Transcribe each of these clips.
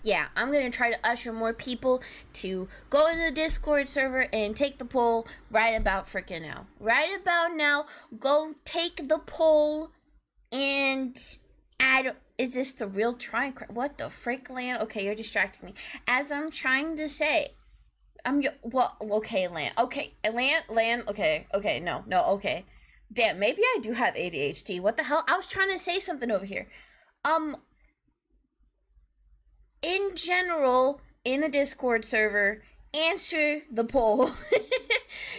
yeah, I'm gonna try to usher more people to go into the Discord server and take the poll right about freaking now. Right about now, go take the poll and add. Is this the real try? What the frick, Lan? Okay, you're distracting me. As I'm trying to say, okay, Lan. Okay, Lan. Okay, no, okay. Damn, maybe I do have ADHD. What the hell? I was trying to say something over here. In general, in the Discord server, answer the poll.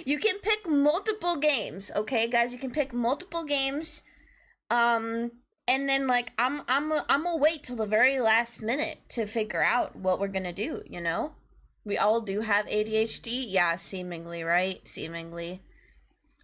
You can pick multiple games, okay, guys? You can pick multiple games. And then like I'm gonna wait till the very last minute to figure out what we're gonna do, you know? We all do have ADHD. Yeah, seemingly, right? Seemingly.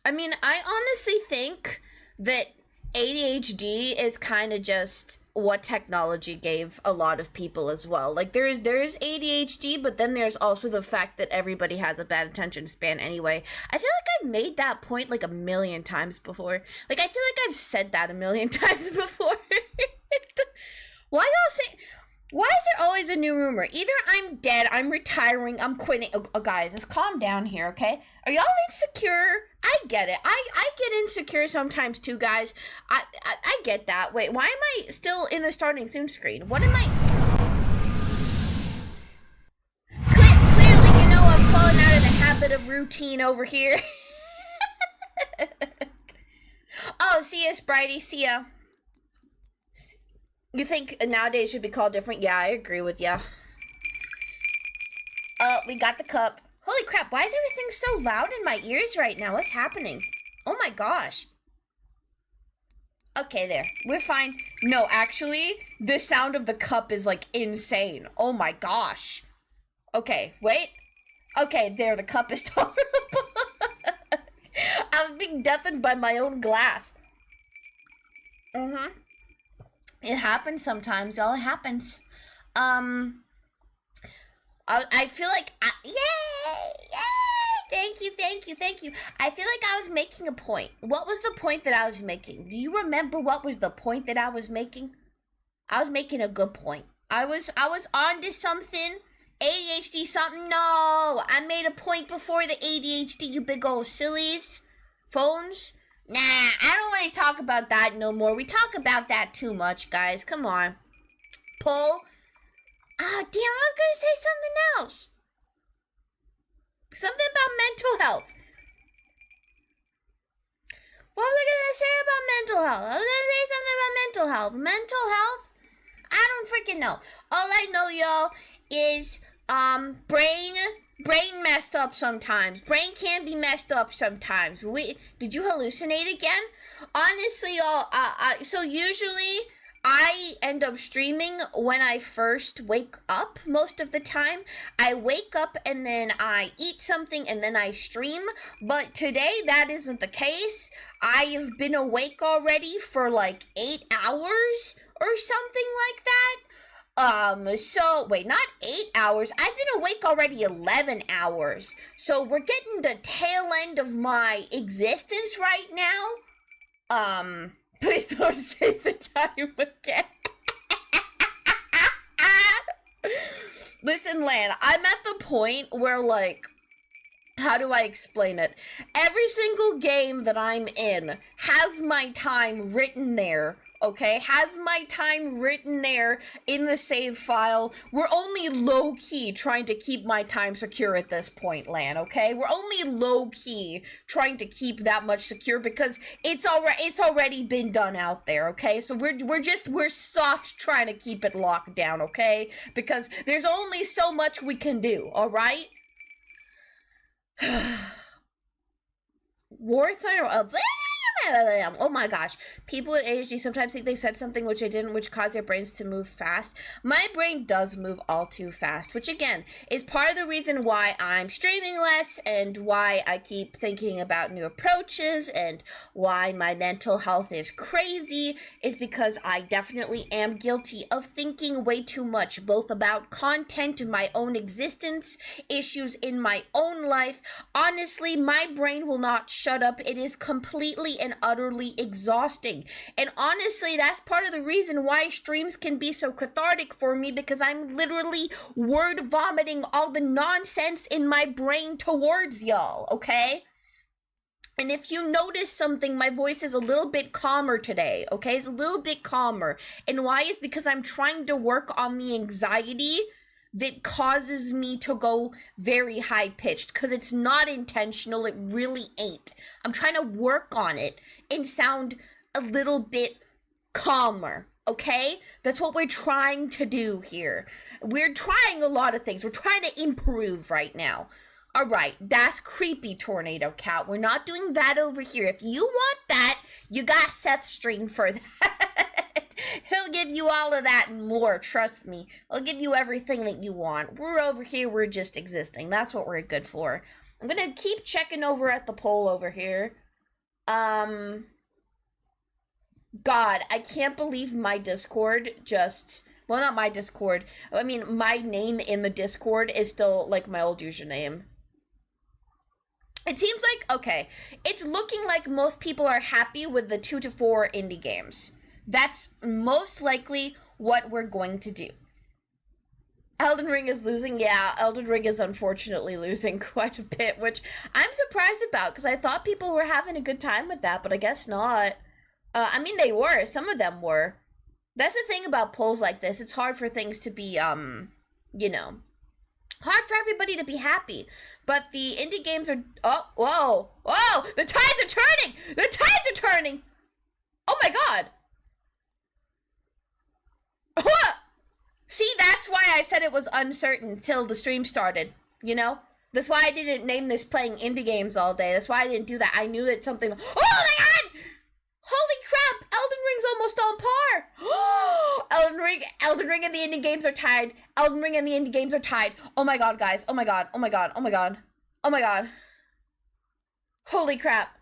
I mean, I honestly think that ADHD is kind of just what technology gave a lot of people as well. Like there's ADHD, but then there's also the fact that everybody has a bad attention span anyway. I feel like I've made that point like a million times before. Like I feel like I've said that a million times before. Why y'all say? Why is there always a new rumor? Either I'm dead, I'm retiring, I'm quitting. Oh, guys, just calm down here, okay? Are y'all insecure? I get it. I get insecure sometimes too, guys. I get that. Wait, why am I still in the starting soon screen? What am I? Clearly, you know I'm falling out of the habit of routine over here. Oh, see ya, Spritey. See ya. You think nowadays should be called different? Yeah, I agree with ya. Oh, we got the cup. Holy crap, why is everything so loud in my ears right now? What's happening? Oh my gosh. Okay, there. We're fine. No, actually, the sound of the cup is like insane. Oh my gosh. Okay, wait. Okay, there, the cup is tolerable. I was being deafened by my own glass. It happens sometimes, y'all. It happens. I feel like, yay! Thank you. I feel like I was making a point. What was the point that I was making? Do you remember what was the point that I was making? I was making a good point. I was on to something. ADHD something? No! I made a point before the ADHD, you big old sillies. Phones? Nah, I don't want to talk about that no more. We talk about that too much, guys. Come on. Pull. Ah, damn, I was going to say something else. Something about mental health. What was I going to say about mental health? I was going to say something about mental health. Mental health? I don't freaking know. All I know, y'all, is, brain messed up sometimes. Brain can be messed up sometimes. Did you hallucinate again? Honestly, y'all, so usually I end up streaming when I first wake up most of the time. I wake up and then I eat something and then I stream. But today that isn't the case. I have been awake already for like 8 hours or something like that. So, wait, not 8 hours. I've been awake already 11 hours. So we're getting the tail end of my existence right now. Please don't say the time again. Listen, Lan, I'm at the point where, like, how do I explain it? Every single game that I'm in has my time written there, okay? Has my time written there in the save file. We're only low-key trying to keep my time secure at this point, Lan, okay? We're only low-key trying to keep that much secure because it's already been done out there, okay? So we're soft trying to keep it locked down, okay? Because there's only so much we can do, alright? War Thunder. Oh my gosh. People with ADHD sometimes think they said something which they didn't, which caused their brains to move fast. My brain does move all too fast, which again is part of the reason why I'm streaming less and why I keep thinking about new approaches and why my mental health is crazy, is because I definitely am guilty of thinking way too much, both about content in my own existence, issues in my own life. Honestly, my brain will not shut up. It is completely and and utterly exhausting. And honestly, that's part of the reason why streams can be so cathartic for me, because I'm literally word vomiting all the nonsense in my brain towards y'all, okay? And if you notice something, my voice is a little bit calmer today, okay? It's a little bit calmer. And why is because I'm trying to work on the anxiety that causes me to go very high-pitched, because it's not intentional, it really ain't. I'm trying to work on it and sound a little bit calmer, okay? That's what we're trying to do here. We're trying a lot of things. We're trying to improve right now. All right, that's creepy, Tornado Cat. We're not doing that over here. If you want that, you got Seth Stream for that. He'll give you all of that and more, trust me. I'll give you everything that you want. We're over here, we're just existing. That's what we're good for. I'm gonna keep checking over at the poll over here. God, I can't believe my Discord just... Well, not my Discord. I mean, my name in the Discord is still, like, my old username. It seems like, okay, it's looking like most people are happy with the 2 to 4 indie games. That's most likely what we're going to do. Elden Ring is losing. Yeah, Elden Ring is unfortunately losing quite a bit, which I'm surprised about, because I thought people were having a good time with that, but I guess not. I mean, they were. Some of them were. That's the thing about polls like this. It's hard for things to be, you know... hard for everybody to be happy. But the indie games are... Oh, whoa! Whoa! The tides are turning! The tides are turning! Oh my god! What? See, that's why I said it was uncertain till the stream started, you know? That's why I didn't name this playing indie games all day. That's why I didn't do that. I knew that something... Oh my god! Holy crap! Elden Ring's almost on par! Elden Ring and the indie games are tied. Elden Ring and the indie games are tied. Oh my god, guys. Oh my god. Oh my god. Oh my god. Oh my god. Holy crap.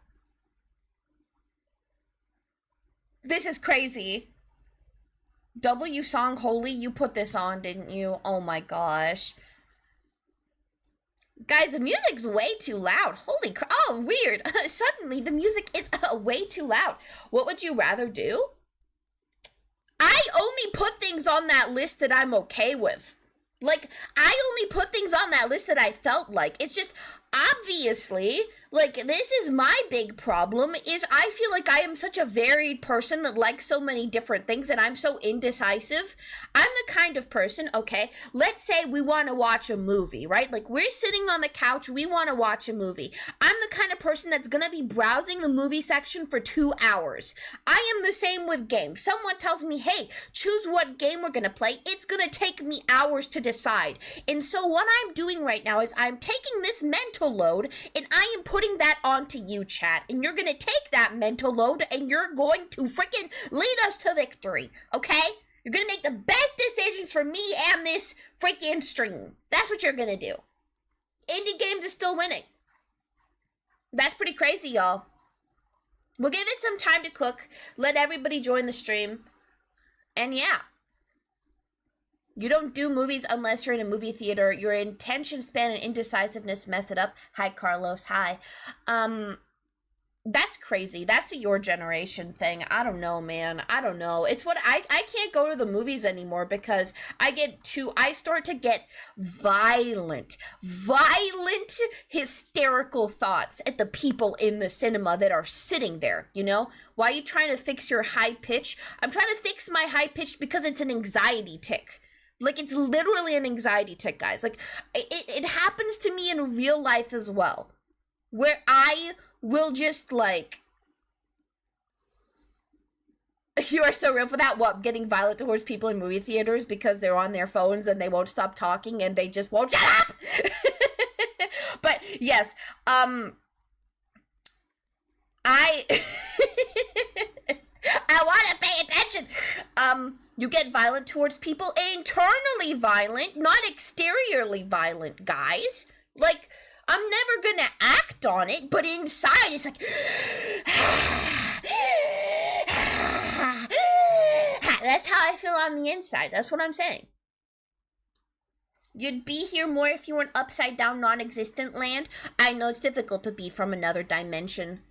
This is crazy. W Song Holy, you put this on, didn't you? Oh my gosh. Guys, the music's way too loud. Holy crap. Oh, weird. Suddenly, the music is way too loud. What would you rather do? I only put things on that list that I'm okay with. Like, I only put things on that list that I felt like. It's just, obviously, like, this is my big problem, is I feel like I am such a varied person that likes so many different things, and I'm so indecisive. I'm the kind of person, okay, let's say we want to watch a movie, right? Like, we're sitting on the couch, we want to watch a movie. I'm the kind of person that's gonna be browsing the movie section for 2 hours. I am the same with games. Someone tells me, hey, choose what game we're gonna play. It's gonna take me hours to decide. And so what I'm doing right now is I'm taking this mental load and I am putting that onto you, chat. And you're gonna take that mental load and you're going to freaking lead us to victory, okay? You're gonna make the best decisions for me and this freaking stream. That's what you're gonna do. Indie games is still winning. That's pretty crazy, y'all. We'll give it some time to cook. Let everybody join the stream. And yeah. You don't do movies unless you're in a movie theater. Your attention span and indecisiveness mess it up. Hi, Carlos. Hi. That's crazy. That's a your generation thing. I don't know, man. I don't know. It's what I can't go to the movies anymore because I start to get violent, hysterical thoughts at the people in the cinema that are sitting there, you know? Why are you trying to fix your high pitch? I'm trying to fix my high pitch because it's an anxiety tick. Like, it's literally an anxiety tick, guys. Like, it happens to me in real life as well. Where I will just, like... You are so real for that. What, getting violent towards people in movie theaters because they're on their phones and they won't stop talking and they just won't shut up? But, yes, I want to pay attention. You get violent towards people, internally violent, not exteriorly violent, guys. Like, I'm never gonna act on it, but inside it's like... That's how I feel on the inside. That's what I'm saying. You'd be here more if you were an upside down, non-existent land. I know it's difficult to be from another dimension.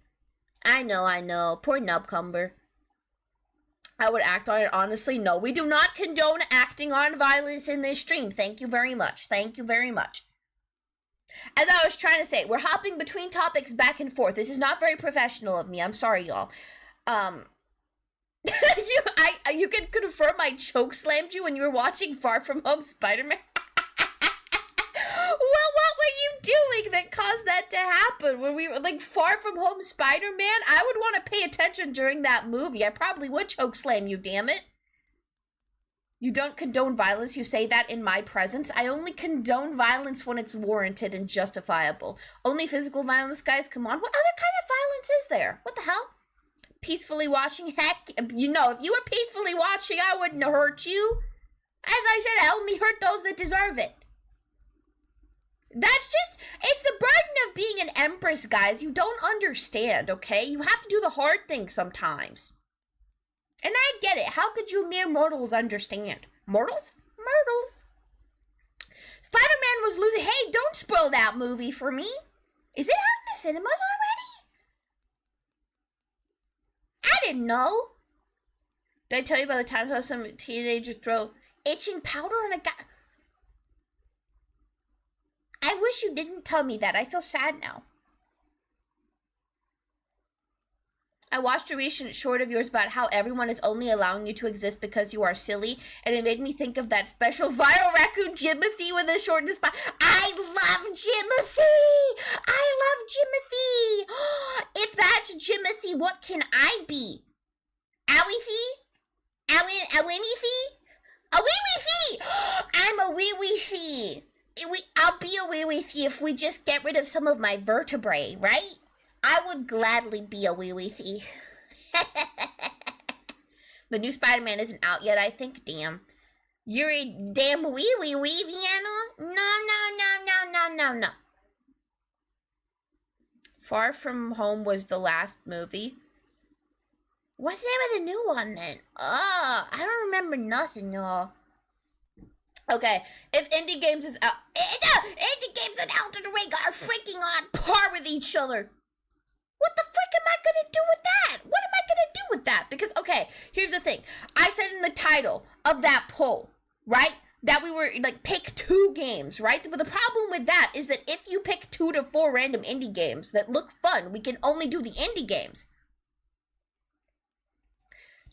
I know, I know. Poor Nubcumber. I would act on it. Honestly, no. We do not condone acting on violence in this stream. Thank you very much. Thank you very much. As I was trying to say, we're hopping between topics back and forth. This is not very professional of me. I'm sorry, y'all. You can confirm I choke slammed you when you were watching Far From Home Spider-Man. Well, what were you doing that caused that to happen? When we were like Far From Home Spider-Man, I would want to pay attention during that movie. I probably would choke slam you, damn it. You don't condone violence. You say that in my presence. I only condone violence when it's warranted and justifiable. Only physical violence, guys. Come on. What other kind of violence is there? What the hell? Peacefully watching? Heck, you know, if you were peacefully watching, I wouldn't hurt you. As I said, I only hurt those that deserve it. That's just, it's the burden of being an empress, guys. You don't understand, okay? You have to do the hard things sometimes. And I get it. How could you mere mortals understand? Mortals? Myrtles. Spider-Man was losing. Hey, don't spoil that movie for me. Is it out in the cinemas already? I didn't know. Did I tell you about the time I saw some teenagers throw itching powder on a guy? I wish you didn't tell me that. I feel sad now. I watched a recent short of yours about how everyone is only allowing you to exist because you are silly, and it made me think of that special viral raccoon Jimothy with a short and spine. I love Jimothy! I love Jimothy! If that's Jimothy, what can I be? Owiethy? Awimothy? A wee-wee-thee! I'm a wee-wee-thee! I'll be a wee-wee-thee if we just get rid of some of my vertebrae, right? I would gladly be a wee-wee-thee. The new Spider-Man isn't out yet, I think. Damn. You're a damn wee-wee-wee, Vienna? No. Far From Home was the last movie. What's the name of the new one, then? Oh, I don't remember nothing, y'all. Okay, if indie games is out... Indie games and Elden Ring are freaking on par with each other. What the frick am I gonna do with that? What am I gonna do with that? Because, okay, here's the thing. I said in the title of that poll, right, that we were, like, pick 2 games, right? But the problem with that is that if you pick 2 to 4 random indie games that look fun, we can only do the indie games.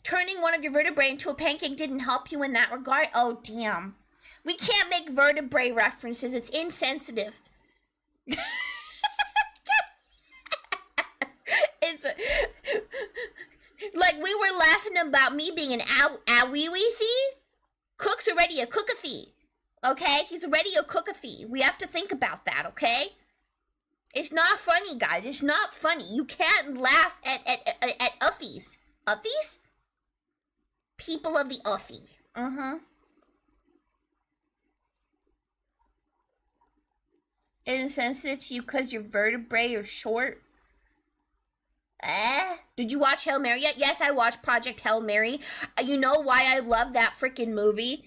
Turning one of your vertebrae into a pancake didn't help you in that regard? Oh, damn. We can't make vertebrae references. It's insensitive. It's like we were laughing about me being an awiwi-thee. Cook's already a cook-a-thee. Okay? He's already a cook-a-thee. We have to think about that, okay? It's not funny, guys. It's not funny. You can't laugh at uffies. Uffies? People of the uffie. Insensitive to you because your vertebrae are short? Did you watch Hail Mary yet? Yes, I watched Project Hail Mary. You know why I love that freaking movie?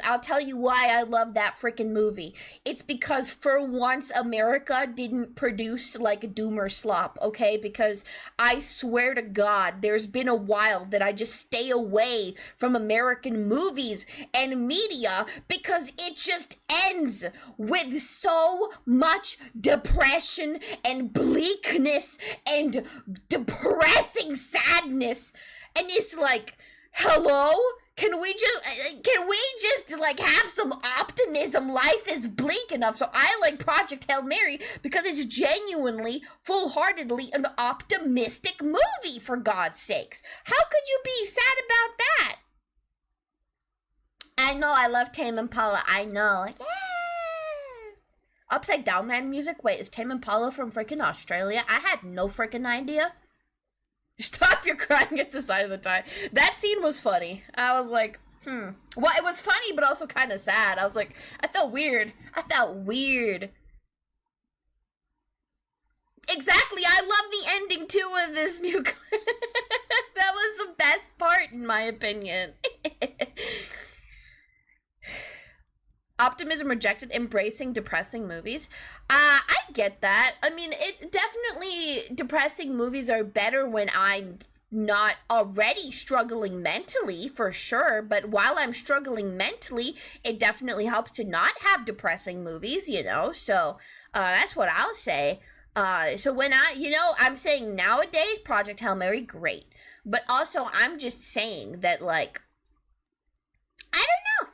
I'll tell you why I love that freaking movie. It's because for once America didn't produce like Doomer slop, okay? Because I swear to God, there's been a while that I just stay away from American movies and media because it just ends with so much depression and bleakness and depressing sadness, and it's like, hello, can we just like have some optimism? Life is bleak enough. So I like Project Hail Mary because it's genuinely, full-heartedly an optimistic movie, for God's sakes. How could you be sad about that? I know, I love Tame Impala. I know. Yeah. Upside Down Man music? Wait, is Tame Impala from freaking Australia? I had no freaking idea. Stop your crying against the side of the tie. That scene was funny. I was like, Well, it was funny, but also kind of sad. I was like, I felt weird. Exactly, I love the ending, too, of this new clip. That was the best part, in my opinion. optimism rejected, embracing depressing movies. I get that. I mean, it's definitely depressing movies are better when I'm not already struggling mentally, for sure, but while I'm struggling mentally, it definitely helps to not have depressing movies, you know. So that's what I'll say. So when I'm saying nowadays Project Hail Mary, great, but also I'm just saying that, like, I don't know.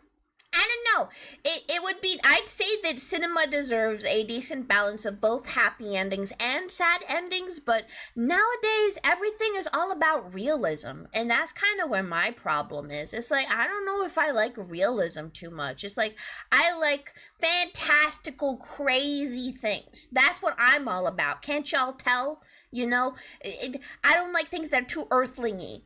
I don't know. It would be, I'd say that cinema deserves a decent balance of both happy endings and sad endings, but nowadays everything is all about realism, and that's kind of where my problem is. It's like, I don't know if I like realism too much. It's like, I like fantastical, crazy things. That's what I'm all about. Can't y'all tell? You know, I don't like things that are too earthlingy.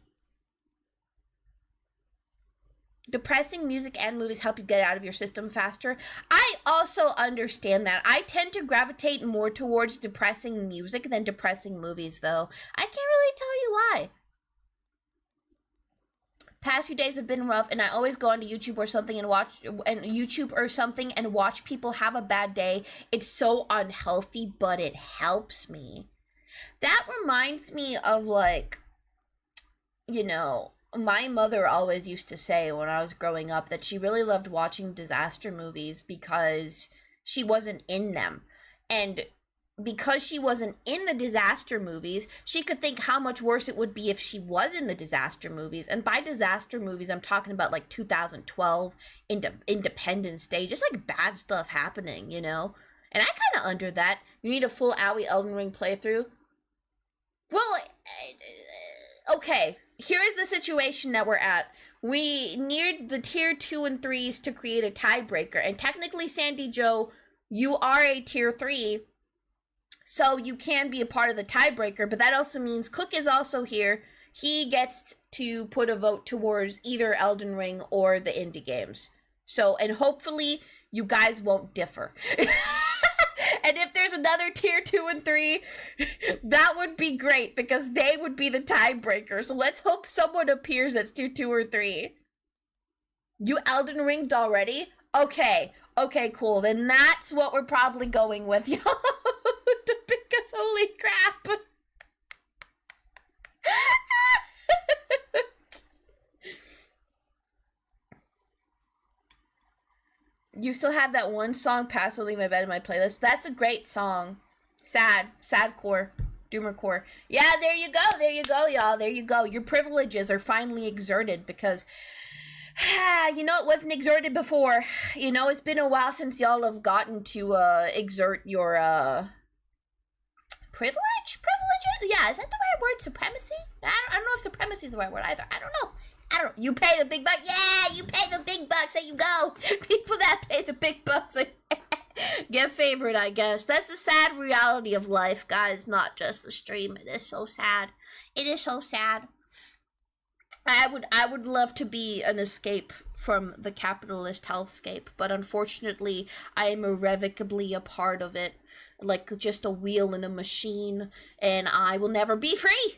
Depressing music and movies help you get out of your system faster. I also understand that. I tend to gravitate more towards depressing music than depressing movies, though. I can't really tell you why. Past few days have been rough, and I always go onto YouTube or something and watch people have a bad day. It's so unhealthy, but it helps me. That reminds me of, like, you know, my mother always used to say when I was growing up that she really loved watching disaster movies because she wasn't in them. And because she wasn't in the disaster movies, she could think how much worse it would be if she was in the disaster movies. And by disaster movies, I'm talking about like 2012, Independence Day, just like bad stuff happening, you know? And I kind of under that. You need a full Owie Elden Ring playthrough? Well, okay. Here's the situation that we're at. We neared the tier 2 and 3s to create a tiebreaker. And technically, Sandy Joe, you are a tier 3. So you can be a part of the tiebreaker. But that also means Cook is also here. He gets to put a vote towards either Elden Ring or the indie games. So, and hopefully you guys won't differ. And if there's another tier 2 and 3, that would be great because they would be the tiebreaker. So let's hope someone appears that's tier 2 or 3. You Elden Ringed already? Okay, cool. Then that's what we're probably going with, y'all. Because holy crap. You still have that one song, Passively My Bed, in my playlist. That's a great song. Sadcore, Doomercore. Yeah, there you go, y'all. There you go. Your privileges are finally exerted because, you know, it wasn't exerted before. You know, it's been a while since y'all have gotten to exert your privileges? Yeah, is that the right word? Supremacy? I don't know if supremacy is the right word either. I don't know. You pay the big bucks. Yeah, you pay the big bucks. There you go. People that pay the big bucks get favored, I guess. That's the sad reality of life, guys. Not just the stream. It is so sad. It is so sad. I would love to be an escape from the capitalist hellscape, but unfortunately, I am irrevocably a part of it, like just a wheel in a machine, and I will never be free.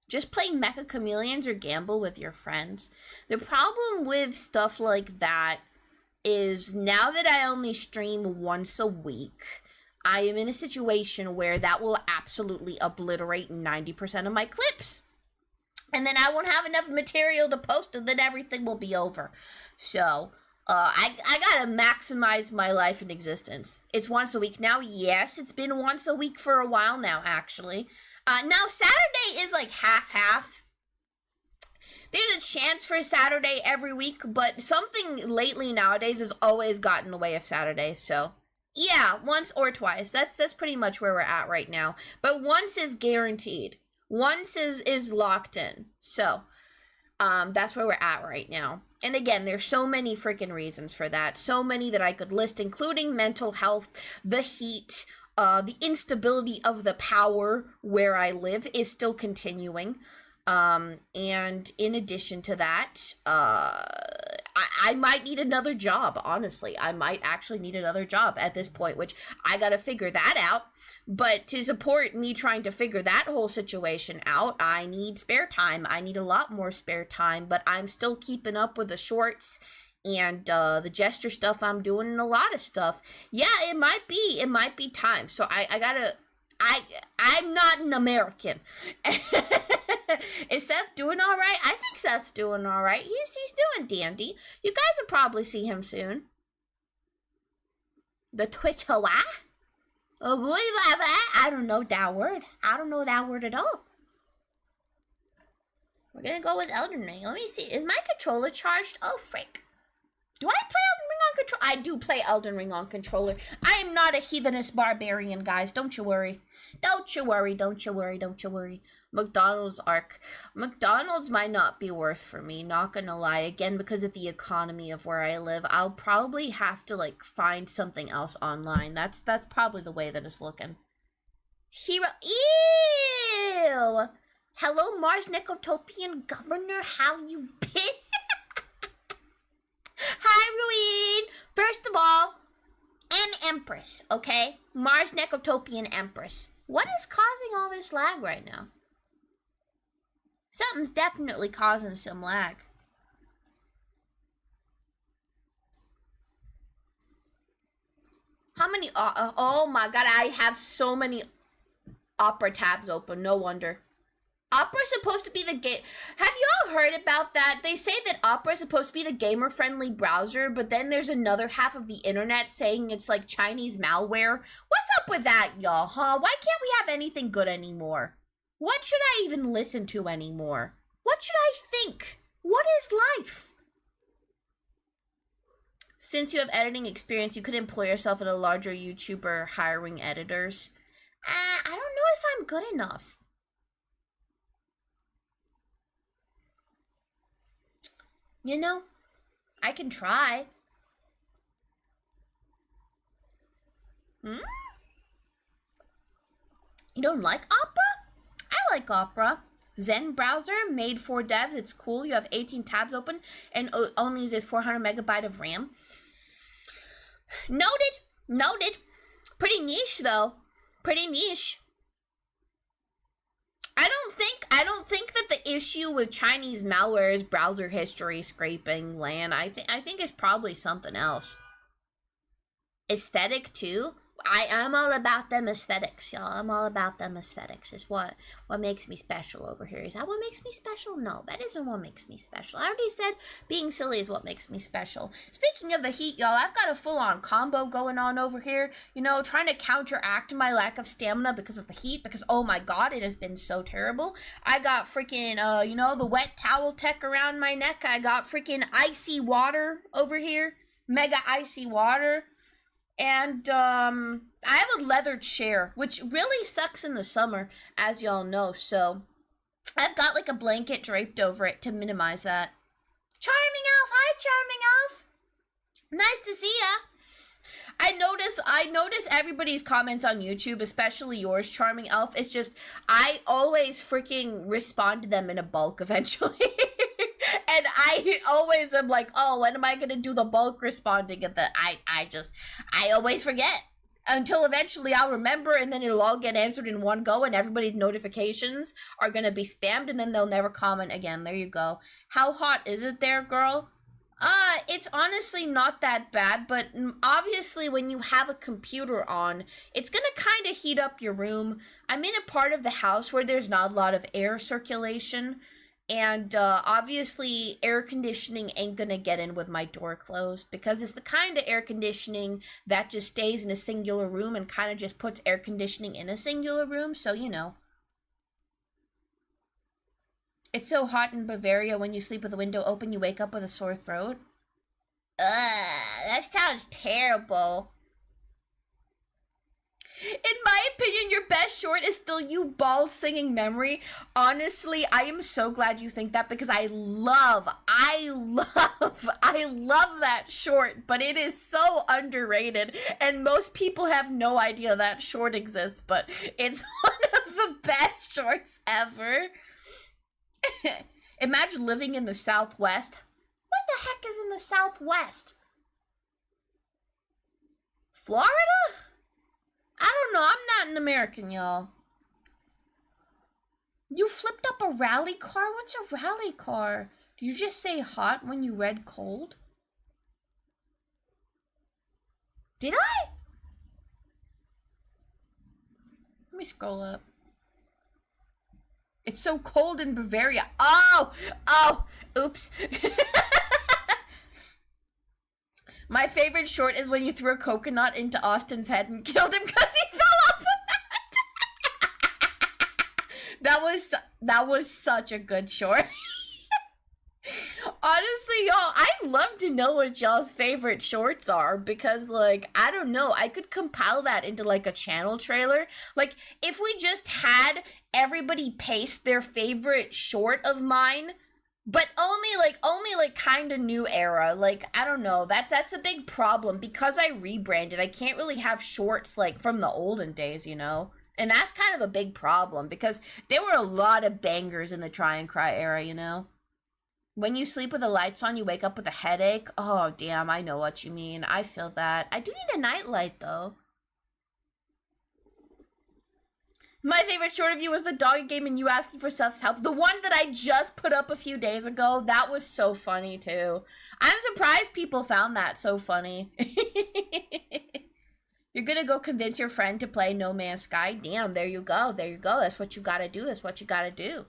Just play Mecha Chameleons or gamble with your friends. The problem with stuff like that is now that I only stream once a week, I am in a situation where that will absolutely obliterate 90% of my clips. And then I won't have enough material to post, and then everything will be over. So, I gotta maximize my life and existence. It's once a week now. Yes, it's been once a week for a while now, actually. Now, Saturday is like half-half. There's a chance for Saturday every week, but something lately nowadays has always gotten in the way of Saturday, so yeah, once or twice. That's pretty much where we're at right now. But once is guaranteed. Once is locked in. So, that's where we're at right now. And again, there's so many freaking reasons for that. So many that I could list, including mental health, the heat, the instability of the power where I live is still continuing. And in addition to that, I might need another job, honestly. I might actually need another job at this point, which I gotta figure that out. But to support me trying to figure that whole situation out, I need spare time. I need a lot more spare time, but I'm still keeping up with the shorts and the gesture stuff I'm doing and a lot of stuff. Yeah, it might be time. So I gotta I'm not an American. Is Seth doing all right? I think Seth's doing all right. He's doing dandy. You guys will probably see him soon. The Twitch Hawaii? I don't know that word. I don't know that word at all. We're gonna go with Elden Ring. Let me see. Is my controller charged? Oh, frick. Do I play Elden Ring on controller? I do play Elden Ring on controller. I am not a heathenist barbarian, guys. Don't you worry. Don't you worry. Don't you worry. Don't you worry. McDonald's arc. McDonald's might not be worth for me, not gonna lie. Again, because of the economy of where I live, I'll probably have to, like, find something else online. That's probably the way that it's looking. Hero. Ew! Hello, Mars Necotopian Governor. How you've been? Hi, Ruin. First of all, an Empress, okay? Mars Necotopian Empress. What is causing all this lag right now? Something's definitely causing some lag. How many? Oh my god, I have so many Opera tabs open. No wonder. Opera's supposed to be the game. Have you all heard about that? They say that Opera is supposed to be the gamer-friendly browser, but then there's another half of the internet saying it's like Chinese malware. What's up with that, y'all, huh? Why can't we have anything good anymore? What should I even listen to anymore? What should I think? What is life? Since you have editing experience, you could employ yourself at a larger YouTuber hiring editors. I don't know if I'm good enough. You know, I can try. You don't like Opera? I like Opera. Zen browser, made for devs. It's cool. You have 18 tabs open and only uses 400 megabyte of RAM. Noted. Noted. Pretty niche, though. Pretty niche. I don't think that the issue with Chinese malware is browser history scraping LAN. I think it's probably something else. Aesthetic too. I'm all about them aesthetics, y'all. I'm all about them aesthetics. Is what makes me special over here. Is that what makes me special? No, that isn't what makes me special. I already said being silly is what makes me special. Speaking of the heat, y'all, I've got a full-on combo going on over here. You know, trying to counteract my lack of stamina because of the heat. Because, oh my god, it has been so terrible. I got freaking, you know, the wet towel tech around my neck. I got freaking icy water over here. Mega icy water. And, I have a leather chair, which really sucks in the summer, as y'all know, so I've got, like, a blanket draped over it to minimize that. Charming Elf! Hi, Charming Elf! Nice to see ya! I notice everybody's comments on YouTube, especially yours, Charming Elf. It's just, I always freaking respond to them in a bulk eventually. And I always am like, oh, when am I going to do the bulk responding? And that I always forget until eventually I'll remember, and then it'll all get answered in one go, and everybody's notifications are going to be spammed, and then they'll never comment again. There you go. How hot is it there, girl? It's honestly not that bad, but obviously when you have a computer on, it's gonna kind of heat up your room. I'm in a part of the house where there's not a lot of air circulation, and obviously air conditioning ain't gonna get in with my door closed, because it's the kind of air conditioning that just stays in a singular room and kind of just puts air conditioning in a singular room, so you know. It's so hot in Bavaria when you sleep with the window open, you wake up with a sore throat. That sounds terrible. In my opinion, your best short is still You Bald Singing Memory. Honestly, I am so glad you think that, because I love that short, but it is so underrated, and most people have no idea that short exists, but it's one of the best shorts ever. Imagine living in the Southwest. What the heck is in the Southwest? Florida? I don't know. I'm not an American, y'all. You flipped up a rally car? What's a rally car? Do you just say hot when you read cold? Did I? Let me scroll up. It's so cold in Bavaria. Oh! Oops. My favorite short is when you threw a coconut into Austin's head and killed him because he fell off of that. That was such a good short. Honestly, y'all, I'd love to know what y'all's favorite shorts are because, like, I don't know. I could compile that into, like, a channel trailer. Like, if we just had everybody paste their favorite short of mine, but only kind of new era. Like, I don't know. That's a big problem because I rebranded. I can't really have shorts, like, from the olden days, you know? And that's kind of a big problem because there were a lot of bangers in the Try and Cry era, you know? When you sleep with the lights on, you wake up with a headache. Oh, damn, I know what you mean. I feel that. I do need a nightlight, though. My favorite short of you was the doggy game and you asking for Seth's help. The one that I just put up a few days ago. That was so funny, too. I'm surprised people found that so funny. You're gonna go convince your friend to play No Man's Sky? Damn, there you go. There you go. That's what you gotta do. That's what you gotta do.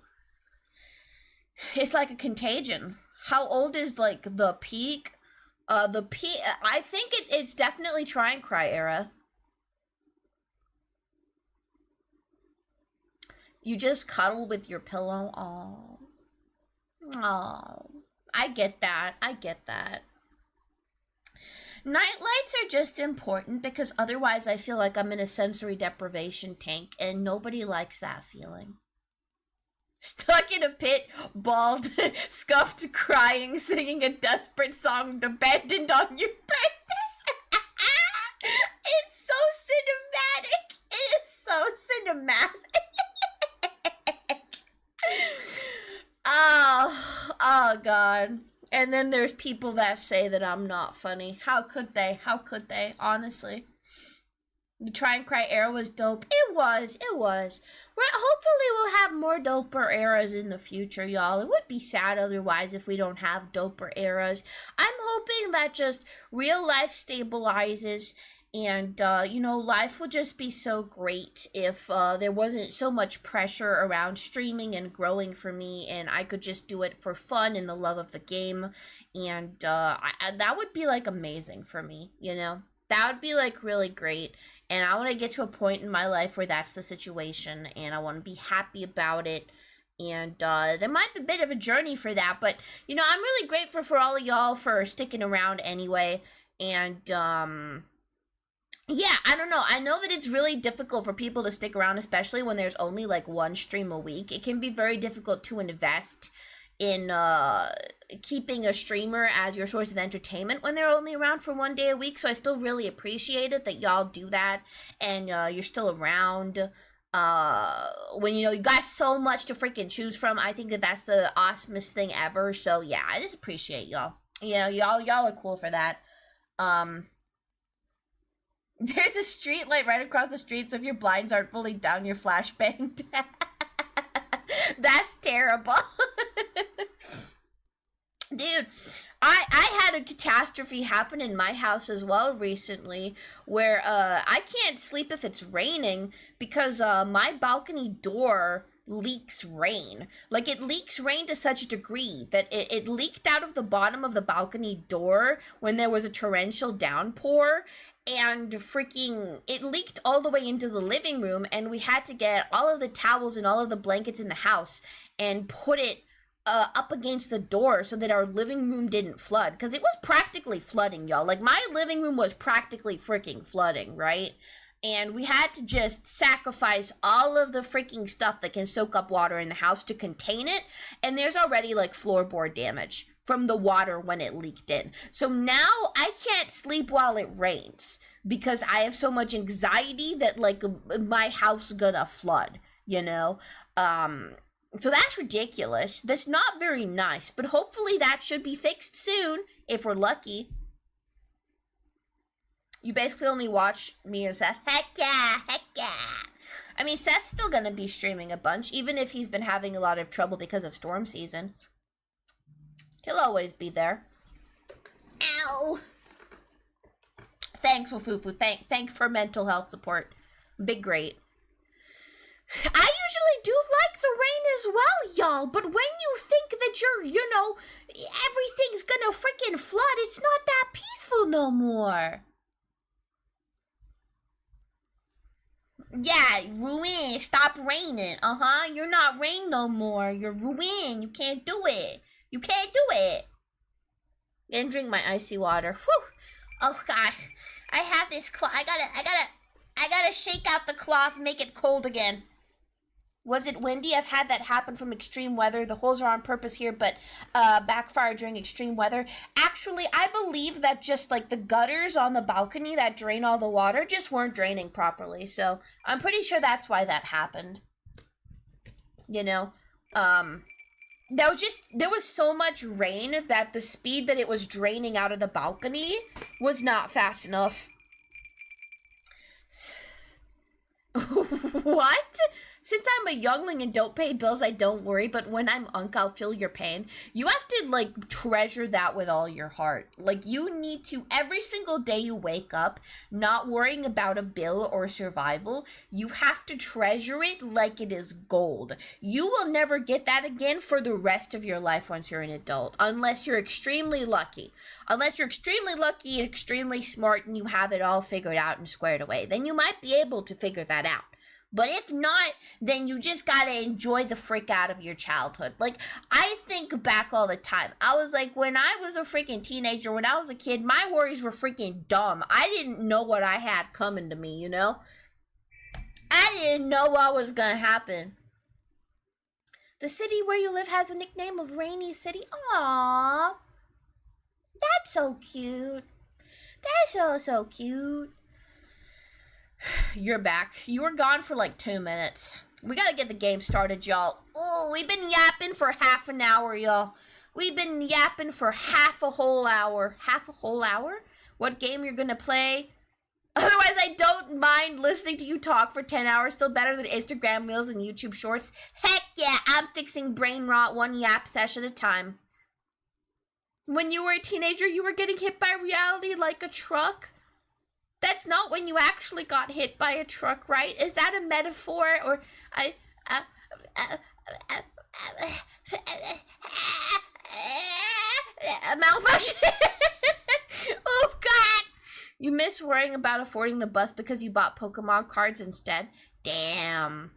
It's like a contagion. How old is, like, the peak? I think it's definitely Try and Cry era. You just cuddle with your pillow. Oh. Oh. I get that. I get that. Nightlights are just important because otherwise I feel like I'm in a sensory deprivation tank and nobody likes that feeling. Stuck in a pit, bald, scuffed, crying, singing a desperate song, abandoned on your bed. It's so cinematic. It is so cinematic. Oh God. And then there's people that say that I'm not funny. How could they? How could they? Honestly. The Try and Cry era was dope. It was. Hopefully we'll have more doper eras in the future, y'all. It would be sad otherwise if we don't have doper eras. I'm hoping that just real life stabilizes and, you know, life would just be so great if there wasn't so much pressure around streaming and growing for me and I could just do it for fun and the love of the game. And that would be, like, amazing for me, you know? That would be, like, really great. And I want to get to a point in my life where that's the situation. And I want to be happy about it. And there might be a bit of a journey for that. But, you know, I'm really grateful for all of y'all for sticking around anyway. And, yeah, I don't know. I know that it's really difficult for people to stick around, especially when there's only, like, one stream a week. It can be very difficult to invest in keeping a streamer as your source of entertainment when they're only around for one day a week. So I still really appreciate it that y'all do that and you're still around when, you know, you got so much to freaking choose from. I think that that's the awesomest thing ever. So yeah, I just appreciate y'all. You know, y'all are cool for that. There's a street light right across the street, so if your blinds aren't fully down, you're flashbanged. That's terrible. Dude, I had a catastrophe happen in my house as well recently where I can't sleep if it's raining because my balcony door leaks rain. Like, it leaks rain to such a degree that it leaked out of the bottom of the balcony door when there was a torrential downpour. And freaking, it leaked all the way into the living room, and we had to get all of the towels and all of the blankets in the house and put it up against the door so that our living room didn't flood. Because it was practically flooding, y'all. Like, my living room was practically freaking flooding, right? And we had to just sacrifice all of the freaking stuff that can soak up water in the house to contain it. And there's already, like, floorboard damage from the water when it leaked in. So now I can't sleep while it rains because I have so much anxiety that, like, my house gonna flood, you know? So that's ridiculous. That's not very nice, but hopefully that should be fixed soon if we're lucky. You basically only watch me and Seth. Heck yeah, heck yeah. I mean, Seth's still gonna be streaming a bunch, even if he's been having a lot of trouble because of storm season. He'll always be there. Ow! thanks, Wafufu. Thank for mental health support. Big great. I usually do like the rain as well, y'all, but when you think that everything's gonna freaking flood, it's not that peaceful no more. Yeah, ruin, stop raining. You're not rain no more. You're ruin. You can't do it. You can't do it. And drink my icy water. Whew. Oh god. I have this cloth. I gotta shake out the cloth and make it cold again. Was it windy? I've had that happen from extreme weather. The holes are on purpose here, but backfire during extreme weather. Actually, I believe that just like the gutters on the balcony that drain all the water just weren't draining properly. So I'm pretty sure that's why that happened. There was so much rain that the speed that it was draining out of the balcony was not fast enough. What? Since I'm a youngling and don't pay bills, I don't worry, but when I'm Unk, I'll feel your pain. You have to, like, treasure that with all your heart. Like, you need to, every single day you wake up, not worrying about a bill or survival, you have to treasure it like it is gold. You will never get that again for the rest of your life once you're an adult, unless you're extremely lucky. Unless you're extremely lucky and extremely smart and you have it all figured out and squared away. Then you might be able to figure that out. But if not, then you just gotta enjoy the frick out of your childhood. Like, I think back all the time. I was like, when I was a freaking teenager, when I was a kid, my worries were freaking dumb. I didn't know what I had coming to me, I didn't know what was gonna happen. The city where you live has a nickname of Rainy City. Aww. That's so cute. That's so cute. You're back. You were gone for like 2 minutes. We gotta get the game started, y'all. Oh, we've been yapping for half an hour, y'all. We've been yapping for half a whole hour. Half a whole hour? What game you're gonna play? Otherwise, I don't mind listening to you talk for 10 hours. Still better than Instagram Reels and YouTube Shorts. Heck yeah, I'm fixing brain rot one yap session at a time. When you were a teenager, you were getting hit by reality like a truck? That's not when you actually got hit by a truck, right? Is that a metaphor? Or a malfunction? Oh, God! You miss worrying about affording the bus because you bought Pokemon cards instead? Damn.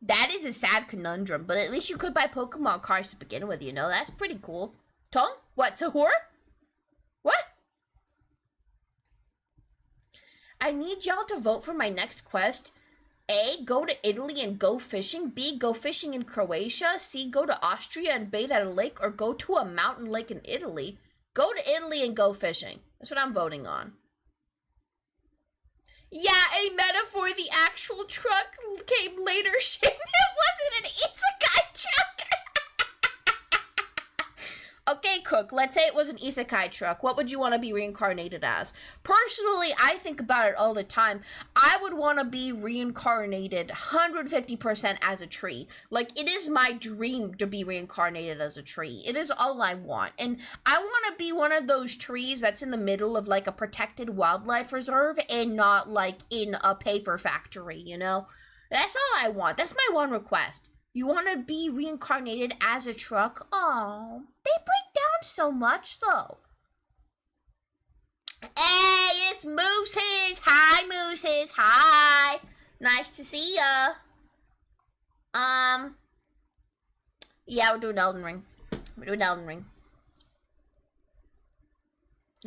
That is a sad conundrum, but at least you could buy Pokemon cards to begin with, That's pretty cool. Tongue? What, Sahur? What? I need y'all to vote for my next quest. A, go to Italy and go fishing. B, go fishing in Croatia. C, go to Austria and bathe at a lake. Or go to a mountain lake in Italy. Go to Italy and go fishing. That's what I'm voting on. Yeah, a metaphor. The actual truck came later. Shame it wasn't an isekai truck. Okay, Cook, let's say it was an isekai truck. What would you want to be reincarnated as? Personally, I think about it all the time. I would want to be reincarnated 150% as a tree. Like, it is my dream to be reincarnated as a tree. It is all I want. And I want to be one of those trees that's in the middle of, like, a protected wildlife reserve and not, like, in a paper factory, That's all I want. That's my one request. You want to be reincarnated as a truck? Oh, they break down so much, though. Hey, it's Mooses. Hi, Mooses. Hi. Nice to see ya. Yeah, we're doing Elden Ring. You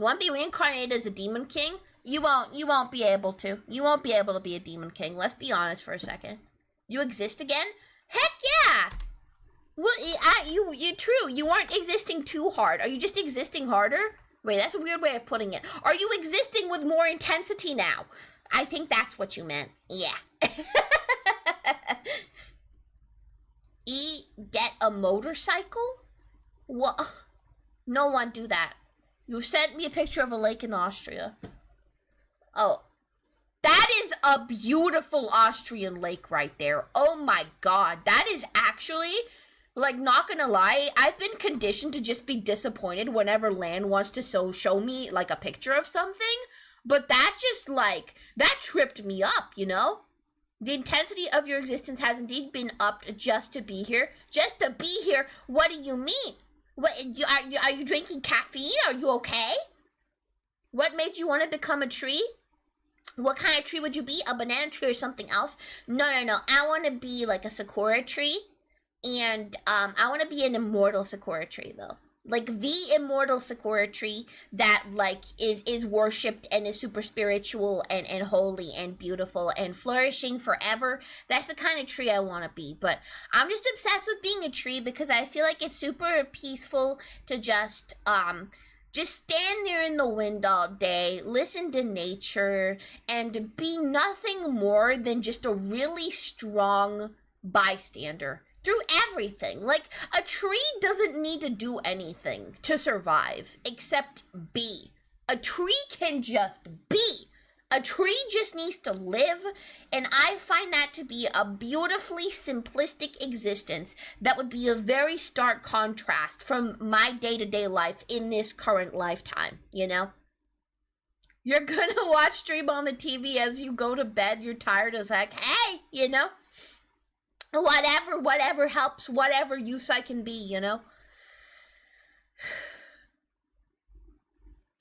want to be reincarnated as a demon king? You won't be able to. You won't be able to be a demon king. Let's be honest for a second. You exist again? Heck yeah! Well, you true. You aren't existing too hard. Are you just existing harder? Wait, that's a weird way of putting it. Are you existing with more intensity now? I think that's what you meant. Yeah. E, get a motorcycle? What? No one do that. You sent me a picture of a lake in Austria. Oh. That is a beautiful Austrian lake right there. Oh my God. That is actually, Like, not gonna lie, I've been conditioned to just be disappointed whenever Lan wants to show me, like, a picture of something. But that just, like, that tripped me up, you know? The intensity of your existence has indeed been upped just to be here. Just to be here? What do you mean? What, are you drinking caffeine? Are you okay? What made you want to become a tree? What kind of tree would you be? A banana tree or something else? No. I want to be like a sakura tree. And I want to be an immortal sakura tree, though. Like, the immortal sakura tree that, like, is worshipped and is super spiritual and holy and beautiful and flourishing forever. That's the kind of tree I want to be. But I'm just obsessed with being a tree because I feel like it's super peaceful to just stand there in the wind all day, listen to nature, and be nothing more than just a really strong bystander through everything. Like, a tree doesn't need to do anything to survive except be. A tree can just be. A tree just needs to live, and I find that to be a beautifully simplistic existence that would be a very stark contrast from my day-to-day life in this current lifetime, you know? You're gonna watch stream on the TV as you go to bed, you're tired as heck. Hey, you know? Whatever helps, whatever use I can be, you know?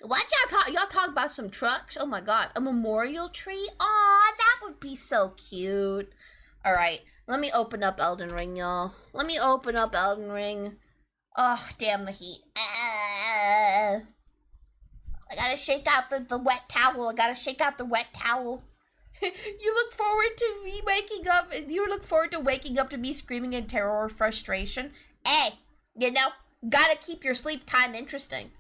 What y'all talk about some trucks? Oh my god, a memorial tree? Aw, that would be so cute. Alright, let me open up Elden Ring, y'all. Let me open up Elden Ring. Oh, damn the heat. I gotta shake out the wet towel. You look forward to me waking up, and you look forward to waking up to me screaming in terror or frustration. Hey, you know, gotta keep your sleep time interesting.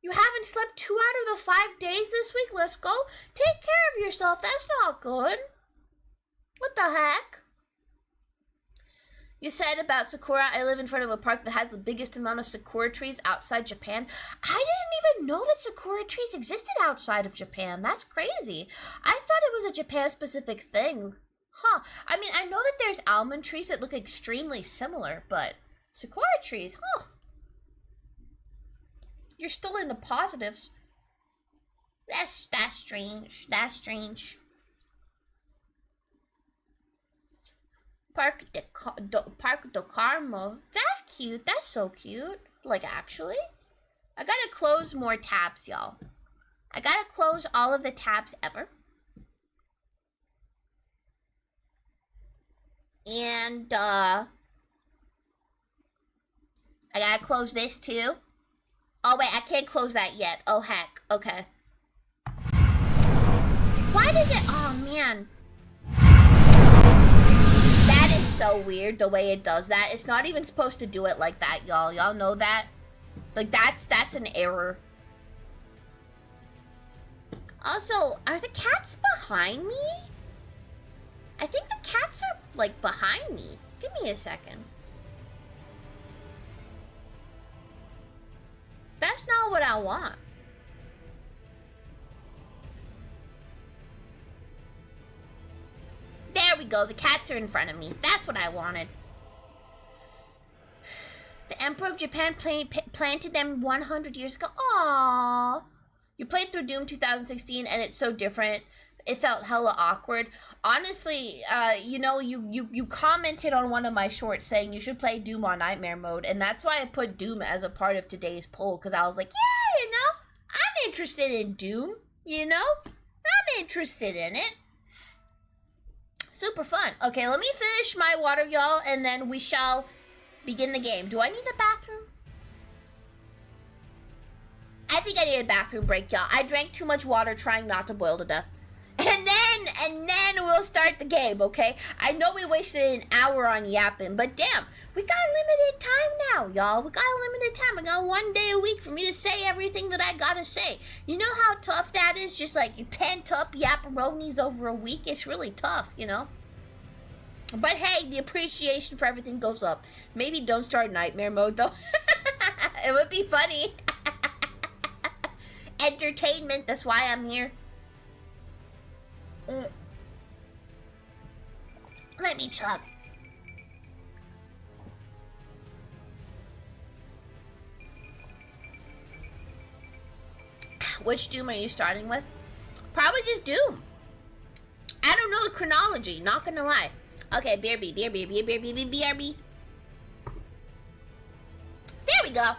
You haven't slept 2 out of the 5 days this week? Let's go. Take care of yourself. That's not good. What the heck? You said about Sakura, I live in front of a park that has the biggest amount of Sakura trees outside Japan. I didn't even know that Sakura trees existed outside of Japan. That's crazy. I thought it was a Japan-specific thing. Huh. I mean, I know that there's almond trees that look extremely similar, but Sakura trees, huh. You're still in the positives. That's strange. That's strange. Park de Carmo. That's cute. That's so cute. Like, actually. I gotta close more tabs, y'all. I gotta close all of the tabs ever. And, I gotta close this, too. Oh, wait, I can't close that yet. Oh, heck. Okay. Why does it... Oh, man. That is so weird, the way it does that. It's not even supposed to do it like that, y'all. Y'all know that? Like, that's an error. Also, are the cats behind me? I think the cats are, like, behind me. Give me a second. That's not what I want. There we go. The cats are in front of me. That's what I wanted. The Emperor of Japan planted them 100 years ago. Aww. You played through Doom 2016 and it's so different. It felt hella awkward. Honestly, you know, you commented on one of my shorts saying you should play Doom on Nightmare Mode, and that's why I put Doom as a part of today's poll, because I was like, yeah, you know, I'm interested in Doom, you know? I'm interested in it. Super fun. Okay, let me finish my water, y'all, and then we shall begin the game. Do I need the bathroom? I think I need a bathroom break, y'all. I drank too much water trying not to boil to death. And then we'll start the game, okay? I know we wasted an hour on yapping, but damn, we got limited time now, y'all. We got limited time. I got 1 day a week for me to say everything that I gotta say. You know how tough that is? Just like you pent up yapperonis over a week. It's really tough, you know? But hey, the appreciation for everything goes up. Maybe don't start Nightmare Mode, though. It would be funny. Entertainment, that's why I'm here. Let me chug. Which Doom are you starting with? Probably just Doom. I don't know the chronology, not gonna lie. Okay, BRB. There we go.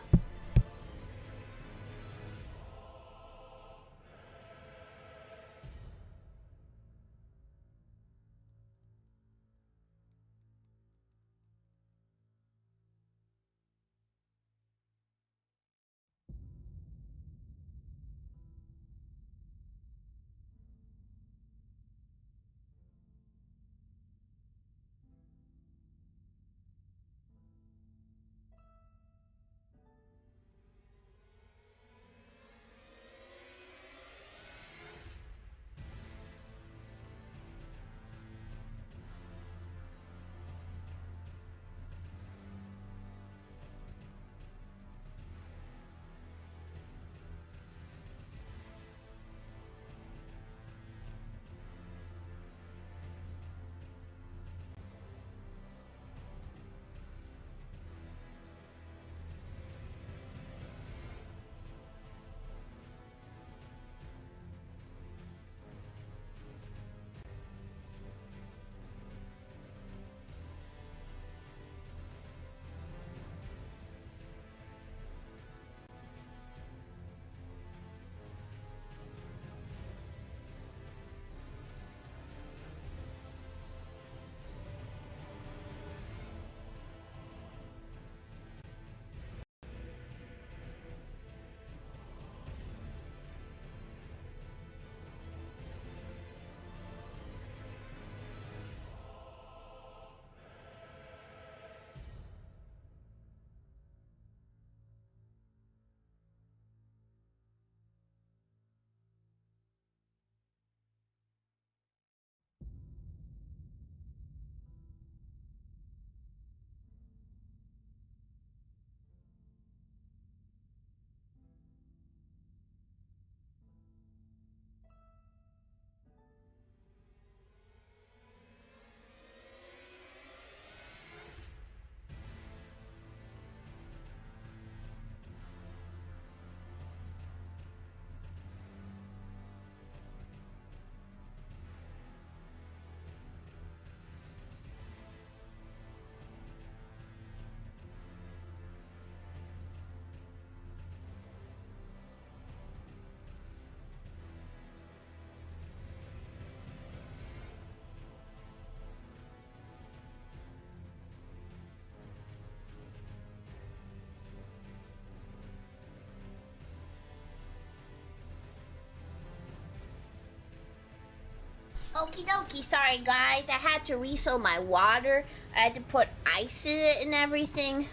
Okie dokie, sorry guys, I had to refill my water. I had to put ice in it and everything.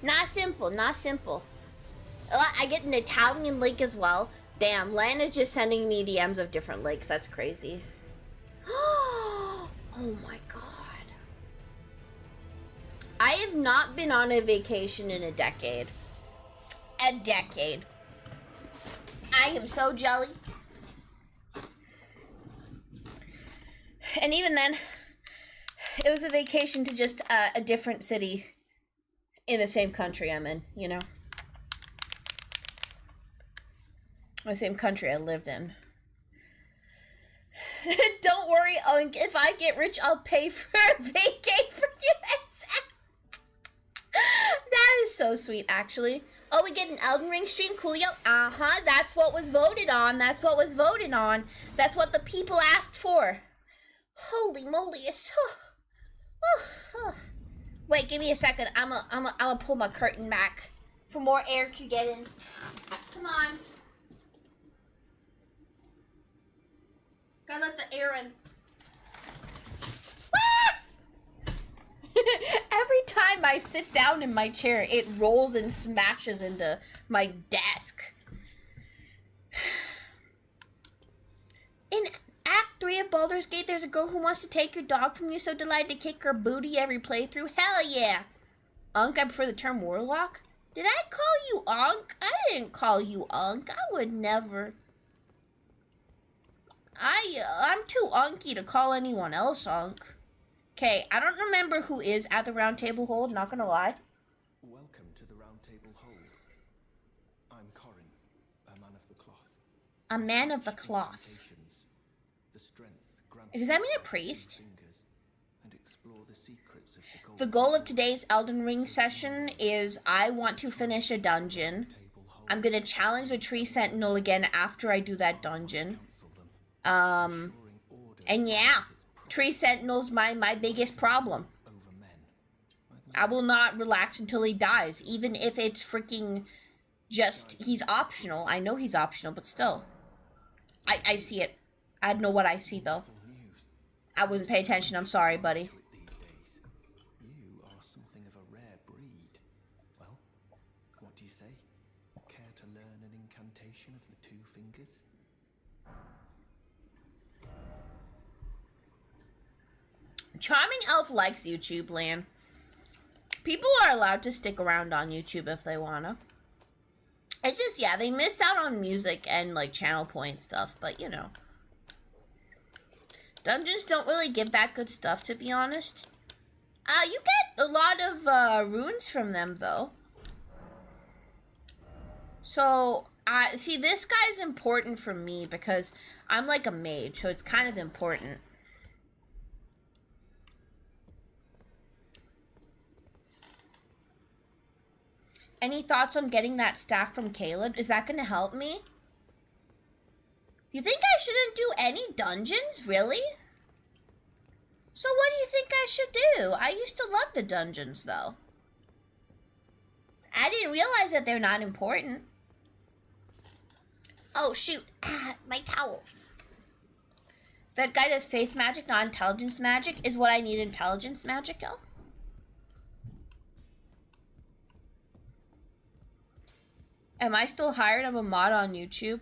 Not simple, not simple. I get an Italian lake as well. Damn, Lan is just sending me DMs of different lakes. That's crazy. Oh my god. I have not been on a vacation in a decade. A decade. I am so jelly. And even then, it was a vacation to just a different city in the same country I'm in, you know? The same country I lived in. Don't worry, if I get rich, I'll pay for a vacay for you. That is so sweet, actually. Oh, we get an Elden Ring stream, coolio. Uh-huh, that's what was voted on. That's what was voted on. That's what the people asked for. Holy moly, it's... Wait, give me a second. I'm a pull my curtain back for more air to get in. Come on. Gotta let the air in. Every time I sit down in my chair, it rolls and smashes into my desk. In Act 3 of Baldur's Gate, there's a girl who wants to take your dog from you, so delighted to kick her booty every playthrough. Hell yeah! Unk, I prefer the term warlock. Did I call you Unk? I didn't call you Unk. I would never. I'm too unky to call anyone else Unk. Okay, I don't remember who is at the Round Table Hold, not gonna lie. Welcome to the Round Table Hold. I'm Corin, a man of the cloth. A man of the cloth. Does that mean a priest? The goal of today's Elden Ring session is I want to finish a dungeon. I'm gonna challenge the Tree Sentinel again after I do that dungeon. And yeah, Tree Sentinel's my biggest problem. I will not relax until he dies, even if it's freaking just, he's optional. I know he's optional, but still. I see it. I don't know what I see, though. I wasn't paying attention. I'm sorry, buddy. You are something of a rare breed. Well, what do you say? Care to learn an incantation of the two fingers? Charming Elf likes YouTube land. People are allowed to stick around on YouTube if they wanna. It's just, yeah, they miss out on music and, like, channel point stuff, but, you know. Dungeons don't really give that good stuff, to be honest. You get a lot of, runes from them, though. So, see, this guy's important for me because I'm, like, a mage, so it's kind of important. Any thoughts on getting that staff from Caelid? Is that going to help me? You think I shouldn't do any dungeons? Really? So what do you think I should do? I used to love the dungeons, though. I didn't realize that they're not important. Oh, shoot. My towel. That guy does faith magic, not intelligence magic. Is what I need intelligence magic, yo? Am I still hired? I'm a mod on YouTube.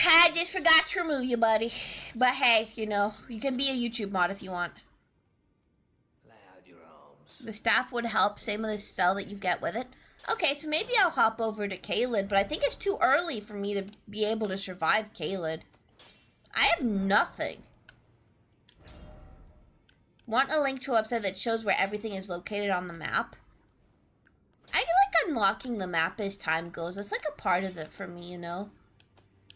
I just forgot to remove you, buddy. But hey, you know, you can be a YouTube mod if you want. Lay out your arms. The staff would help, same with the spell that you get with it. Okay, so maybe I'll hop over to Caelid, but I think it's too early for me to be able to survive Caelid. I have nothing. Want a link to a website that shows where everything is located on the map? I like unlocking the map as time goes. That's like a part of it for me, you know?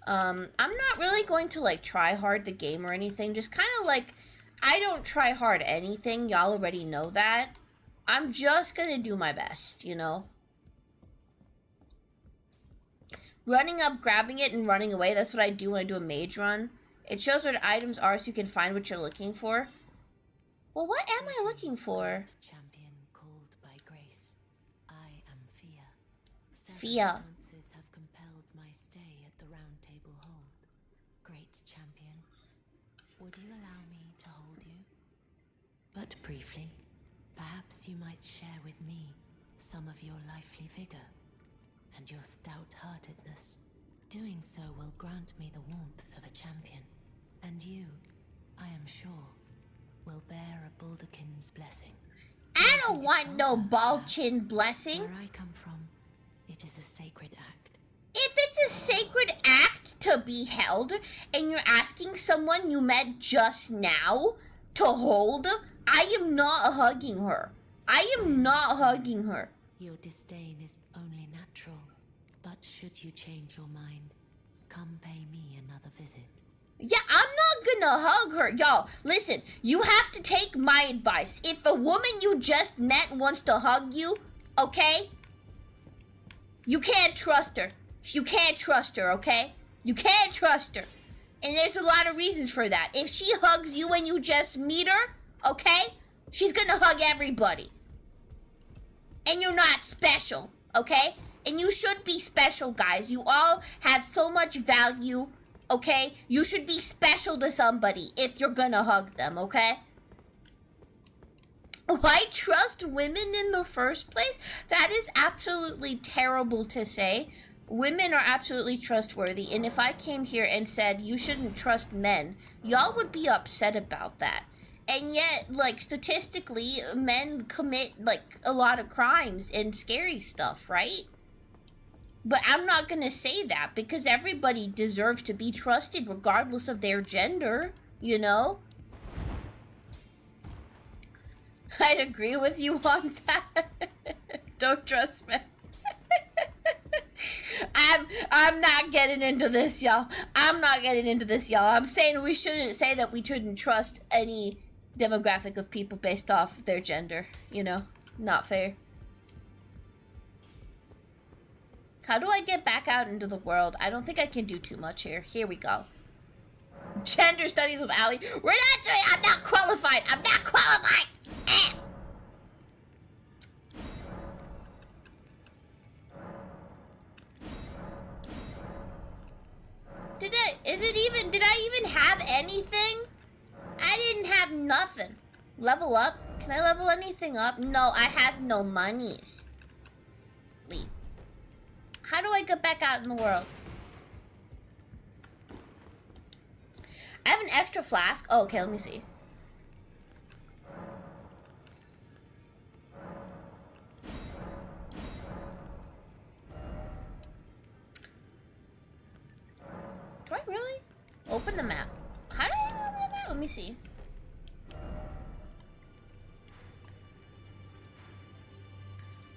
I'm not really going to like try hard the game or anything. Just kind of like, I don't try hard anything. Y'all already know that. I'm just gonna do my best, you know? Running up, grabbing it, and running away. That's what I do when I do a mage run. It shows where the items are so you can find what you're looking for. Well, what am I looking for? Champion called by grace. I am Fia. Fia. Circumstances have compelled my stay at the Round Table Hold. Great champion, would you allow me to hold you? But briefly, perhaps you might share with me some of your lively vigor and your stout-heartedness. Doing so will grant me the warmth of a champion, and you, I am sure, will bear a Baldakin's blessing. I don't want no Balchin blessing. Where I come from, it is a sacred act. If it's a sacred act to be held, and you're asking someone you met just now to hold, I am not hugging her. I am not hugging her. Your disdain is only natural, but should you change your mind, come pay me another visit. Yeah, I'm not gonna hug her. Y'all, listen, you have to take my advice. If a woman you just met wants to hug you, okay? You can't trust her. You can't trust her, okay? You can't trust her. And there's a lot of reasons for that. If she hugs you when you just meet her, okay? She's gonna hug everybody. And you're not special, okay? And you should be special, guys. You all have so much value, okay? You should be special to somebody if you're gonna hug them, okay? Why trust women in the first place? That is absolutely terrible to say. Women are absolutely trustworthy, and if I came here and said you shouldn't trust men, y'all would be upset about that. And yet, like, statistically, men commit, like, a lot of crimes and scary stuff, right? But I'm not gonna say that, because everybody deserves to be trusted regardless of their gender, you know? I'd agree with you on that. Don't trust men. I'm not getting into this, y'all. I'm not getting into this, y'all. I'm saying we shouldn't say that we shouldn't trust any demographic of people based off their gender. You know, not fair. How do I get back out into the world? I don't think I can do too much here. Here we go. Gender studies with Allie. We're not doing. I'm not qualified. I'm not qualified. Eh. Did I even have anything? I didn't have nothing. Level up? Can I level anything up? No, I have no monies. Leave. How do I get back out in the world? I have an extra flask. Oh, okay, let me see. Do I really? Open the map. How do I open the map? Let me see.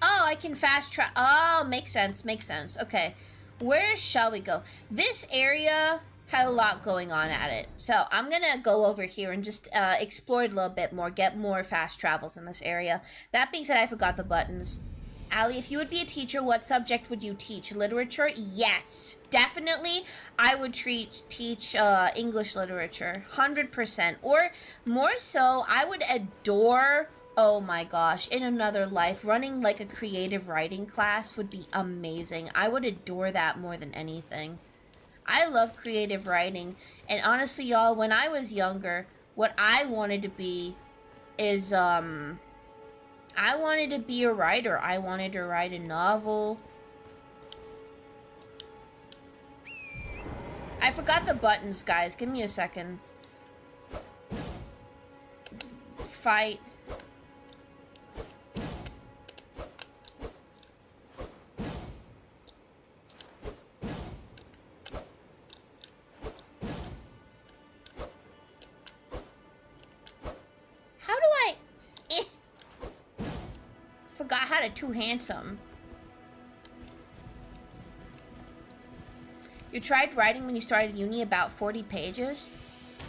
Oh, I can fast travel. Oh, makes sense. Makes sense. Okay. Where shall we go? This area had a lot going on at it. So I'm going to go over here and just explore it a little bit more. Get more fast travels in this area. That being said, I forgot the buttons. Allie, if you would be a teacher, what subject would you teach? Literature? Yes, definitely. I would teach English literature, 100%. Or more so, I would adore, oh my gosh, in another life, running like a creative writing class would be amazing. I would adore that more than anything. I love creative writing. And honestly, y'all, when I was younger, what I wanted to be is, I wanted to be a writer. I wanted to write a novel. I forgot the buttons, guys. Give me a second. Fight. How do I... Forgot how to two-hand something. You tried writing when you started uni, about 40 pages?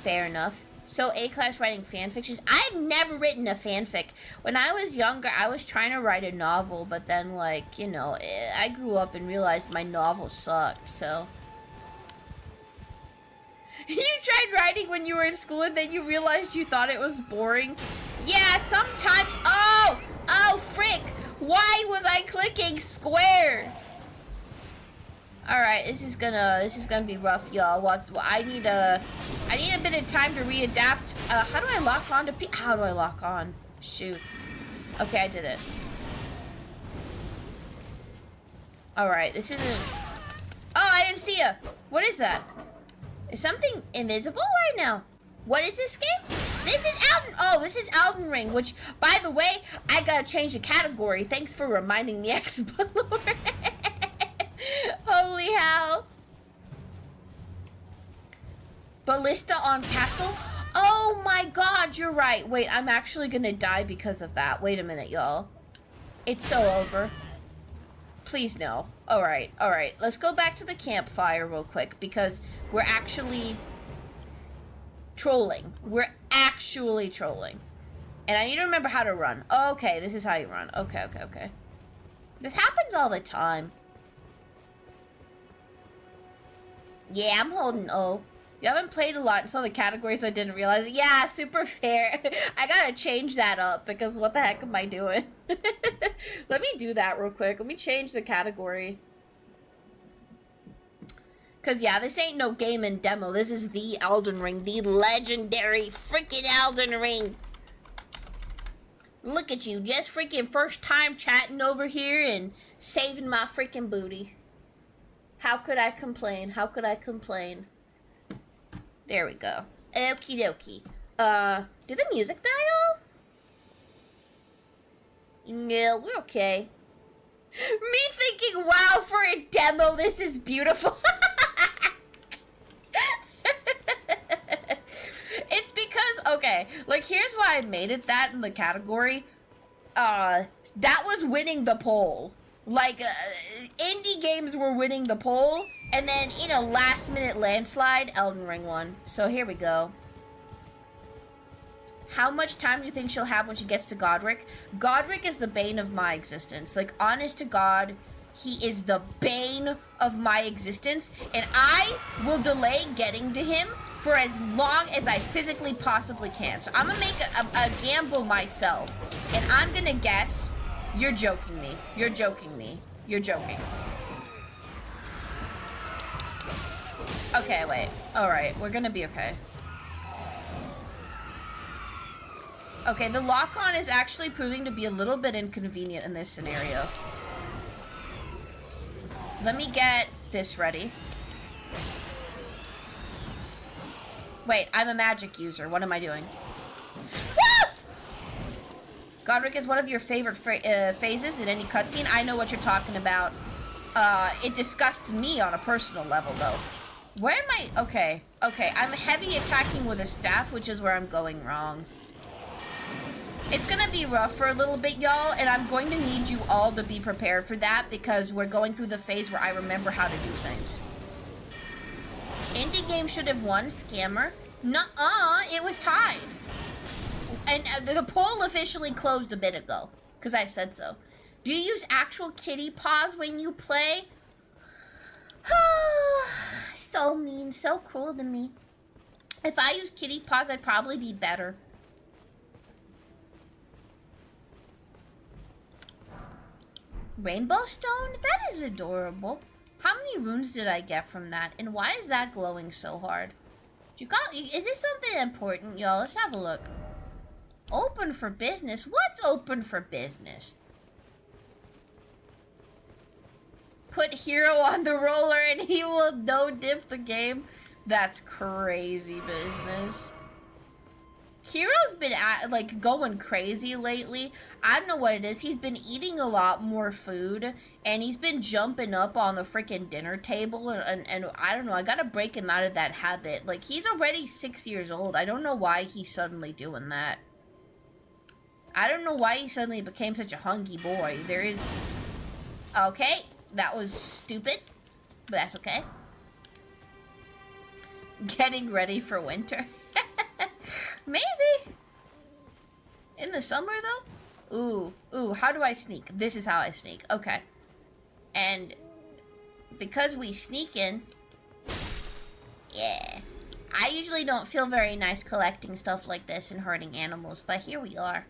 Fair enough. So A-class writing fan fictions? I've never written a fanfic. When I was younger, I was trying to write a novel, but then, like, you know, I grew up and realized my novel sucked, so... You tried writing when you were in school and then you realized you thought it was boring? Yeah, sometimes... Oh! Oh, frick! Why was I clicking square? Alright, this is gonna be rough, y'all. I need a bit of time to readapt. How do I lock on to how do I lock on? Shoot. Okay, I did it. Alright, this isn't... Oh, I didn't see ya! What is that? Is something invisible right now? What is this game? This is this is Elden Ring, which, by the way, I gotta change the category. Thanks for reminding me, Explorer. Holy hell. Ballista on castle? Oh my god, you're right. Wait, I'm actually gonna die because of that. Wait a minute, y'all. It's so over. Please no. Alright, alright. Let's go back to the campfire real quick because we're actually trolling. We're actually trolling. And I need to remember how to run. Okay, this is how you run. Okay, okay, okay. This happens all the time. Yeah, I'm holding O. You haven't played a lot in some of the categories, so I didn't realize it. Yeah, super fair. I gotta change that up because what the heck am I doing? Let me do that real quick. Let me change the category. Because, yeah, this ain't no game and demo. This is the Elden Ring. The legendary freaking Elden Ring. Look at you. Just freaking first time chatting over here and saving my freaking booty. How could I complain? How could I complain? There we go. Okie dokie. Did the music die all? No, we're okay. Me thinking, wow, for a demo, this is beautiful. It's because, okay, like, here's why I made it that in the category. That was winning the poll. Like, indie games were winning the poll, and then in a last-minute landslide, Elden Ring won. So here we go. How much time do you think she'll have when she gets to Godric? Godric is the bane of my existence. Like, honest to God, he is the bane of my existence, and I will delay getting to him for as long as I physically possibly can. So I'm gonna make a gamble myself, and I'm gonna guess you're joking me. You're joking me. You're joking. Okay, wait. Alright, we're gonna be okay. Okay, the lock-on is actually proving to be a little bit inconvenient in this scenario. Let me get this ready. Wait, I'm a magic user. What am I doing? Woo! Godric is one of your favorite phases in any cutscene. I know what you're talking about. It disgusts me on a personal level, though. Where am I? Okay, okay. I'm heavy attacking with a staff, which is where I'm going wrong. It's gonna be rough for a little bit, y'all, and I'm going to need you all to be prepared for that because we're going through the phase where I remember how to do things. Indie game should have won, scammer. Nuh-uh, it was tied. And the poll officially closed a bit ago, because I said so. Do you use actual kitty paws when you play? So mean, so cruel to me. If I used kitty paws, I'd probably be better. Rainbow stone? That is adorable. How many runes did I get from that? And why is that glowing so hard? Is this something important, y'all? Let's have a look. Open for business? What's open for business? Put Hero on the roller and he will no-diff the game? That's crazy business. Hero's been like going crazy lately. I don't know what it is. He's been eating a lot more food and he's been jumping up on the freaking dinner table and I don't know. I gotta break him out of that habit. Like, he's already 6 years old. I don't know why he's suddenly doing that. I don't know why he suddenly became such a hungry boy. There is... Okay, that was stupid, but that's okay. Getting ready for winter. Maybe. In the summer, though? Ooh, how do I sneak? This is how I sneak. Okay. And because we sneak in, yeah. I usually don't feel very nice collecting stuff like this and hurting animals, but here we are.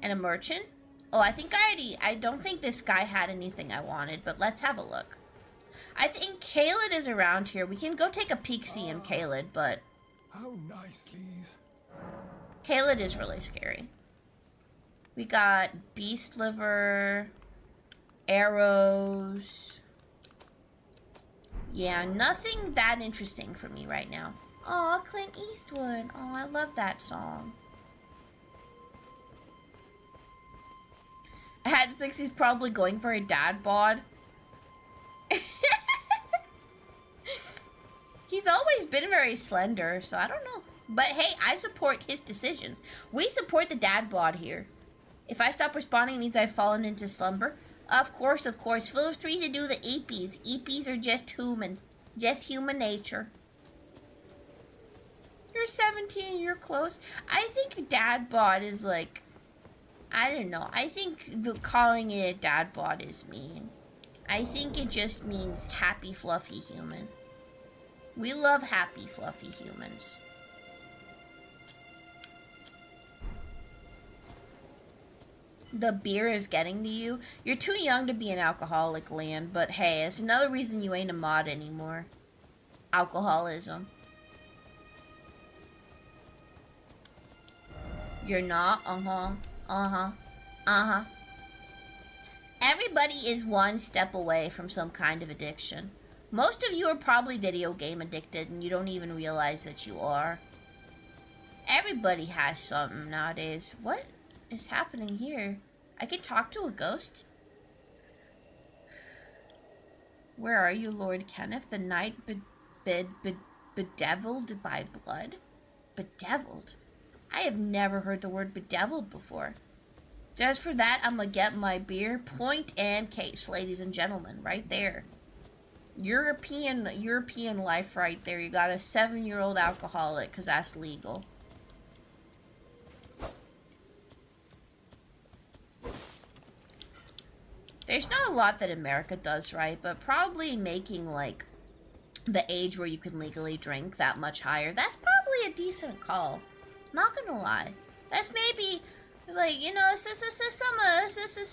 And a merchant? Oh, I don't think this guy had anything I wanted, but let's have a look. I think Caelid is around here. We can go take a peek-see in Caelid, but... How nice, Lise. Caelid is really scary. We got beast liver, arrows. Yeah, nothing that interesting for me right now. Aw, Clint Eastwood. Oh, I love that song. At 6, he's probably going for a dad bod. He's always been very slender, so I don't know. But hey, I support his decisions. We support the dad bod here. If I stop responding, it means I've fallen into slumber. Of course. Feel free to do the eepies. Eepies are just human. Just human nature. You're 17, you're close. I think dad bod is like... I don't know. I think calling it a dad bod is mean. I think it just means happy, fluffy human. We love happy, fluffy humans. The beer is getting to you. You're too young to be an alcoholic, Land, but hey, it's another reason you ain't a mod anymore. Alcoholism. You're not? Uh-huh. Uh-huh. Uh-huh. Everybody is one step away from some kind of addiction. Most of you are probably video game addicted and you don't even realize that you are. Everybody has something nowadays. What is happening here? I can talk to a ghost? Where are you, Lord Kenneth? The night bedeviled by blood? Bedeviled? I have never heard the word bedeviled before. Just for that, I'm gonna get my beer. Point and case, ladies and gentlemen, right there. European life right there. You got a 7-year-old alcoholic, because that's legal. There's not a lot that America does right, but probably making, like, the age where you can legally drink that much higher. That's probably a decent call. Not gonna lie. That's maybe, like, you know, this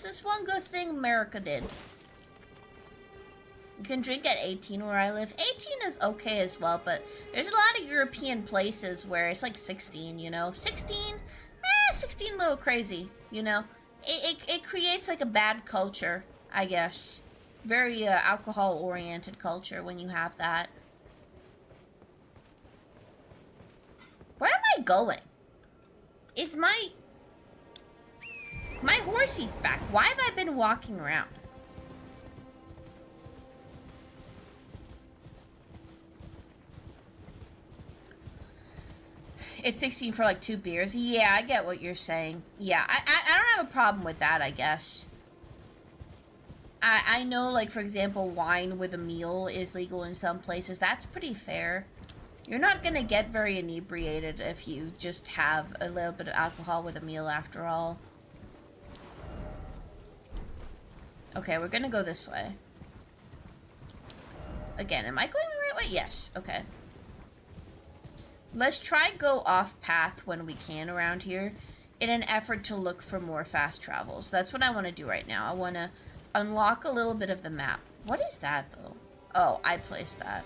is one good thing America did. You can drink at 18 where I live. 18 is okay as well, but there's a lot of European places where it's like 16, you know? 16 a little crazy, you know? It creates like a bad culture, I guess. Very alcohol-oriented culture when you have that. Where am I going? Is my horsey's back. Why have I been walking around? It's 16 for like 2 beers. Yeah, I get what you're saying. Yeah, I don't have a problem with that, I guess. I know, like, for example, wine with a meal is legal in some places. That's pretty fair. You're not gonna get very inebriated if you just have a little bit of alcohol with a meal after all. Okay, we're gonna go this way. Again, am I going the right way? Yes, okay. Let's try go off path when we can around here in an effort to look for more fast travels. That's what I want to do right now. I want to unlock a little bit of the map. What is that, though? Oh, I placed that.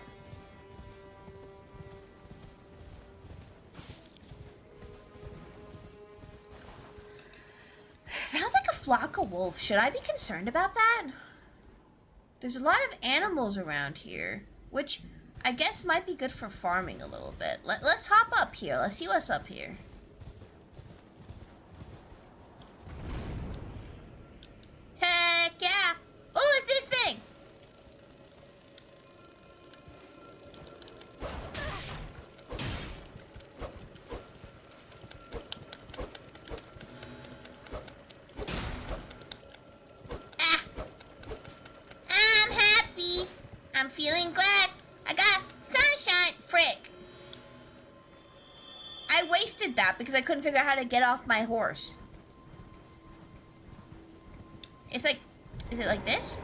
Sounds like a flock of wolves. Should I be concerned about that? There's a lot of animals around here, which I guess might be good for farming a little bit. Let's hop up here. Let's see what's up here. Heck yeah! Oh, it's this thing! Ah! I'm happy. I'm feeling glad. I got sunshine. Frick. I wasted that because I couldn't figure out how to get off my horse. It's like, is it like this?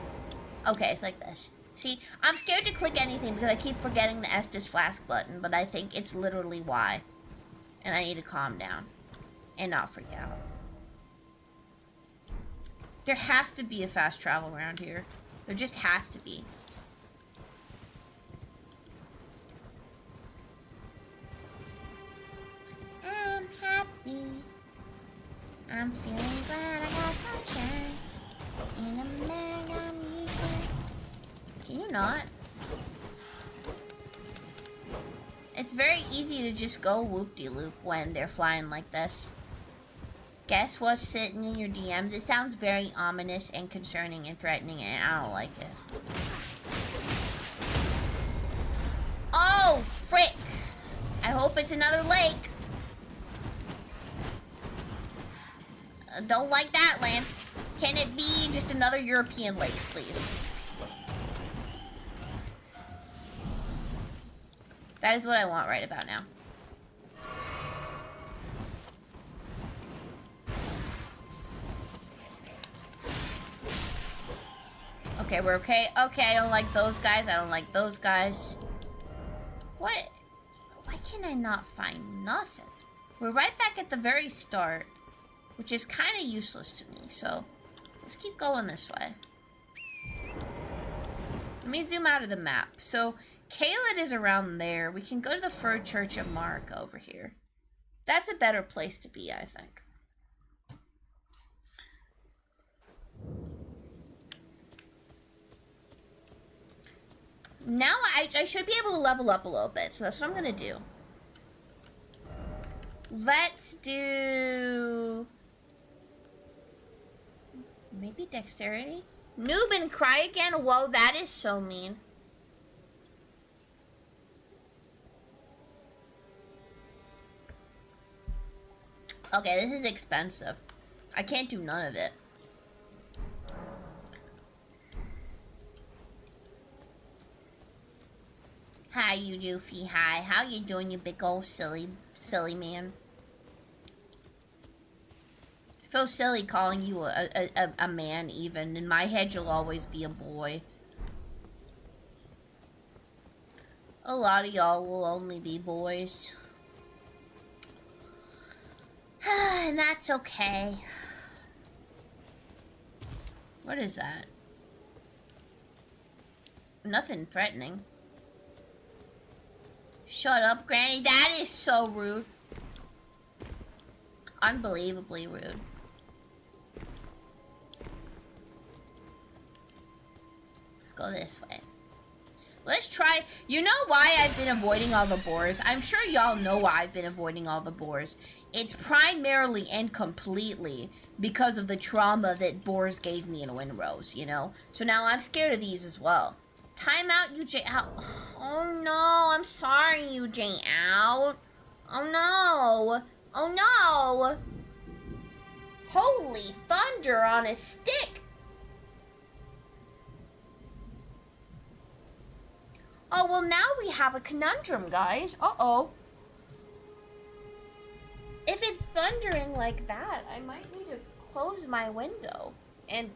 Okay, it's like this. See, I'm scared to click anything because I keep forgetting the Estus Flask button, but I think it's literally why. And I need to calm down and not freak out. There has to be a fast travel around here. There just has to be. I'm happy. I'm feeling glad I got sunshine. In a man I'm using. Can you not? It's very easy to just go whoop-de-loop when they're flying like this. Guess what's sitting in your DMs? It sounds very ominous and concerning and threatening, and I don't like it. Oh, frick! I hope it's another lake. Don't like that, land. Can it be just another European lake, please? That is what I want right about now. Okay, we're okay. Okay, I don't like those guys. I don't like those guys. What? Why can I not find nothing? We're right back at the very start, which is kind of useless to me, so let's keep going this way. Let me zoom out of the map. So, Caelid is around there. We can go to the Fur Church of Mark over here. That's a better place to be, I think. Now I should be able to level up a little bit, so that's what I'm going to do. Let's do... maybe dexterity? Noob and cry again? Whoa, that is so mean. Okay, this is expensive. I can't do none of it. Hi, you Doofy. Hi. How you doing, you big old silly man? It feels silly calling you a man, even. In my head, you'll always be a boy. A lot of y'all will only be boys. And that's okay. What is that? Nothing threatening. Shut up, Granny. That is so rude. Unbelievably rude. Let's go this way. Let's try. You know why I've been avoiding all the boars? I'm sure y'all know why I've been avoiding all the boars. It's primarily and completely because of the trauma that boars gave me in Windrose, you know? So now I'm scared of these as well. Time out, UJ out. Oh no, I'm sorry, UJ out. Oh no. Oh no. Holy thunder on a stick. Oh, well, now we have a conundrum, guys. Uh-oh. If it's thundering like that, I might need to close my window. And,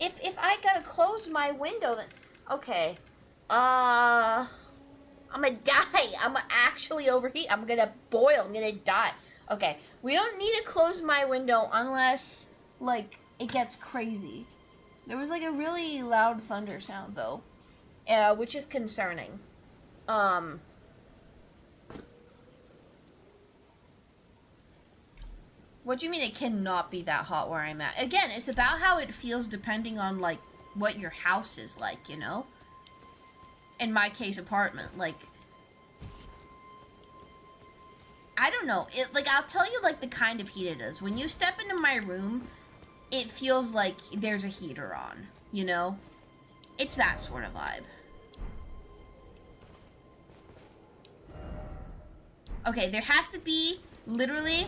if I gotta close my window, then... Okay. I'm gonna die. I'm gonna actually overheat. I'm gonna boil. I'm gonna die. Okay. We don't need to close my window unless, like, it gets crazy. There was, like, a really loud thunder sound, though. Which is concerning. What do you mean it cannot be that hot where I'm at? Again, it's about how it feels depending on, like, what your house is like, you know? In my case, apartment. Like, I don't know. Like, I'll tell you, like, the kind of heat it is. When you step into my room, it feels like there's a heater on, you know? It's that sort of vibe. Okay, there has to be, literally,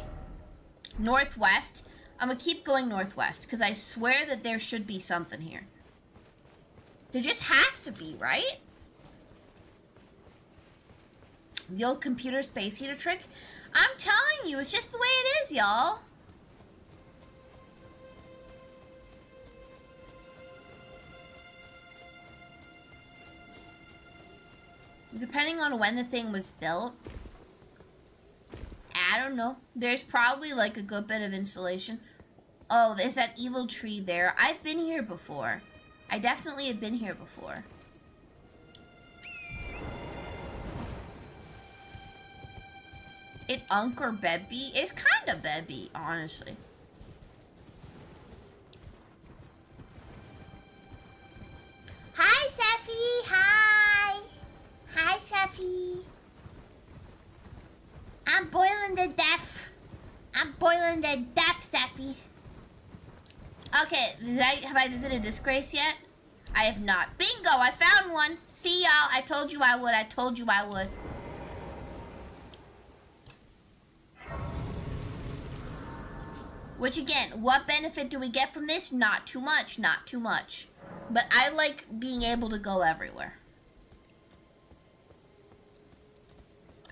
northwest. I'm gonna keep going northwest, because I swear that there should be something here. There just has to be, right? The old computer space heater trick? I'm telling you, it's just the way it is, y'all. Depending on when the thing was built, I don't know. There's probably like a good bit of insulation. Oh, there's that evil tree there. I've been here before. I definitely have been here before. It Unk or Bebby? It's kind of Bebby, honestly. Hi, Seffi. Hi. Hi, Seffi. I'm boiling to death. I'm boiling to death, Seffi. Okay, have I visited Disgrace yet? I have not. Bingo, I found one. See y'all, I told you I would. I told you I would. Which again, what benefit do we get from this? Not too much, not too much. But I like being able to go everywhere.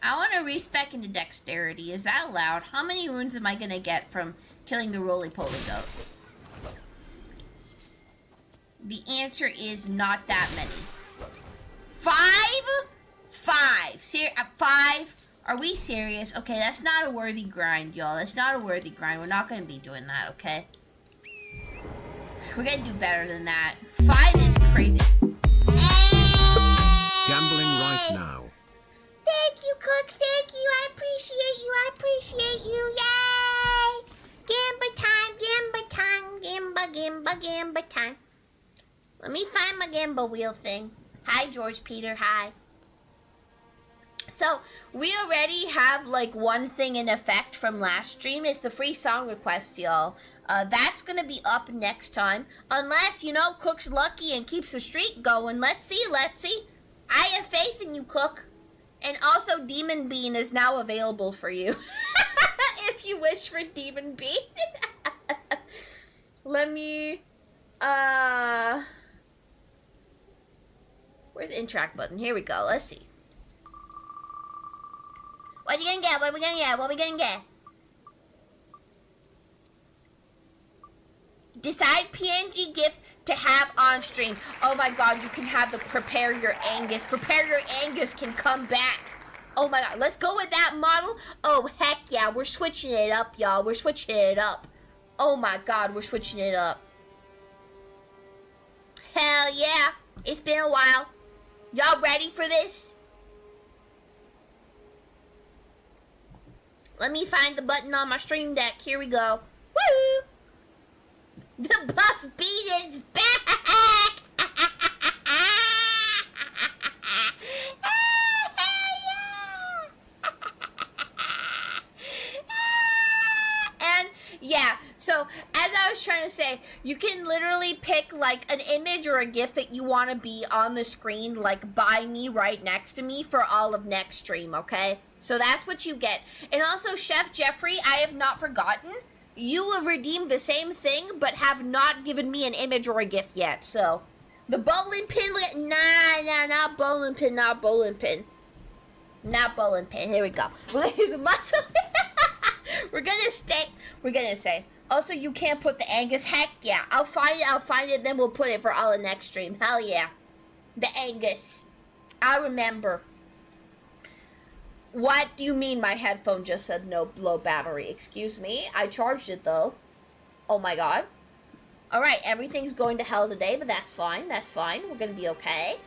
I want to respec into dexterity. Is that allowed? How many runes am I going to get from killing the roly-poly goat? The answer is not that many. 5? 5. 5? Are we serious? Okay, that's not a worthy grind, y'all. That's not a worthy grind. We're not going to be doing that, okay? We're going to do better than that. 5 is crazy. Gambling right now. Thank you, Cook. Thank you. I appreciate you. I appreciate you. Yay! Gamba time. Gamba time. Gamba, gamba, gamba time. Let me find my gamba wheel thing. Hi, George Peter. Hi. So, we already have, like, one thing in effect from last stream. It's the free song requests, y'all. That's gonna be up next time. Unless, you know, Cook's lucky and keeps the streak going. Let's see. Let's see. I have faith in you, Cook. And also, Demon Bean is now available for you. If if you wish for Demon Beat. Let me, where's the interact button? Here we go. Let's see. What you gonna get? What we gonna get? What we gonna get? Decide PNG GIF to have on stream. Oh my god, you can have the Prepare Your Angus. Prepare Your Angus can come back. Oh my god, let's go with that model. Oh heck yeah, we're switching it up, y'all. We're switching it up. Oh my god, we're switching it up. Hell yeah, it's been a while. Y'all ready for this? Let me find the button on my stream deck. Here we go. Woo! The buff beat is back! And yeah, so as I was trying to say, you can literally pick like an image or a GIF that you want to be on the screen, like by me right next to me for all of next stream, okay? So that's what you get. And also, Chef Jeffrey, I have not forgotten. You will redeem the same thing, but have not given me an image or a GIF yet, so. The bowling pin, nah, not bowling pin, not bowling pin. Not bowling pin, here we go. The muscle, we're gonna say. Also, you can't put the Angus, heck yeah. I'll find it, then we'll put it for all the next stream, hell yeah. The Angus, I remember. What do you mean my headphone just said no low battery? Excuse me? I charged it though. Oh my god. Alright, everything's going to hell today, but that's fine. That's fine. We're gonna be okay.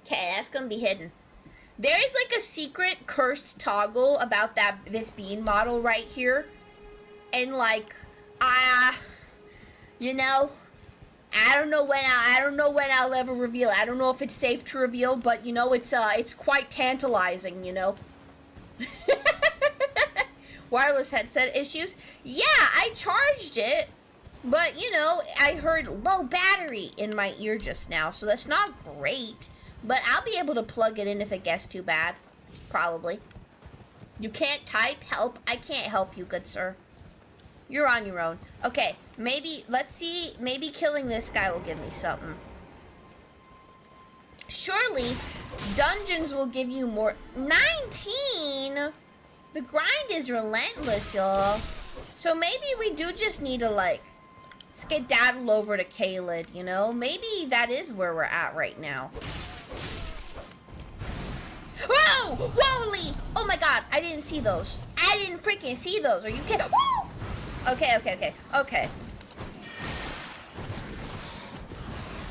Okay, that's gonna be hidden. There is like a secret cursed toggle about this bean model right here. And like, you know, I don't know when I'll ever reveal it. I don't know if it's safe to reveal, but you know, it's quite tantalizing, you know. Wireless headset issues. Yeah, I charged it, but you know, I heard low battery in my ear just now, so that's not great. But I'll be able to plug it in if it gets too bad. Probably. You can't type help. I can't help you, good sir. You're on your own. Okay, maybe, let's see, maybe killing this guy will give me something. Surely, dungeons will give you more. 19? The grind is relentless, y'all. So maybe we do just need to, like, skedaddle over to Caelid, you know? Maybe that is where we're at right now. Whoa! Holy! Oh my god, I didn't see those. I didn't freaking see those. Are you kidding? Woo! Okay.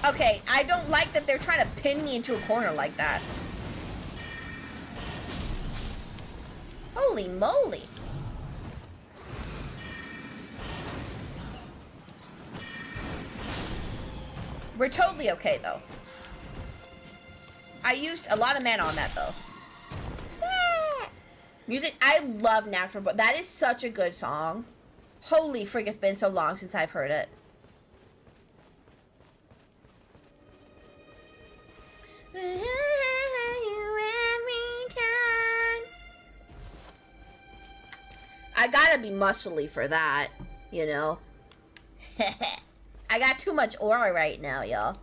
Okay, I don't like that they're trying to pin me into a corner like that. Holy moly. We're totally okay, though. I used a lot of mana on that, though. Music, I love Natural Born. That is such a good song. Holy frig, it's been so long since I've heard it. I gotta be muscly for that, you know. I got too much aura right now, y'all.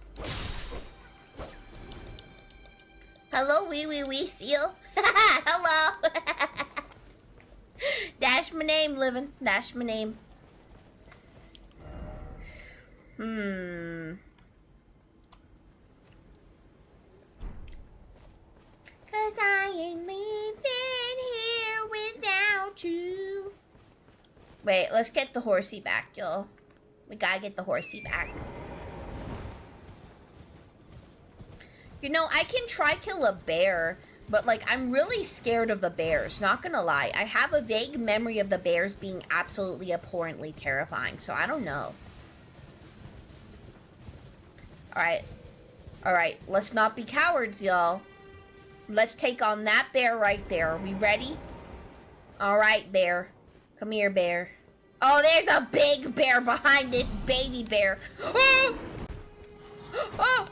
Hello, wee seal. Hello. Dash my name, living. Dash my name. Cause I ain't leaving here without you. Wait, let's get the horsey back, y'all. We gotta get the horsey back. You know, I can try kill a bear, but like, I'm really scared of the bears, not gonna lie. I have a vague memory of the bears being absolutely abhorrently terrifying, so I don't know. Alright, let's not be cowards, y'all. Let's take on that bear right there. Are we ready? Alright, bear. Come here, bear. Oh, there's a big bear behind this baby bear. Oh! Oh!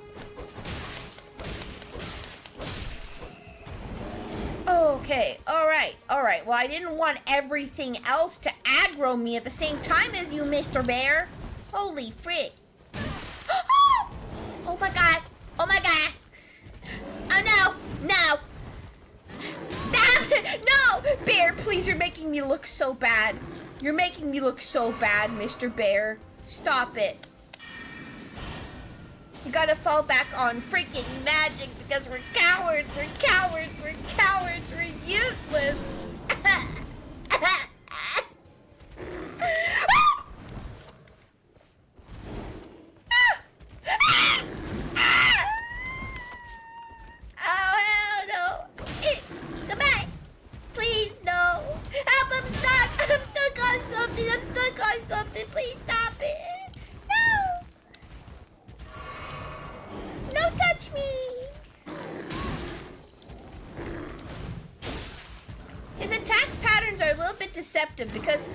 Okay, alright. Well, I didn't want everything else to aggro me at the same time as you, Mr. Bear. Holy frick. Oh my god. Oh my god. Oh no. No. No! Bear, please, you're making me look so bad. You're making me look so bad, Mr. Bear. Stop it. We gotta fall back on freaking magic because we're cowards. We're cowards. We're cowards. We're useless. Oh, hell no. Goodbye. Please, no. Help, I'm stuck. I'm stuck on something. I'm stuck on something. Please stop it. No. No, touch me. His attack patterns are a little bit deceptive because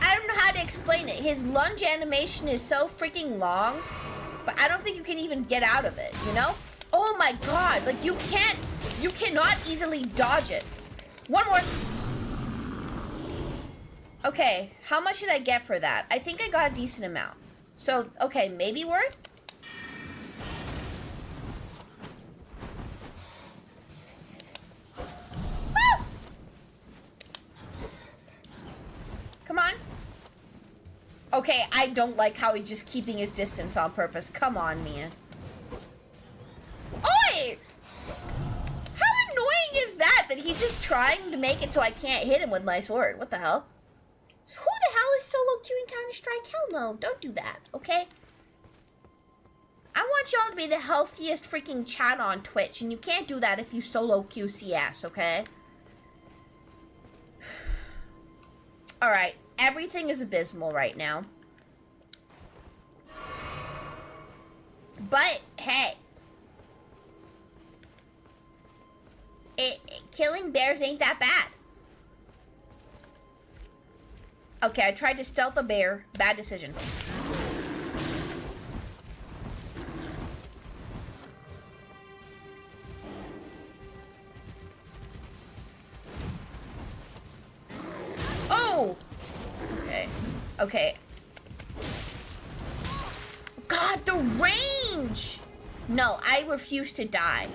I don't know how to explain it. His lunge animation is so freaking long, but I don't think you can even get out of it, you know? Oh my god, like you cannot easily dodge it. One more. Okay, how much did I get for that? I think I got a decent amount. So, okay, maybe worth? Woo! Come on. Okay, I don't like how he's just keeping his distance on purpose. Come on, man. Oi! How annoying is that he's just trying to make it so I can't hit him with my sword? What the hell? So who the hell is solo queuing Counter-Strike? Hell no, don't do that, okay? I want y'all to be the healthiest freaking chat on Twitch, and you can't do that if you solo queue CS, okay? Alright, everything is abysmal right now. But, hey. Killing bears ain't that bad. Okay, I tried to stealth a bear. Bad decision. Oh! Okay. Okay. God, the range! No, I refuse to die.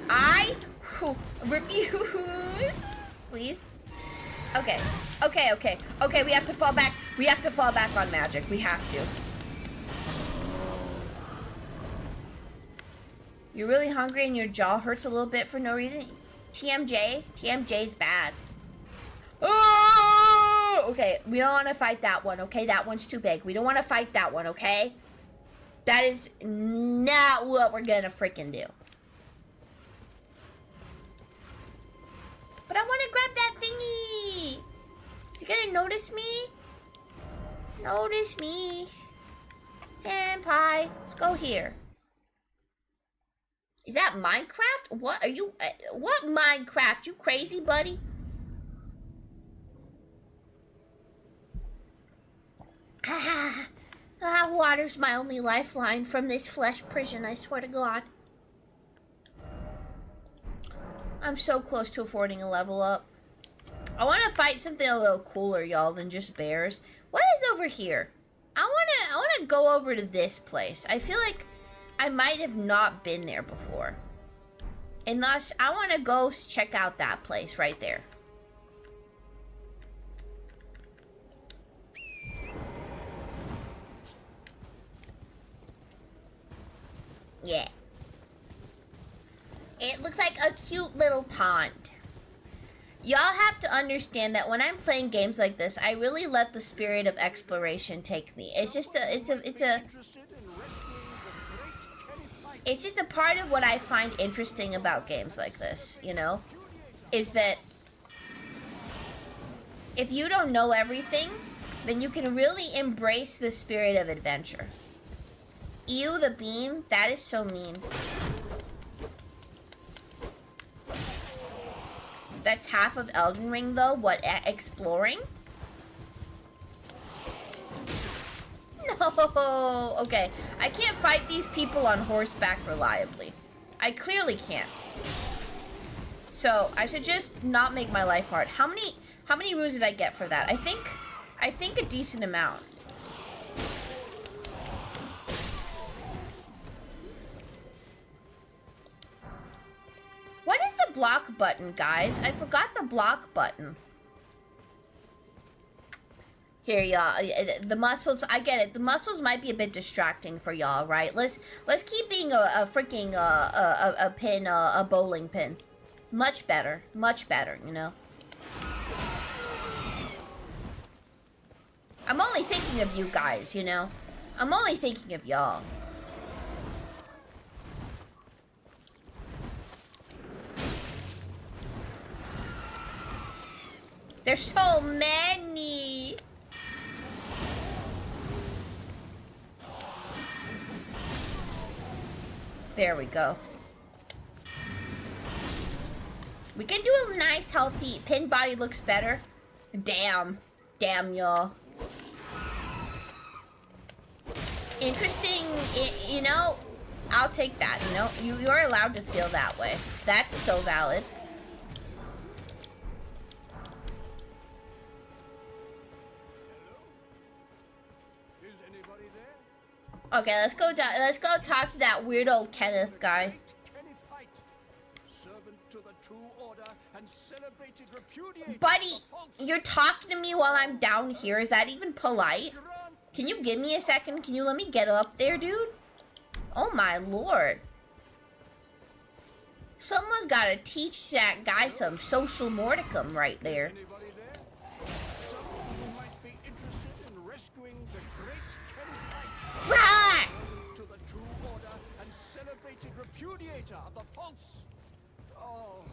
I refuse. Please. Okay. Okay, we have to fall back. We have to fall back on magic. We have to. You're really hungry and your jaw hurts a little bit for no reason? TMJ? TMJ's bad. Oh! Okay, we don't want to fight that one, okay? That one's too big. We don't want to fight that one, okay? That is not what we're gonna freaking do. But I want to grab that thingy. Is he gonna notice me? Notice me. Senpai, let's go here. Is that Minecraft? What are you, what Minecraft? You crazy, buddy? Water's my only lifeline from this flesh prison, I swear to God. I'm so close to affording a level up. I want to fight something a little cooler, y'all, than just bears. What is over here? I want to go over to this place. I feel like I might have not been there before. And thus, I want to go check out that place right there. Yeah. It looks like a cute little pond. Y'all have to understand that when I'm playing games like this, I really let the spirit of exploration take me. It's just it's just a part of what I find interesting about games like this, you know? Is that if you don't know everything, then you can really embrace the spirit of adventure. Ew, the beam, that is so mean. That's half of Elden Ring, though. What, exploring? No! Okay, I can't fight these people on horseback reliably. I clearly can't. So I should just not make my life hard. How many runes did I get for that? I think a decent amount. What is the block button, guys? I forgot the block button. Here, y'all. The muscles, I get it. The muscles might be a bit distracting for y'all, right? Let's keep being a freaking a pin, a bowling pin. Much better, you know. I'm only thinking of you guys, you know. I'm only thinking of y'all. There's so many. There we go. We can do a nice, healthy pin body looks better. Damn, y'all. Interesting, you know. I'll take that. You know, you're allowed to feel that way. That's so valid. Okay, let's go talk to that weirdo Kenneth guy. Buddy, you're talking to me while I'm down here. Is that even polite? Can you give me a second? Can you let me get up there, dude? Oh my lord. Someone's gotta teach that guy some social morticum right there. Right. To the true order and celebrated repudiator of the false. Oh,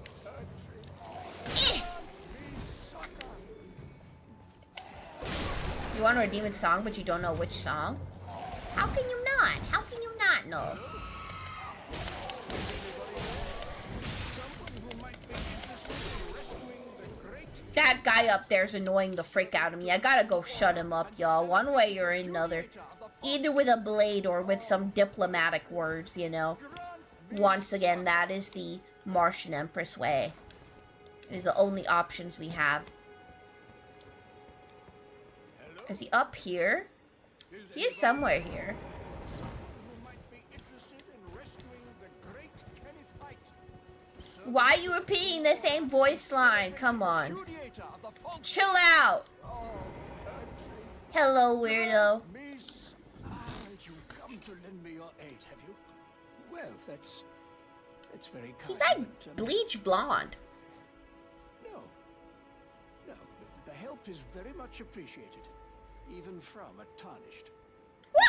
You want to redeem a song, but you don't know which song? How can you not? How can you not know? That guy up there's annoying the frick out of me. I gotta go shut him up, y'all. One way or another. Either with a blade or with some diplomatic words, you know. Once again, that is the Martian Empress way. It is the only options we have. Is he up here? He is somewhere here. Why are you repeating the same voice line? Come on. Chill out. Hello, weirdo. You've come to lend me your aid, have you? Well, that's very kind. He's like bleach blonde. No, the help is very much appreciated, even from a tarnished.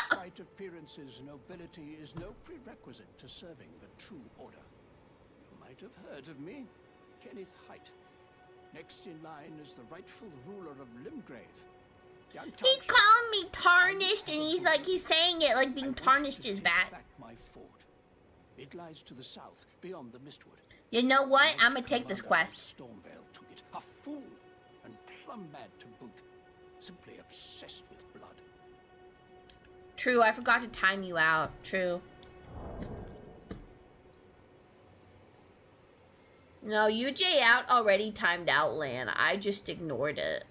Despite appearances, nobility is no prerequisite to serving the true order. You might have heard of me, Kenneth Height. Next in line is the rightful ruler of Limgrave. He's calling me tarnished, and he's saying it like being tarnished is bad. Back my fort. It lies to the south, beyond the Mistwood. You know what? I'm gonna take this quest. Stormvale took it. A fool, and plumb mad to boot. Simply obsessed with blood. True, I forgot to time you out. True. No, UJ out already timed out, Lan. I just ignored it.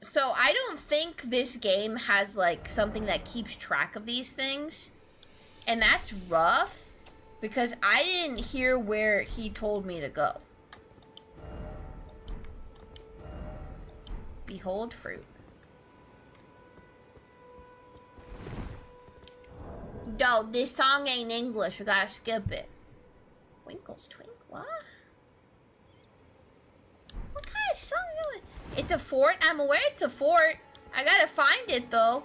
So I don't think this game has, like, something that keeps track of these things. And that's rough, because I didn't hear where he told me to go. Behold fruit. Yo, this song ain't English. We gotta skip it. Winkles Twink, what? What kind of song is it? It's a fort? I'm aware it's a fort. I gotta find it, though.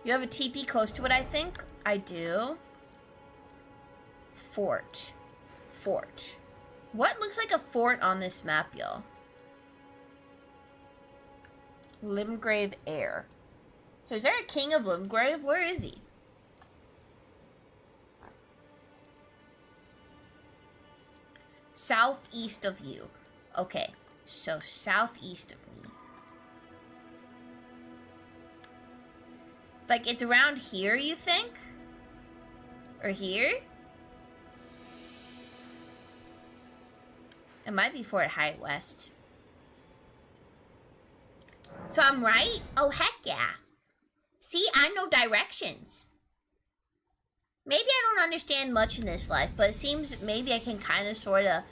You have a TP close to it, I think? I do. Fort. Fort. What looks like a fort on this map, y'all? Limgrave Heir. So is there a king of Limgrave? Where is he? Southeast of you. Okay, so southeast of me. Like, it's around here, you think? Or here? It might be Fort High West. So I'm right? Oh, heck yeah. See, I know directions. Maybe I don't understand much in this life, but it seems maybe I can kind of sort of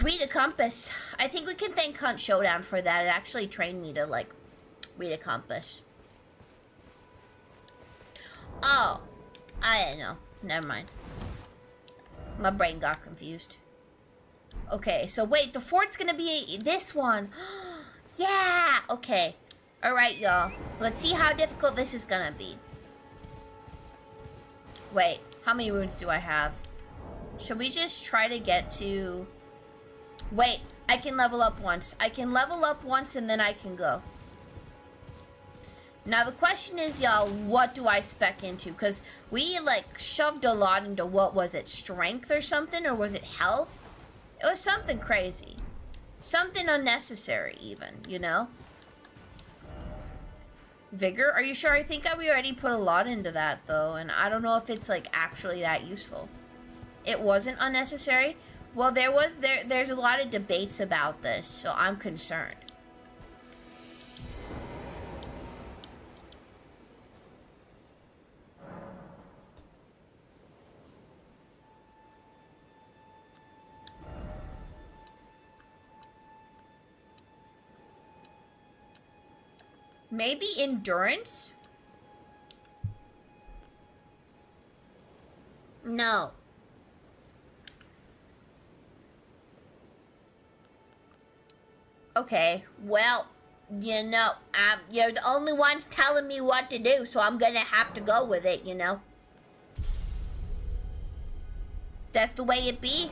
read a compass. I think we can thank Hunt Showdown for that. It actually trained me to, like, read a compass. Oh, I don't know. Never mind. My brain got confused. Okay, so wait, the fort's gonna be this one. Yeah, okay. Alright, y'all. Let's see how difficult this is gonna be. Wait, how many runes do I have? Should we just try to get to... Wait, I can level up once. I can level up once and then I can go. Now the question is, y'all, what do I spec into? Because we, like, shoved a lot into, what was it, strength or something? Or was it health? It was something crazy. Something unnecessary, even, you know? Vigor? Are you sure? I think we already put a lot into that, though. And I don't know if it's, like, actually that useful. It wasn't unnecessary? Well, there's a lot of debates about this, so I'm concerned. Maybe endurance? No. Okay, well, you know, you're the only ones telling me what to do, so I'm gonna have to go with it, you know? That's the way it be.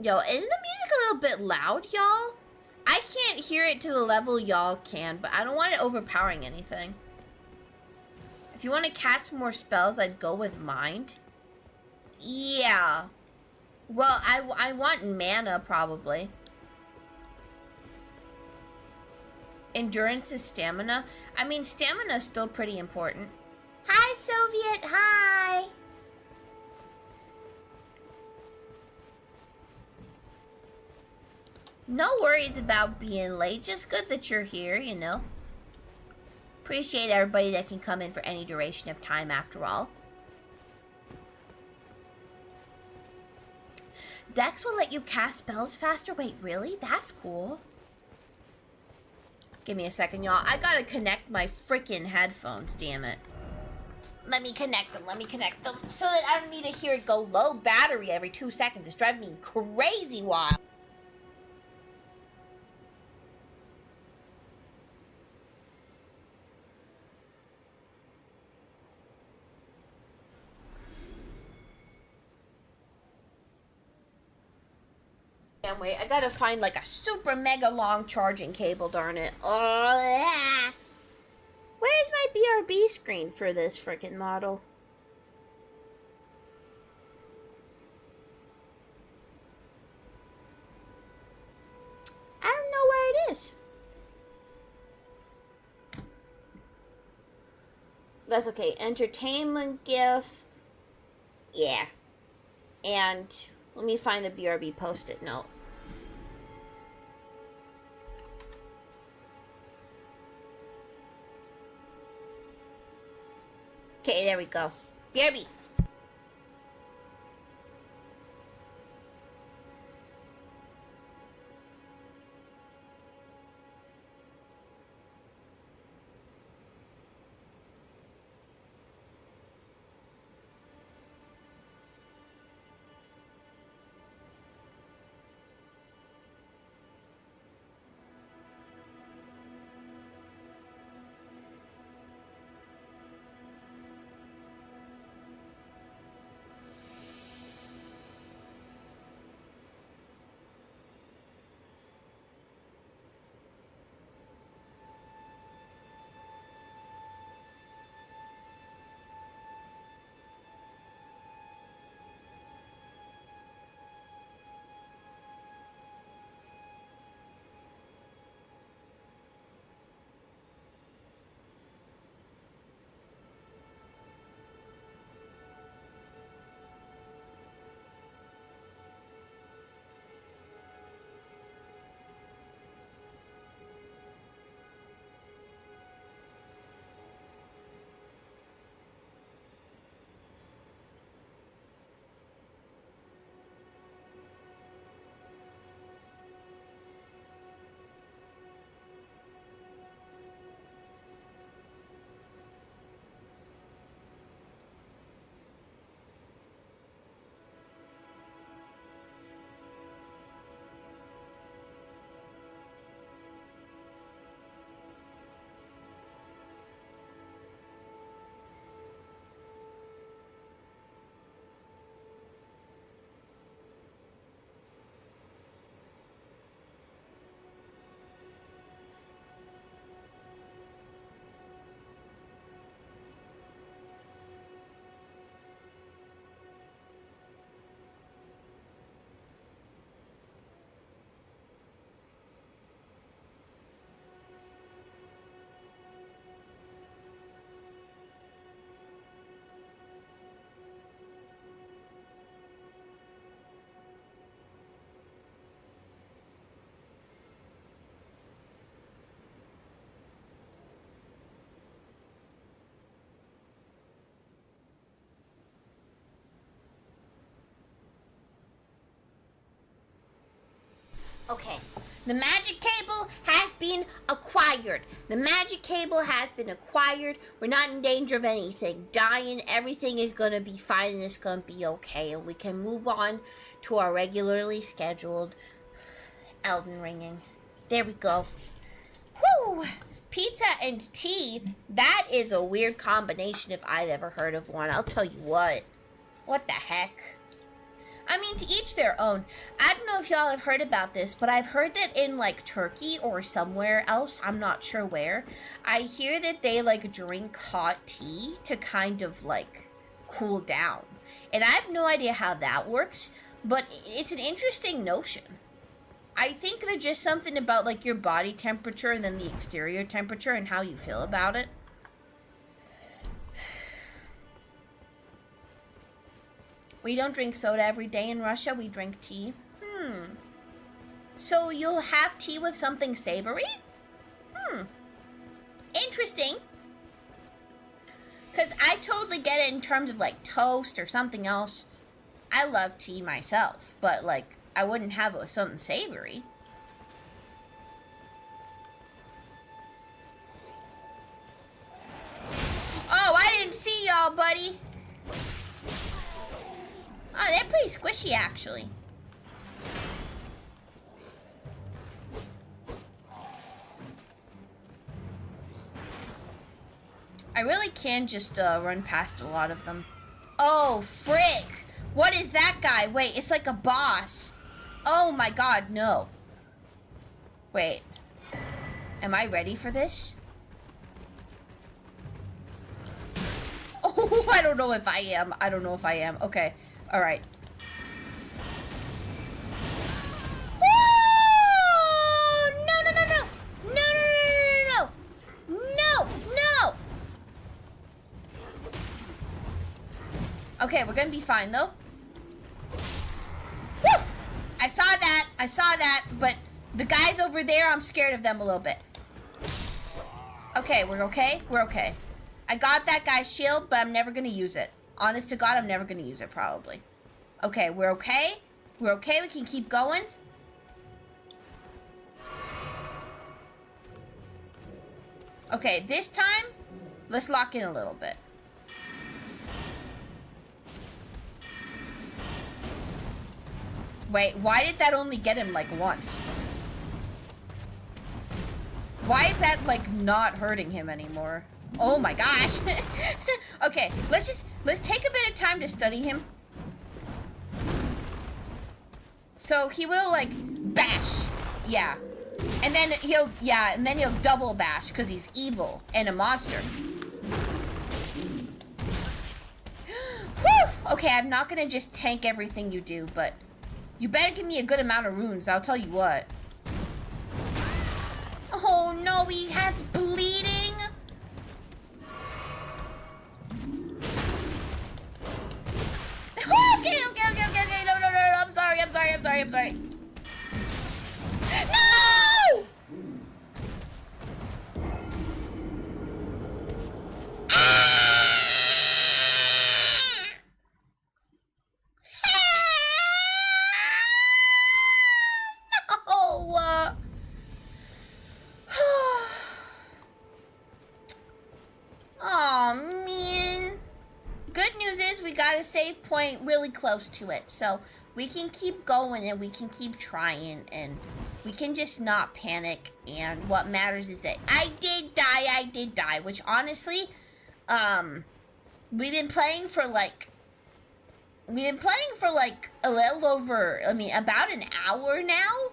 Yo, isn't the music a little bit loud, y'all? I can't hear it to the level y'all can, but I don't want it overpowering anything. If you want to cast more spells, I'd go with Mind. Yeah. Well, I want mana, probably. Endurance is stamina. I mean, stamina is still pretty important. Hi, Soviet. Hi. No worries about being late. Just good that you're here, you know. Appreciate everybody that can come in for any duration of time, after all. Dex will let you cast spells faster? Wait, really? That's cool. Give me a second, y'all. I gotta connect my freaking headphones, damn it. Let me connect them so that I don't need to hear it go low battery every 2 seconds. It's driving me crazy wild. Wait, I gotta find like a super mega long charging cable, darn it. Where's my BRB screen for this freaking model? I don't know where it is. That's okay. Entertainment GIF. Yeah. And let me find the BRB post-it note. Okay, there we go. BRB. Okay. The magic cable has been acquired. The magic cable has been acquired. We're not in danger of anything dying. Everything is going to be fine and it's going to be okay. And we can move on to our regularly scheduled Elden Ringing. There we go. Woo! Pizza and tea. That is a weird combination if I've ever heard of one. I'll tell you what. What the heck? I mean, to each their own. I don't know if y'all have heard about this, but I've heard that in, like, Turkey or somewhere else, I'm not sure where, I hear that they, like, drink hot tea to kind of, like, cool down. And I have no idea how that works, but it's an interesting notion. I think there's just something about, like, your body temperature and then the exterior temperature and how you feel about it. We don't drink soda every day in Russia. We drink tea. So you'll have tea with something savory? Interesting. Because I totally get it in terms of, like, toast or something else. I love tea myself, but, like, I wouldn't have it with something savory. Oh, I didn't see y'all, buddy. Oh, they're pretty squishy, actually. I really can just run past a lot of them. Oh, frick! What is that guy? Wait, it's like a boss. Oh my god, no. Wait. Am I ready for this? Oh, I don't know if I am. I don't know if I am. Okay. All right. Whoa! No, no, no, no. No, no, no, no, no, no. No, no. Okay, we're gonna be fine, though. Woo! I saw that. I saw that, but the guys over there, I'm scared of them a little bit. Okay, we're okay? We're okay. I got that guy's shield, but I'm never gonna use it. Honest to God, I'm never gonna use it, probably. Okay, we're okay. We're okay, we can keep going. Okay, this time, let's lock in a little bit. Wait, why did that only get him, like, once? Why is that, like, not hurting him anymore? Oh my gosh. Okay, let's take a bit of time to study him. So he will, like, bash. Yeah. And then he'll double bash because he's evil and a monster. Whew! Okay, I'm not gonna just tank everything you do, but you better give me a good amount of runes, I'll tell you what. Oh no, he has bleeding. Okay. No. I'm sorry. No! No! Oh, man. Good news is we got a save point really close to it, so we can keep going and we can keep trying and we can just not panic. And what matters is that I did die, which honestly, we've been playing for like a little over, about an hour now.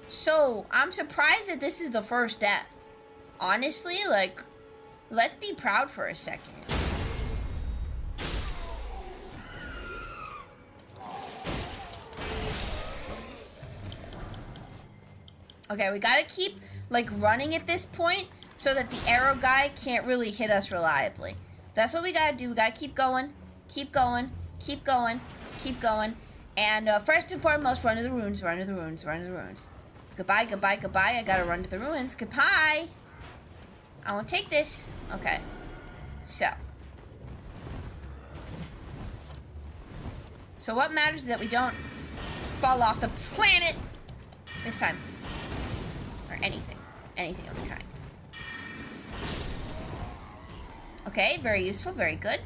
So I'm surprised that this is the first death. Honestly, like, let's be proud for a second. Okay, we gotta keep, like, running at this point so that the arrow guy can't really hit us reliably. That's what we gotta do. We gotta keep going. And first and foremost, run to the ruins. Goodbye. I gotta run to the ruins. Goodbye. I won't take this. Okay. So what matters is that we don't fall off the planet. This time. Or anything. Anything of the kind. Okay, very useful, very good.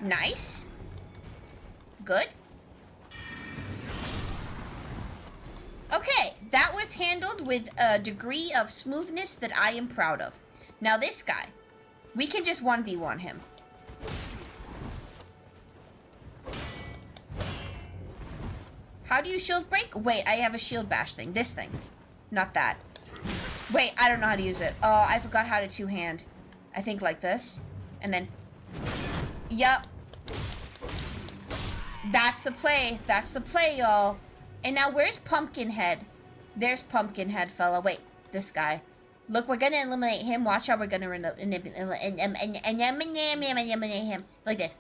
Nice. Good. Okay, that was handled with a degree of smoothness that I am proud of. Now this guy, we can just 1v1 him. How do you shield break? Wait, I have a shield bash thing. This thing. Not that. Wait, I don't know how to use it. Oh, I forgot how to two-hand. I think like this. And then... Yup. That's the play. That's the play, y'all. And now where's Pumpkinhead? There's Pumpkinhead, fella. Wait, this guy. Look, we're gonna eliminate him. Watch how we're gonna eliminate him. Like this.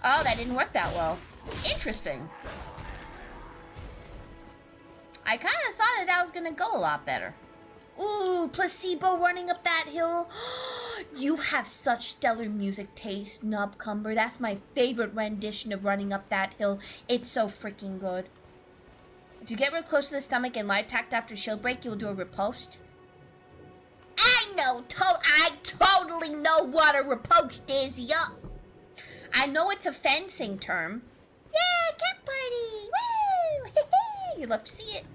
Oh, that didn't work that well. Interesting. I kind of thought that was gonna go a lot better. Ooh, Placebo running up that hill. You have such stellar music taste, Nubcumber. That's my favorite rendition of Running Up That Hill. It's so freaking good. If you get real close to the stomach and light attacked after shield break, you'll do a riposte. I know, I totally know what a riposte is, yup. I know it's a fencing term. Yeah, cat party! Woo! You'd love to see it.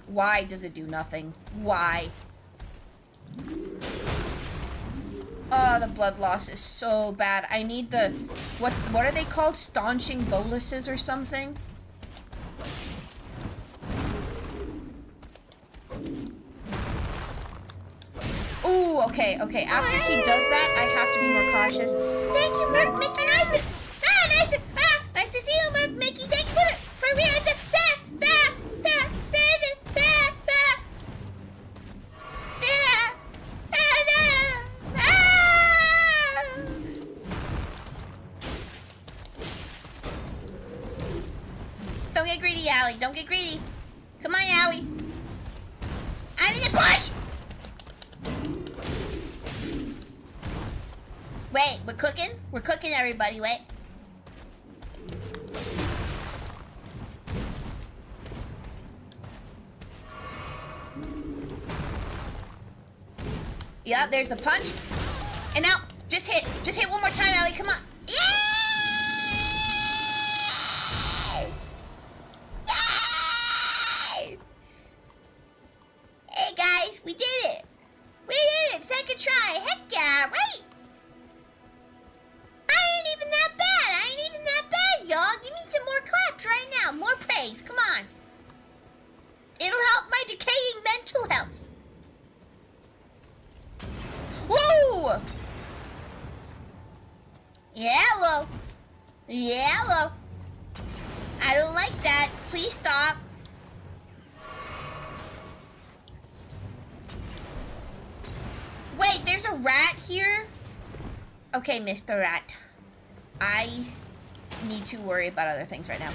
Why does it do nothing? Why? Oh, the blood loss is so bad. I need the... What are they called? Staunching boluses or something? Ooh, okay. After he does that, I have to be more cautious. Thank you, Merc Mickey. Nice to see you, Merc Mickey. Thank you for real. Don't get greedy, Allie. Don't get greedy. Come on, Allie. I'm in the bush! Wait, we're cooking? We're cooking, everybody. Wait. Yeah, there's the punch. And now, just hit one more time, Allie. Come on. Yay! Yay! Hey guys, we did it. We did it. Second try. Heck yeah, right? I ain't even that bad, y'all. Give me some more claps right now. More praise. Come on. It'll help my decaying mental health. Whoa! Yellow. Yellow. I don't like that. Please stop. Wait, there's a rat here? Okay, Mr. Rat. I need to worry about other things right now.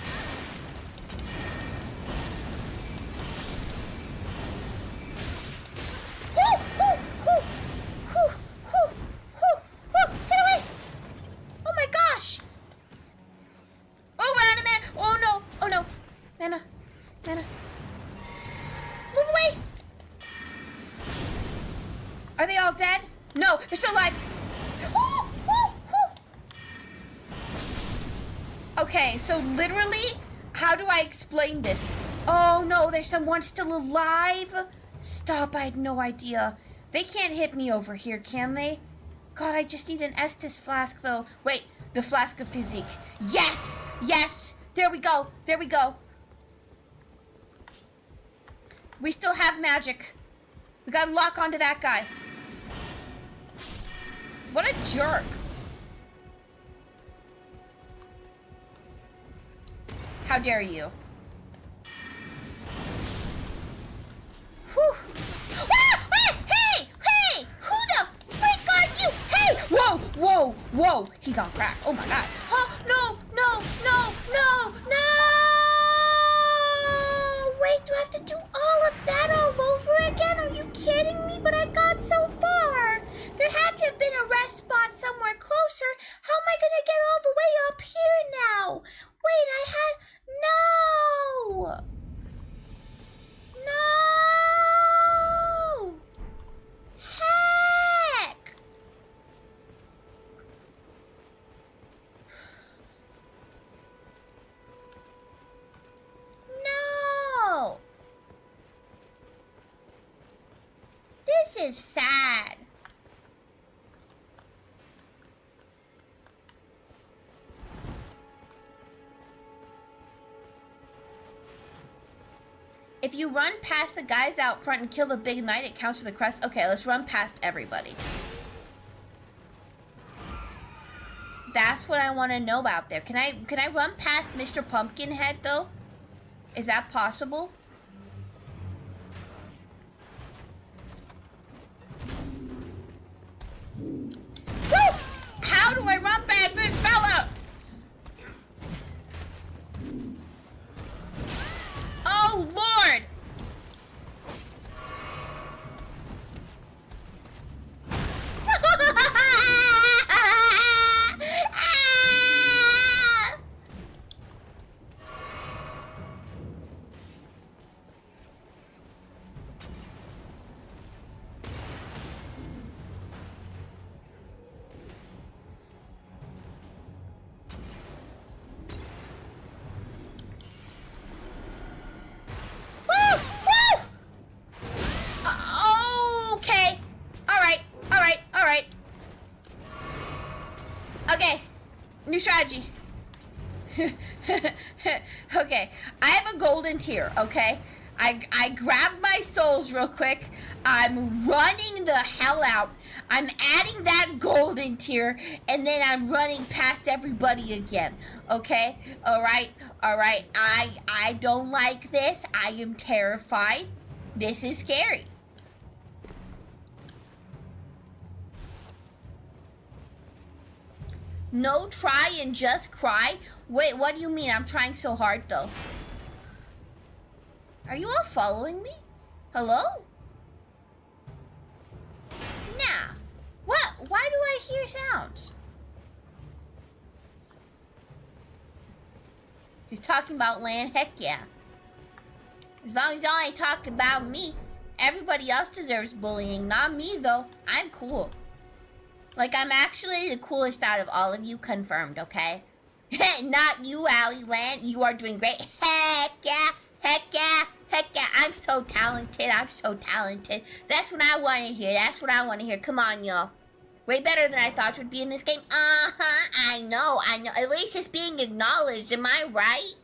Get away! Oh my gosh! Oh, we're out of mana! Oh no! Oh no! Mana! Move away! Are they all dead? No, they're still alive! Okay, so literally, how do I explain this? Oh no, there's someone still alive? Stop, I had no idea. They can't hit me over here, can they? God, I just need an Estus flask though. Wait, the flask of physique. Yes! Yes! There we go. There we go. We still have magic. We gotta lock onto that guy. What a jerk. How dare you? Whew. Hey! Who the frick are you? Hey! Whoa! He's on crack. Oh my god. Oh, no! Wait, do I have to do all of that all over again? Are you kidding me? But I got so far. There had to have been a rest spot somewhere closer. How am I gonna get all the way up here now? Wait, I had... No! No! Heck! No! This is sad. If you run past the guys out front and kill the big knight, it counts for the crest. Okay, let's run past everybody. That's what I want to know out there. Can I run past Mr. Pumpkinhead though? Is that possible? Woo! How do I run past this fella? Oh, Lord! Okay. All right. Okay. New strategy. Okay. I have a golden tier, okay? I grabbed my souls real quick. I'm running the hell out. I'm adding that golden tier, and then I'm running past everybody again. Okay? Alright. I don't like this. I am terrified. This is scary. No try and just cry? Wait, what do you mean? I'm trying so hard though. Are you all following me? Hello? Nah. What? Why do I hear sounds? He's talking about land? Heck yeah. As long as y'all ain't talking about me. Everybody else deserves bullying, not me though. I'm cool. Like, I'm actually the coolest out of all of you, confirmed, okay? Not you, Allie Land. You are doing great. Heck yeah. I'm so talented. That's what I want to hear. Come on, y'all. Way better than I thought you would be in this game. I know. At least it's being acknowledged. Am I right?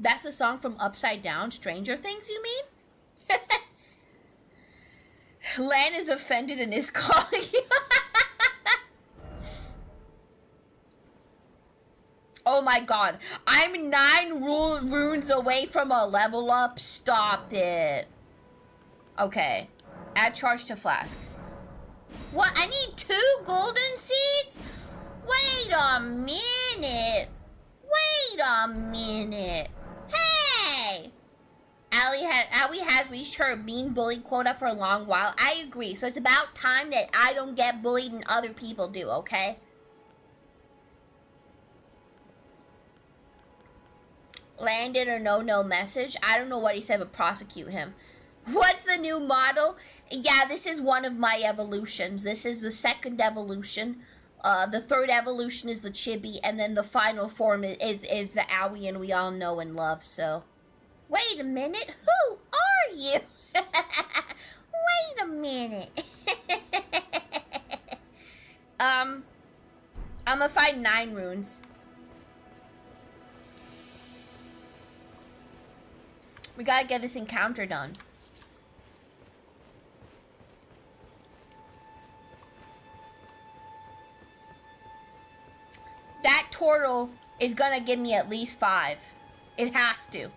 That's the song from Upside Down, Stranger Things, you mean? Lan is offended and is calling you. Oh my god. I'm 9 runes away from a level up. Stop it. Okay. Add charge to flask. What? I need 2 golden seeds? Wait a minute. Hey! Allie has reached her being bullied quota for a long while. I agree. So it's about time that I don't get bullied and other people do, okay? Landed a no message. I don't know what he said, but prosecute him. What's the new model? Yeah, this is one of my evolutions. This is the second evolution. The third evolution is the Chibi, and then the final form is the Owie, we all know and love, so. Wait a minute, who are you? Wait a minute. I'm gonna find 9 runes. We gotta get this encounter done. That turtle is gonna give me at least 5. It has to.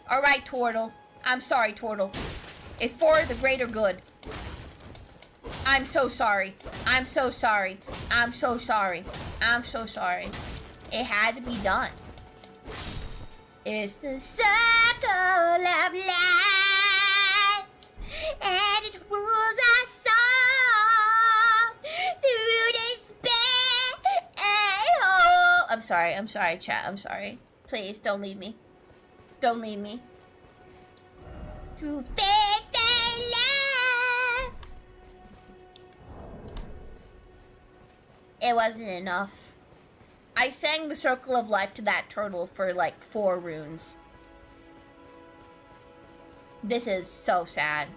Alright, Turtle. I'm sorry, Turtle. It's for the greater good. I'm so sorry. It had to be done. It's the circle of life, and it rules us all through despair. Oh, I'm sorry, chat. I'm sorry. Please don't leave me. Don't leave me. Through faith and love. It wasn't enough. I sang the Circle of Life to that turtle for like 4 runes. This is so sad.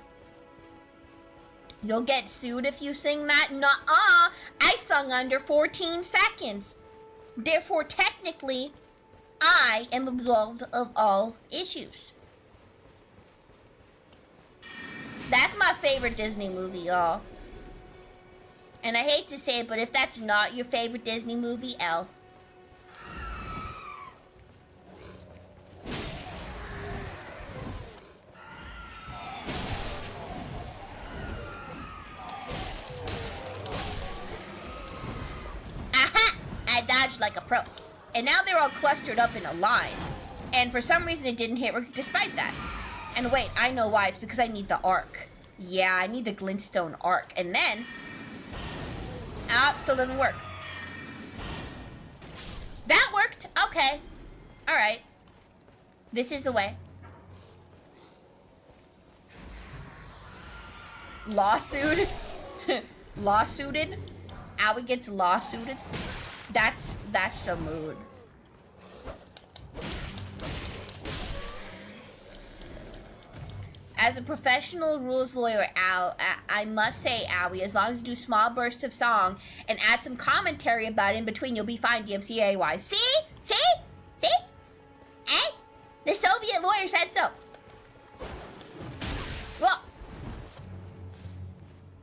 You'll get sued if you sing that? Nuh-uh! I sung under 14 seconds. Therefore, technically, I am absolved of all issues. That's my favorite Disney movie, y'all. And I hate to say it, but if that's not your favorite Disney movie, L. Aha! I dodged like a pro. And now they're all clustered up in a line. And for some reason it didn't hit despite that. And wait, I know why. It's because I need the arc. Yeah, I need the glintstone arc. And then... ah, still doesn't work. That worked. Okay. Alright. This is the way. Lawsuited. Lawsuited. Owie gets lawsuited. That's some mood. As a professional rules lawyer, I must say, Owie, as long as you do small bursts of song and add some commentary about it in between, you'll be fine, DMCAY. See? See? See? Eh? The Soviet lawyer said so. Well,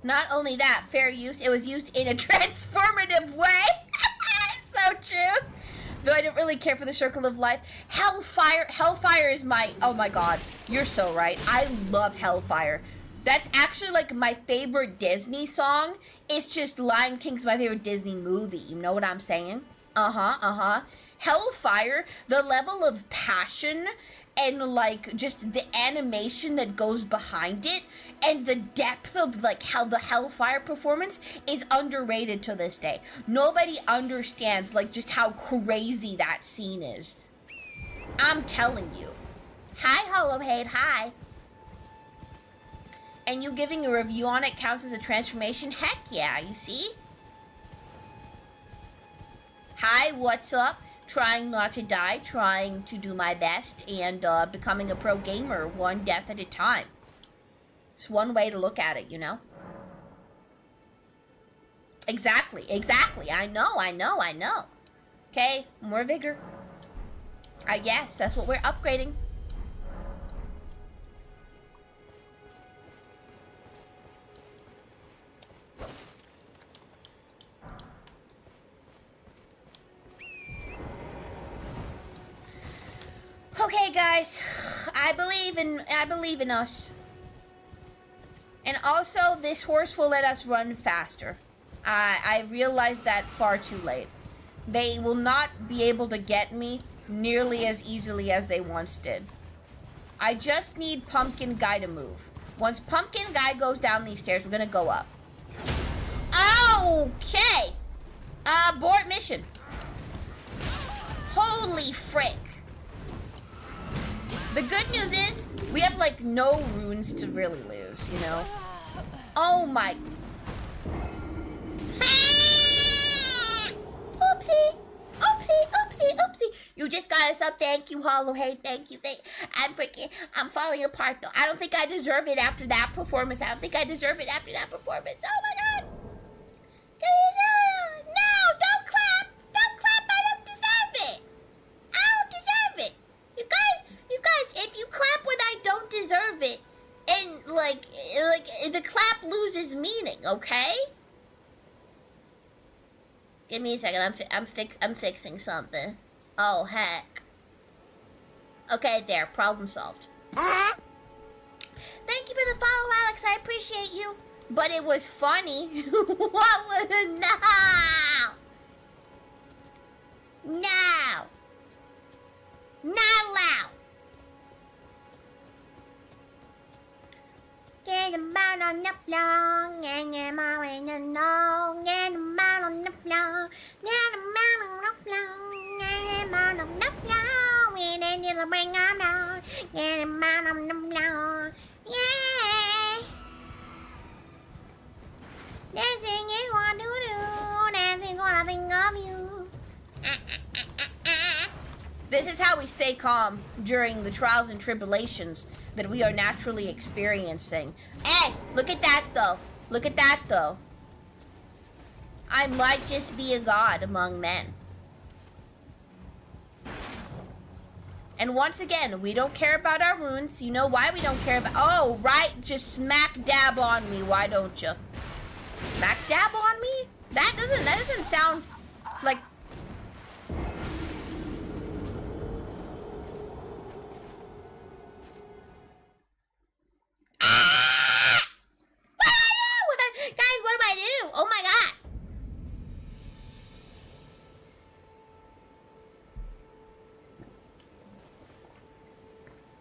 not only that, fair use, it was used in a transformative way. So true. Though I didn't really care for the Circle of Life. Hellfire is my, oh my god, you're so right. I love Hellfire. That's actually like my favorite Disney song. It's just Lion King's my favorite Disney movie. You know what I'm saying? Hellfire, the level of passion and like just the animation that goes behind it and the depth of like how the Hellfire performance is underrated to this day. Nobody understands like just how crazy that scene is. I'm telling you. Hi, Hollowhade, hi. And you giving a review on it counts as a transformation? Heck yeah, you see? Hi, what's up? Trying not to die, trying to do my best, and becoming a pro gamer one death at a time. It's one way to look at it, you know? Exactly. I know. Okay, more vigor. I guess that's what we're upgrading. Okay, guys, I believe in us. And also, this horse will let us run faster. I realized that far too late. They will not be able to get me nearly as easily as they once did. I just need Pumpkin Guy to move. Once Pumpkin Guy goes down these stairs, we're gonna go up. Okay. Abort mission. Holy frick. The good news is, we have, like, no runes to really lose, you know? Oh my... Oopsie! Oopsie! You just got us up. Thank you, Hollowhade. Thank you. I'm falling apart, though. I don't think I deserve it after that performance. Oh, my God! No! Don't clap! I don't deserve it! You guys, if you clap when I don't deserve it, and like the clap loses meaning, okay? Give me a second. I'm fixing something. Oh heck. Okay, there. Problem solved. Thank you for the follow, Alex. I appreciate you. But it was funny. What was it? No. Not allowed. on the floor, and your mom in the know, get a man on the floor, get a man on the floor, get a man on the floor, we need to bring on down, get a man on the floor, yeah. Dancing is what to do, dancing what I think of you. This is how we stay calm during the trials and tribulations that we are naturally experiencing. Hey, look at that though. Look at that though. I might just be a god among men. And once again, we don't care about our runes. You know why we don't care about... Oh, right. Just smack dab on me. Why don't you? Smack dab on me? That doesn't sound like... Guys, what do I do? Oh my god.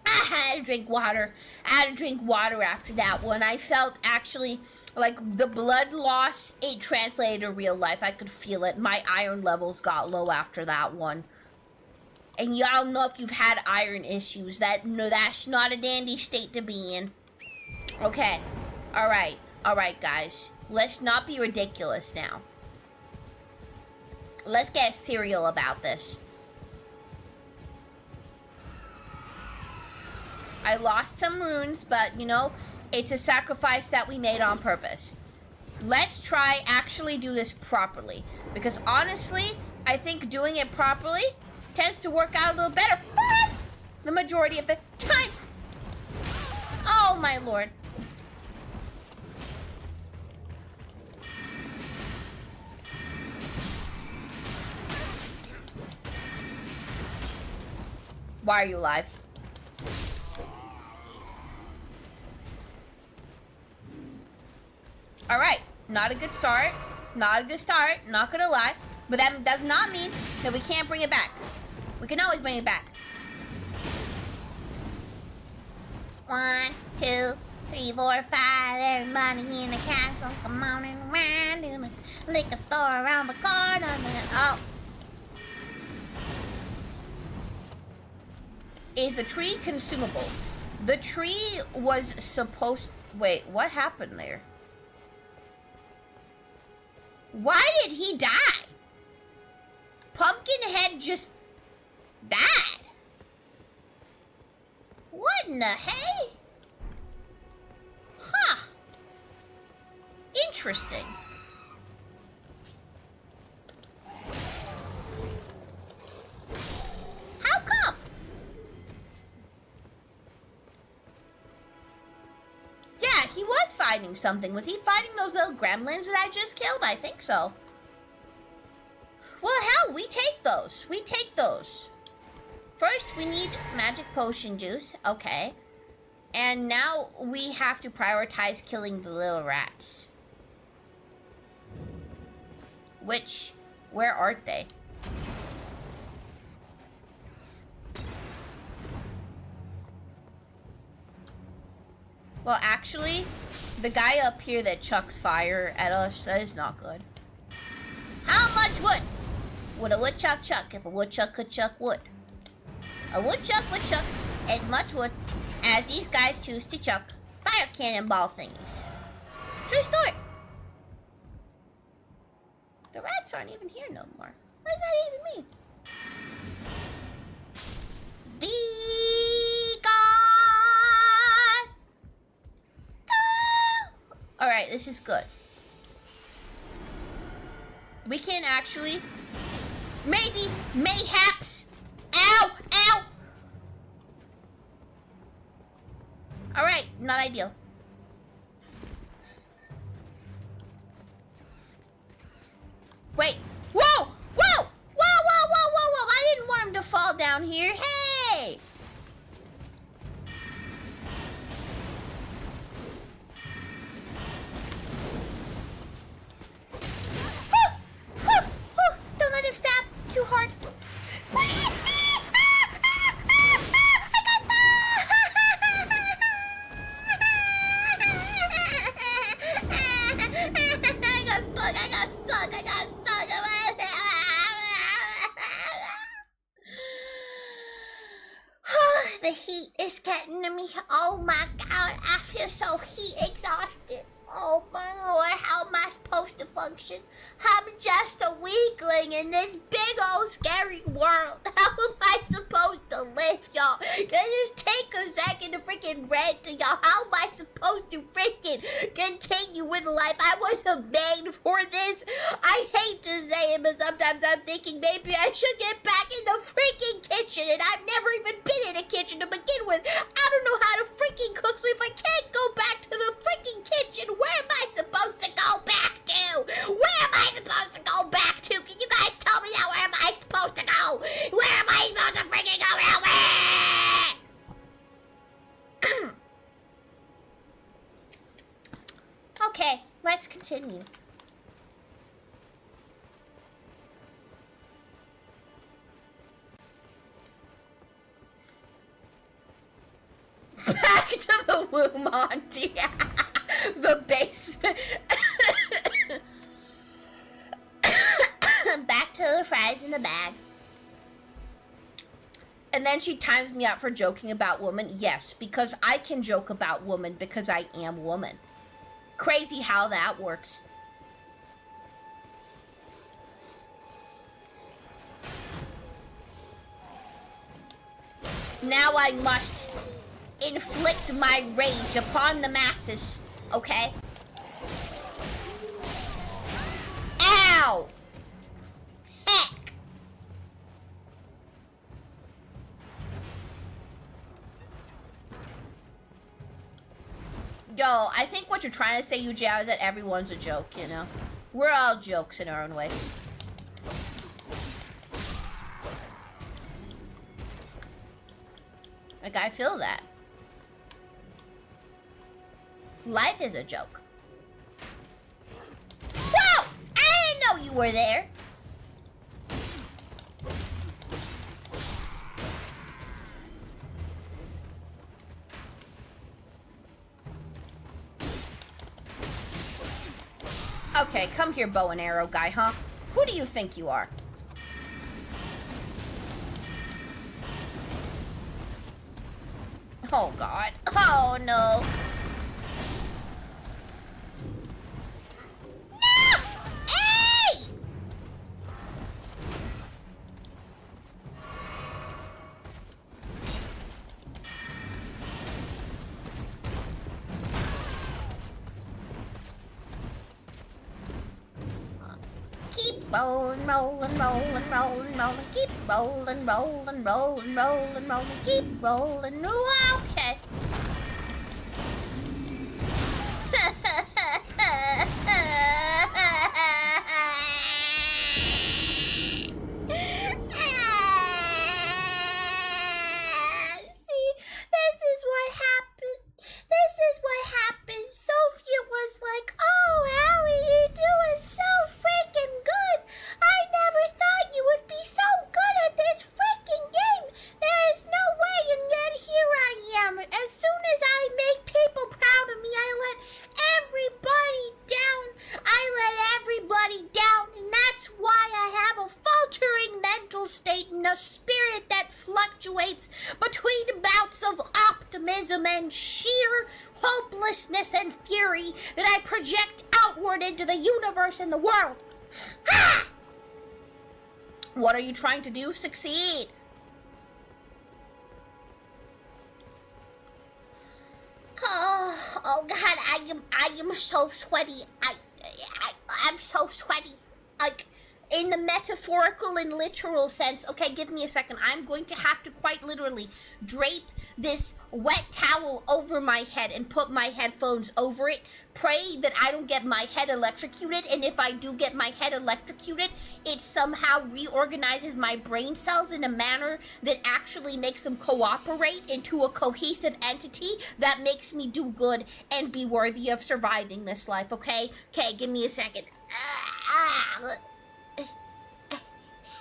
I had to drink water. I had to drink water after that one. I felt actually like the blood loss, it translated to real life. I could feel it. My iron levels got low after that one. And y'all know if you've had iron issues, that's not a dandy state to be in. Okay. Alright. Alright, guys. Let's not be ridiculous now. Let's get serial about this. I lost some runes, but, you know, it's a sacrifice that we made on purpose. Let's try actually do this properly. Because honestly, I think doing it properly tends to work out a little better for us the majority of the time. Oh, my lord. Why are you alive? Alright, not a good start. Not a good start, not gonna lie. But that does not mean that we can't bring it back. We can always bring it back. 1, 2, 3, 4, 5. Everybody in the castle, come on and around to the liquor store around the corner. Oh. Is the tree consumable? The tree was supposed... Wait, what happened there? Why did he die? Pumpkinhead just died. What in the hey? Huh. Interesting. How come? Yeah, he was fighting something. Was he fighting those little gremlins that I just killed? I think so. Well, hell, we take those. We take those. First, we need magic potion juice. Okay. And now we have to prioritize killing the little rats. Which, where are they? Well, actually, the guy up here that chucks fire at us, that is not good. How much wood would a woodchuck chuck if a woodchuck could chuck wood? A woodchuck would chuck as much wood as these guys choose to chuck fire cannonball thingies. True story. The rats aren't even here no more. What does that even mean? Be gone! Alright, this is good. We can actually... Maybe, mayhaps... Ow! Ow! Alright, not ideal. Wait. Whoa! Whoa! Whoa, whoa, whoa, whoa, whoa! I didn't want him to fall down here. Hey! Don't let him stab too hard. I got The heat is getting to me. Oh my god, I feel so heat exhausted. Oh my lord, how am I supposed to function? I'm just a weakling in this big old scary world. How am I supposed to live, y'all? Can I just take a second to freaking rant to y'all? How am I supposed to freaking continue with life? I wasn't made for this. I hate to say it, but sometimes I'm thinking maybe I should get back in the freaking kitchen, and I've never even been in a kitchen to begin with. I don't know how to freaking cook, so if I can't go back to the freaking kitchen, where am I supposed to go back to? Where am I supposed to go back to? Can you guys tell me now? Where am I supposed to go? Where am I supposed to freaking go now? Okay, let's continue. Back to the womb, Auntie. The basement. Back to the fries in the bag. And then she times me out for joking about woman. Yes, because I can joke about woman because I am woman. Crazy how that works. Now I must inflict my rage upon the masses, okay? Ow! Heck! Yo, I think what you're trying to say, Yujia, is that everyone's a joke, you know? We're all jokes in our own way. Like, I feel that. Life is a joke. Whoa! I didn't know you were there. Okay, come here, bow and arrow guy, huh? Who do you think you are? Oh, God. Oh, no. No! Hey! Keep rolling, rolling, rolling, rolling, rolling. Keep rolling, rolling, rolling, rolling, rolling. Keep rolling. Okay. See, this is what happened. This is what happened. Sophia was like, "Oh, Harry, you're doing so freaking good. I never thought you would be so good at this freaking game. There is no way," and yet here I am. As soon as I make people proud of me, I let everybody down. And that's why I have a faltering mental state and a spirit that fluctuates between bouts of optimism and sheer hopelessness and fury that I project outward into the universe and the world. Ha! What are you trying to do? Succeed. Oh God, I am so sweaty. I'm so sweaty. Like, in the metaphorical and literal sense. Okay, give me a second. I'm going to have to quite literally drape this wet towel over my head and put my headphones over it. Pray that I don't get my head electrocuted, and if I do get my head electrocuted, it somehow reorganizes my brain cells in a manner that actually makes them cooperate into a cohesive entity that makes me do good and be worthy of surviving this life, okay? Okay, give me a second.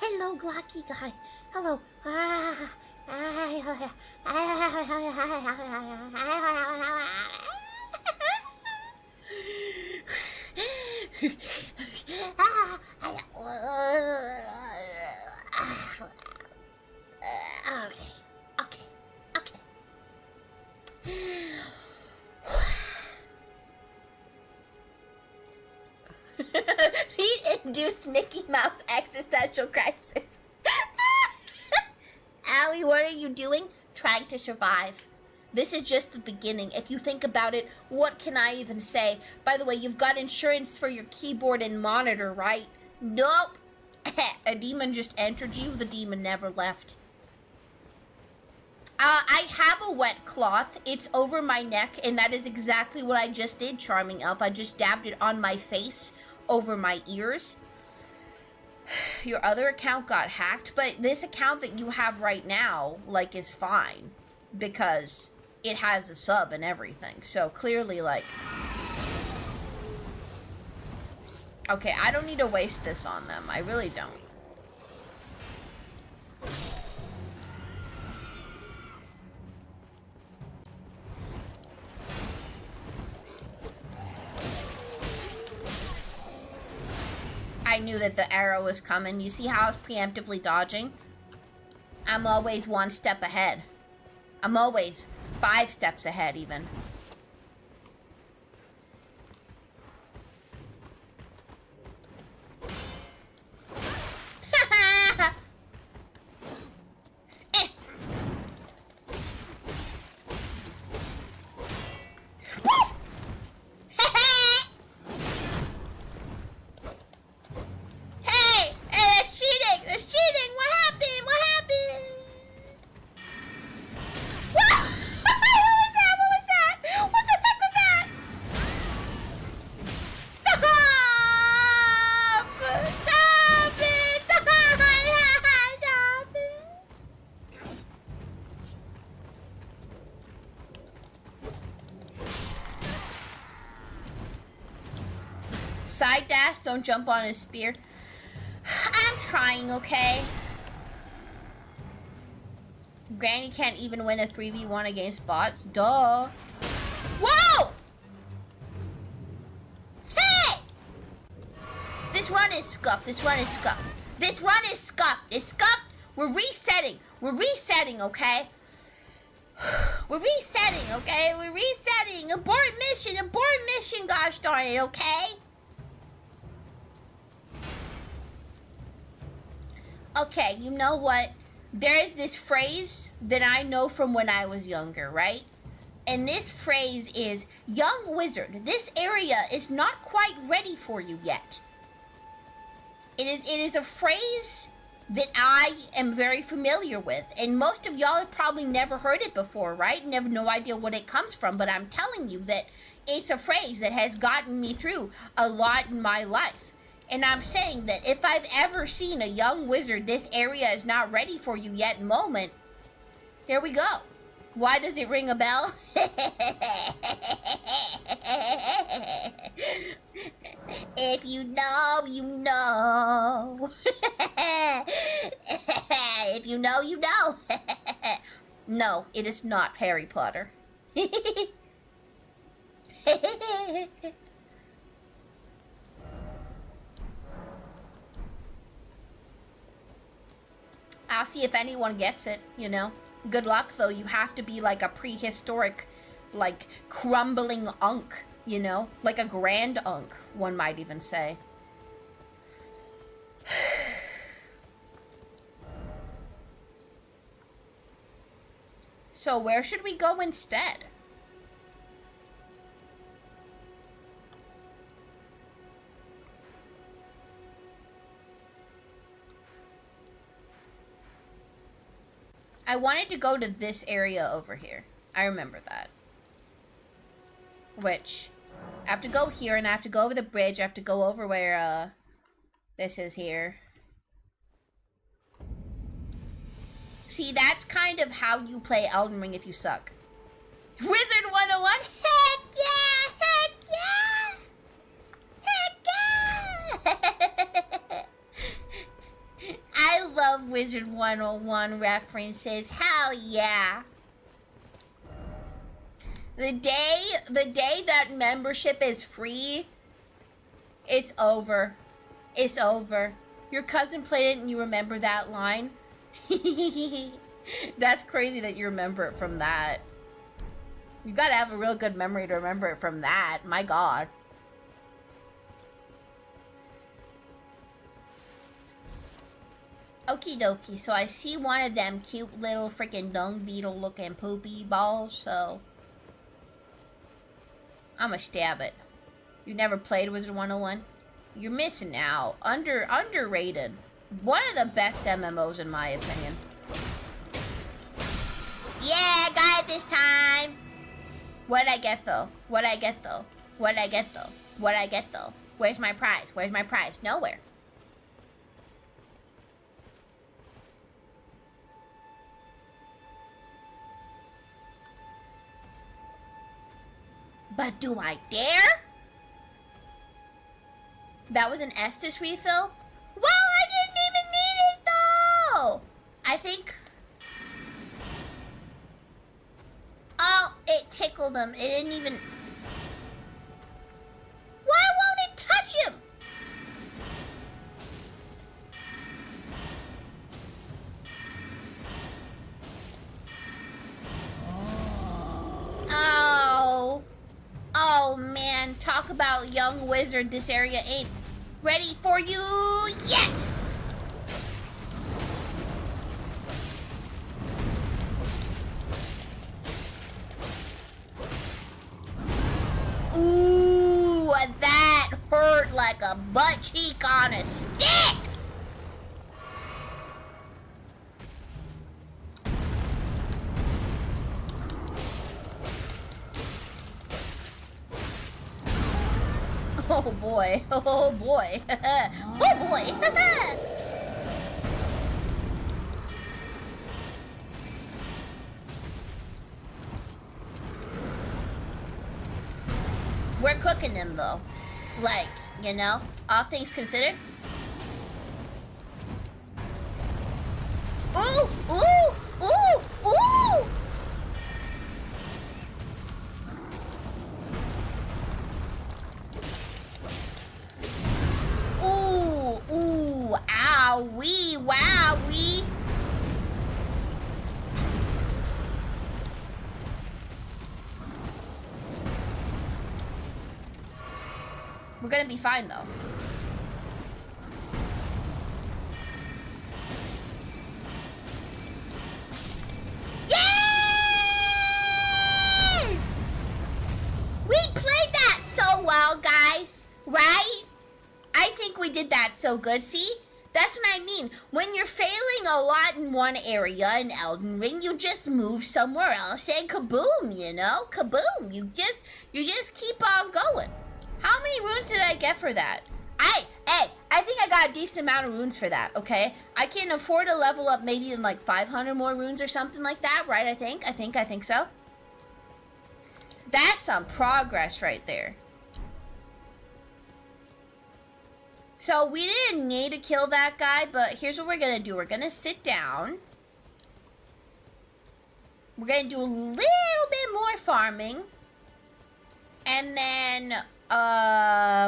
Hello, Glocky guy. Hello. Okay. induced Mickey Mouse existential crisis. Allie, what are you doing? Trying to survive. This is just the beginning. If you think about it, what can I even say? By the way, you've got insurance for your keyboard and monitor, right? Nope. A demon just entered you. The demon never left. I have a wet cloth. It's over my neck, and that is exactly what I just did, Charming Elf. I just dabbed it on my face, over my ears. Your other account got hacked, but this account that you have right now, like, is fine. Because it has a sub and everything. So, clearly, like... Okay, I don't need to waste this on them. I really don't. I knew that the arrow was coming. You see how I was preemptively dodging? I'm always one step ahead. I'm always 5 steps ahead, even. Side dash, don't jump on his spear. I'm trying, okay? Granny can't even win a 3v1 against bots. Duh. Whoa! Hey! This run is scuffed. This run is scuffed. This run is scuffed. It's scuffed. We're resetting. We're resetting, okay? We're resetting, okay? We're resetting. Abort mission, gosh darn it, okay? Okay, you know what? There is this phrase that I know from when I was younger, right? And this phrase is, young wizard, this area is not quite ready for you yet. It is a phrase that I am very familiar with. And most of y'all have probably never heard it before, right? And have no idea what it comes from. But I'm telling you that it's a phrase that has gotten me through a lot in my life. And I'm saying that if I've ever seen a young wizard, this area is not ready for you yet moment, here we go. Why does it ring a bell? If you know, you know. If you know, you know. No, it is not Harry Potter. I'll see if anyone gets it, you know. Good luck, though. You have to be like a prehistoric, like, crumbling unk, you know? Like a grand unk, one might even say. So where should we go instead? I wanted to go to this area over here. I remember that. Which, I have to go here, and I have to go over the bridge. I have to go over where, this is here. See, that's kind of how you play Elden Ring if you suck. Wizard 101? Heck yeah! Heck yeah! Heck yeah! I love Wizard 101 references. Hell yeah. The day that membership is free, it's over. It's over. Your cousin played it and you remember that line? That's crazy that you remember it from that. You gotta have a real good memory to remember it from that. My god. Okie dokie. So I see one of them cute little freaking dung beetle looking poopy balls, so I'ma stab it. You never played Wizard 101? You're missing out. Underrated. One of the best MMOs in my opinion. Yeah, got it this time. What'd I get though? What'd I get though? What'd I get though? What'd I get though? Where's my prize? Where's my prize? Nowhere. But do I dare? That was an Estus refill? Well, I didn't even need it though! I think... Oh, it tickled him. It didn't even... Why won't it touch him? Oh. Oh man, talk about young wizard. This area ain't ready for you yet. Ooh, that hurt like a butt cheek on a stick. Oh boy, oh boy, oh boy. We're cooking them though. Like, you know, all things considered. Ooh, ooh, ooh, ooh. Ooh, ooh, ow-wee, wow-wee. We're gonna be fine though. Yay! We played that so well, guys, right? I think we did that so good. See? That's what I mean. When you're failing a lot in one area in Elden Ring, you just move somewhere else and kaboom, you know? Kaboom. You just keep on going. How many runes did I get for that? I think I got a decent amount of runes for that, okay? I can afford to level up maybe in like 500 more runes or something like that, right? I think so. That's some progress right there. So we didn't need to kill that guy, but here's what we're gonna do. We're gonna sit down. We're gonna do a little bit more farming. And then,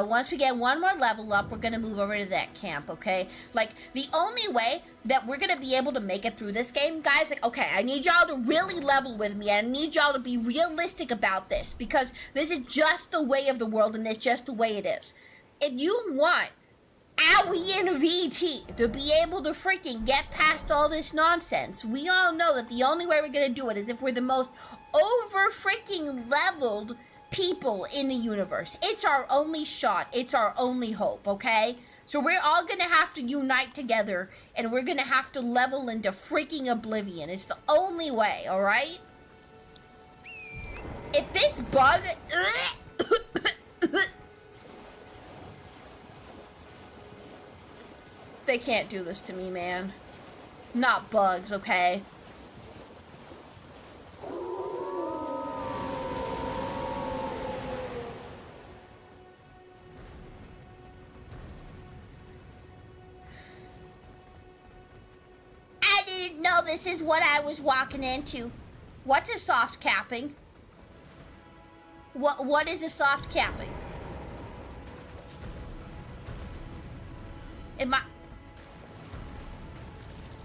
once we get one more level up, we're gonna move over to that camp, okay? Like, the only way that we're gonna be able to make it through this game, guys, like, okay, I need y'all to really level with me. I need y'all to be realistic about this, because this is just the way of the world, and it's just the way it is. If you want Owie and VT to be able to freaking get past all this nonsense, we all know that the only way we're gonna do it is if we're the most over freaking leveled people in the universe. It's our only shot. It's our only hope, okay? So we're all gonna have to unite together, and we're gonna have to level into freaking oblivion. It's the only way, alright? If this bug... They can't do this to me, man. Not bugs, okay? I didn't know this is what I was walking into. What's a soft capping? What is a soft capping?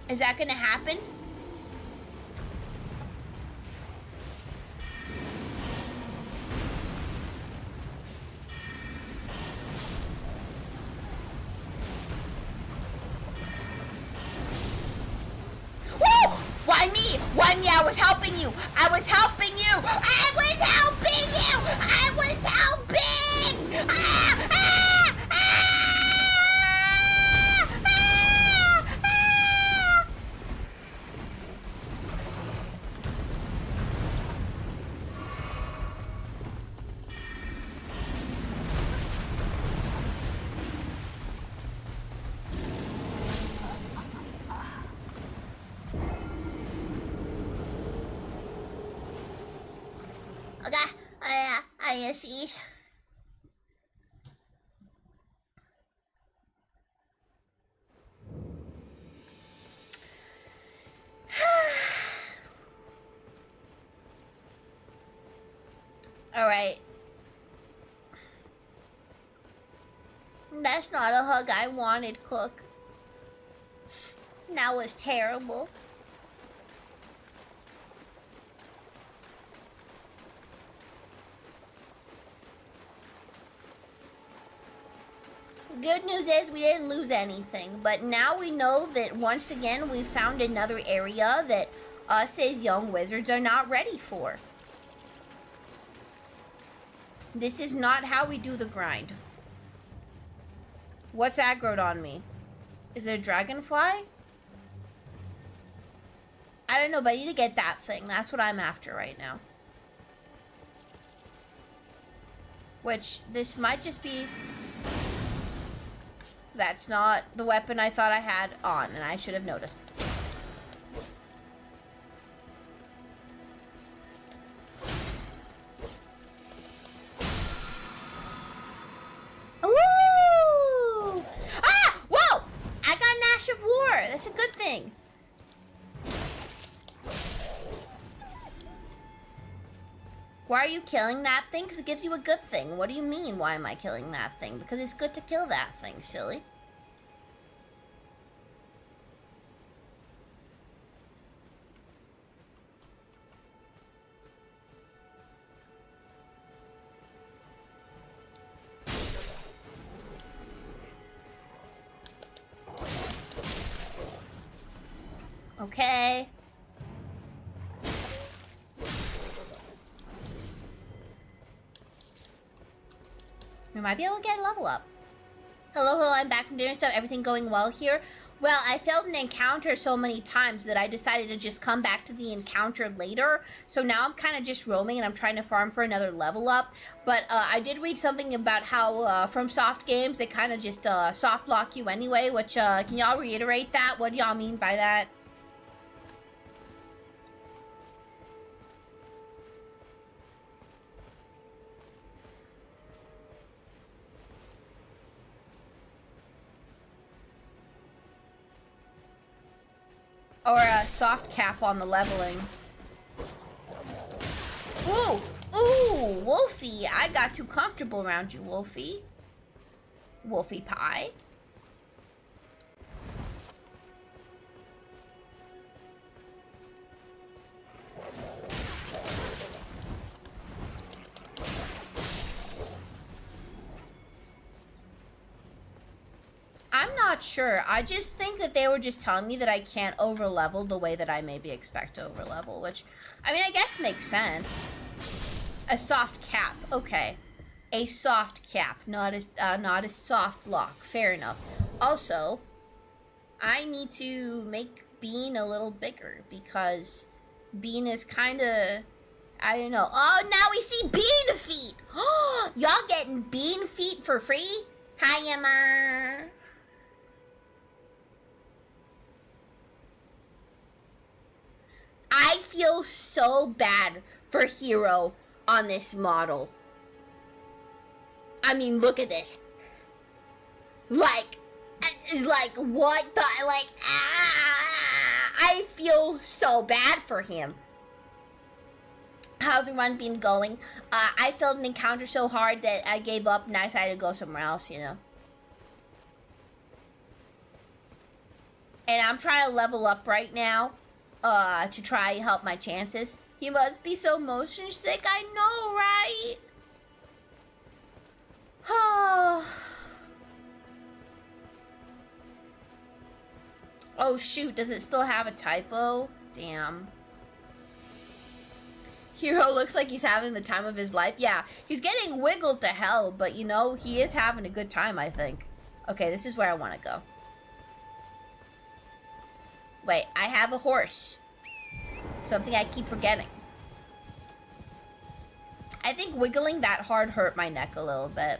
Is that gonna happen? One, yeah, I was helping you. I was helping you. I was helping you. I was helping. Ah, ah, ah, ah, ah. Okay, I see. All right. That's not a hug I wanted, Cook. That was terrible. Good news is we didn't lose anything, but now we know that once again we found another area that us as young wizards are not ready for. This is not how we do the grind. What's aggroed on me? Is it a dragonfly? I don't know, but I need to get that thing. That's what I'm after right now. Which, this might just be... That's not the weapon I thought I had on, and I should have noticed. Ooh! Ah! Whoa! I got an Ash of War. That's a good thing. Why are you killing that thing? Because it gives you a good thing. What do you mean, why am I killing that thing? Because it's good to kill that thing, silly. Okay. We might be able to get a level up. Hello, I'm back from dinner stuff. Everything going well here? Well, I failed an encounter so many times that I decided to just come back to the encounter later. So now I'm kind of just roaming and I'm trying to farm for another level up. But I did read something about how from soft games, they kind of just soft lock you anyway. Which, can y'all reiterate that? What do y'all mean by that? Or a soft cap on the leveling. Ooh! Ooh! Wolfie! I got too comfortable around you, Wolfie. Wolfie pie. I'm not sure. I just think that they were just telling me that I can't overlevel the way that I maybe expect to overlevel, which, I mean, I guess makes sense. A soft cap. Okay. A soft cap, not a soft lock. Fair enough. Also, I need to make Bean a little bigger because Bean is kind of, I don't know. Oh, now we see Bean feet. Y'all getting Bean feet for free? Hi, Emma. I feel so bad for Hero on this model. I mean, look at this. Like what the, I feel so bad for him. How's the run been going? I failed an encounter so hard that I gave up and I decided to go somewhere else, you know. And I'm trying to level up right now. To try and help my chances. He must be so motion sick, I know, right? Oh shoot, does it still have a typo? Damn. Hero looks like he's having the time of his life. Yeah, he's getting wiggled to hell, but you know, he is having a good time, I think. Okay, this is where I want to go. Wait, I have a horse. Something I keep forgetting. I think wiggling that hard hurt my neck a little bit.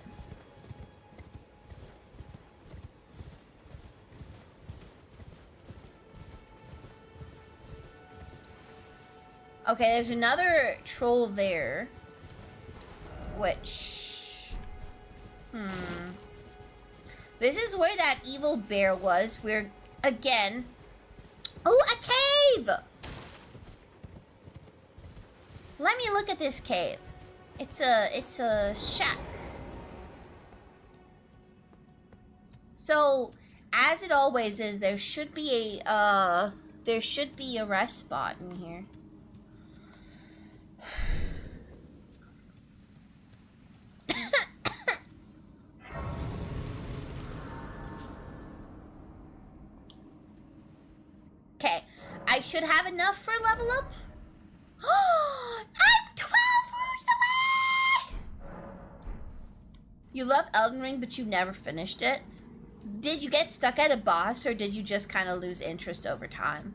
Okay, there's another troll there. Which... This is where that evil bear was. Where, again... Oh, a cave! Let me look at this cave. It's a shack. So, as it always is, there should be a rest spot in here. Okay, I should have enough for a level up. Oh, I'm 12 rooms away! You love Elden Ring, but you never finished it. Did you get stuck at a boss, or did you just kind of lose interest over time?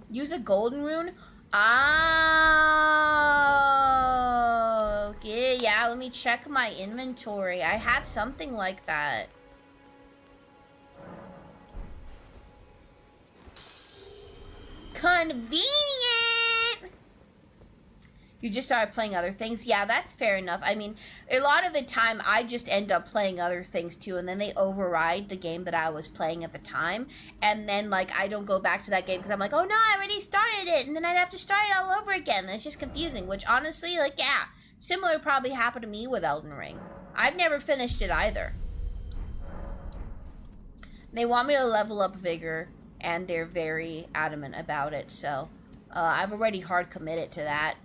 Use a golden rune? Oh, yeah, let me check my inventory. I have something like that. Convenient! You just started playing other things? Yeah, that's fair enough. I mean, a lot of the time, I just end up playing other things too, and then they override the game that I was playing at the time, and then, like, I don't go back to that game because I'm like, oh no, I already started it, and then I'd have to start it all over again. It's just confusing, which honestly, like, yeah, similar probably happened to me with Elden Ring. I've never finished it either. They want me to level up Vigor, and they're very adamant about it, so I've already hard committed to that.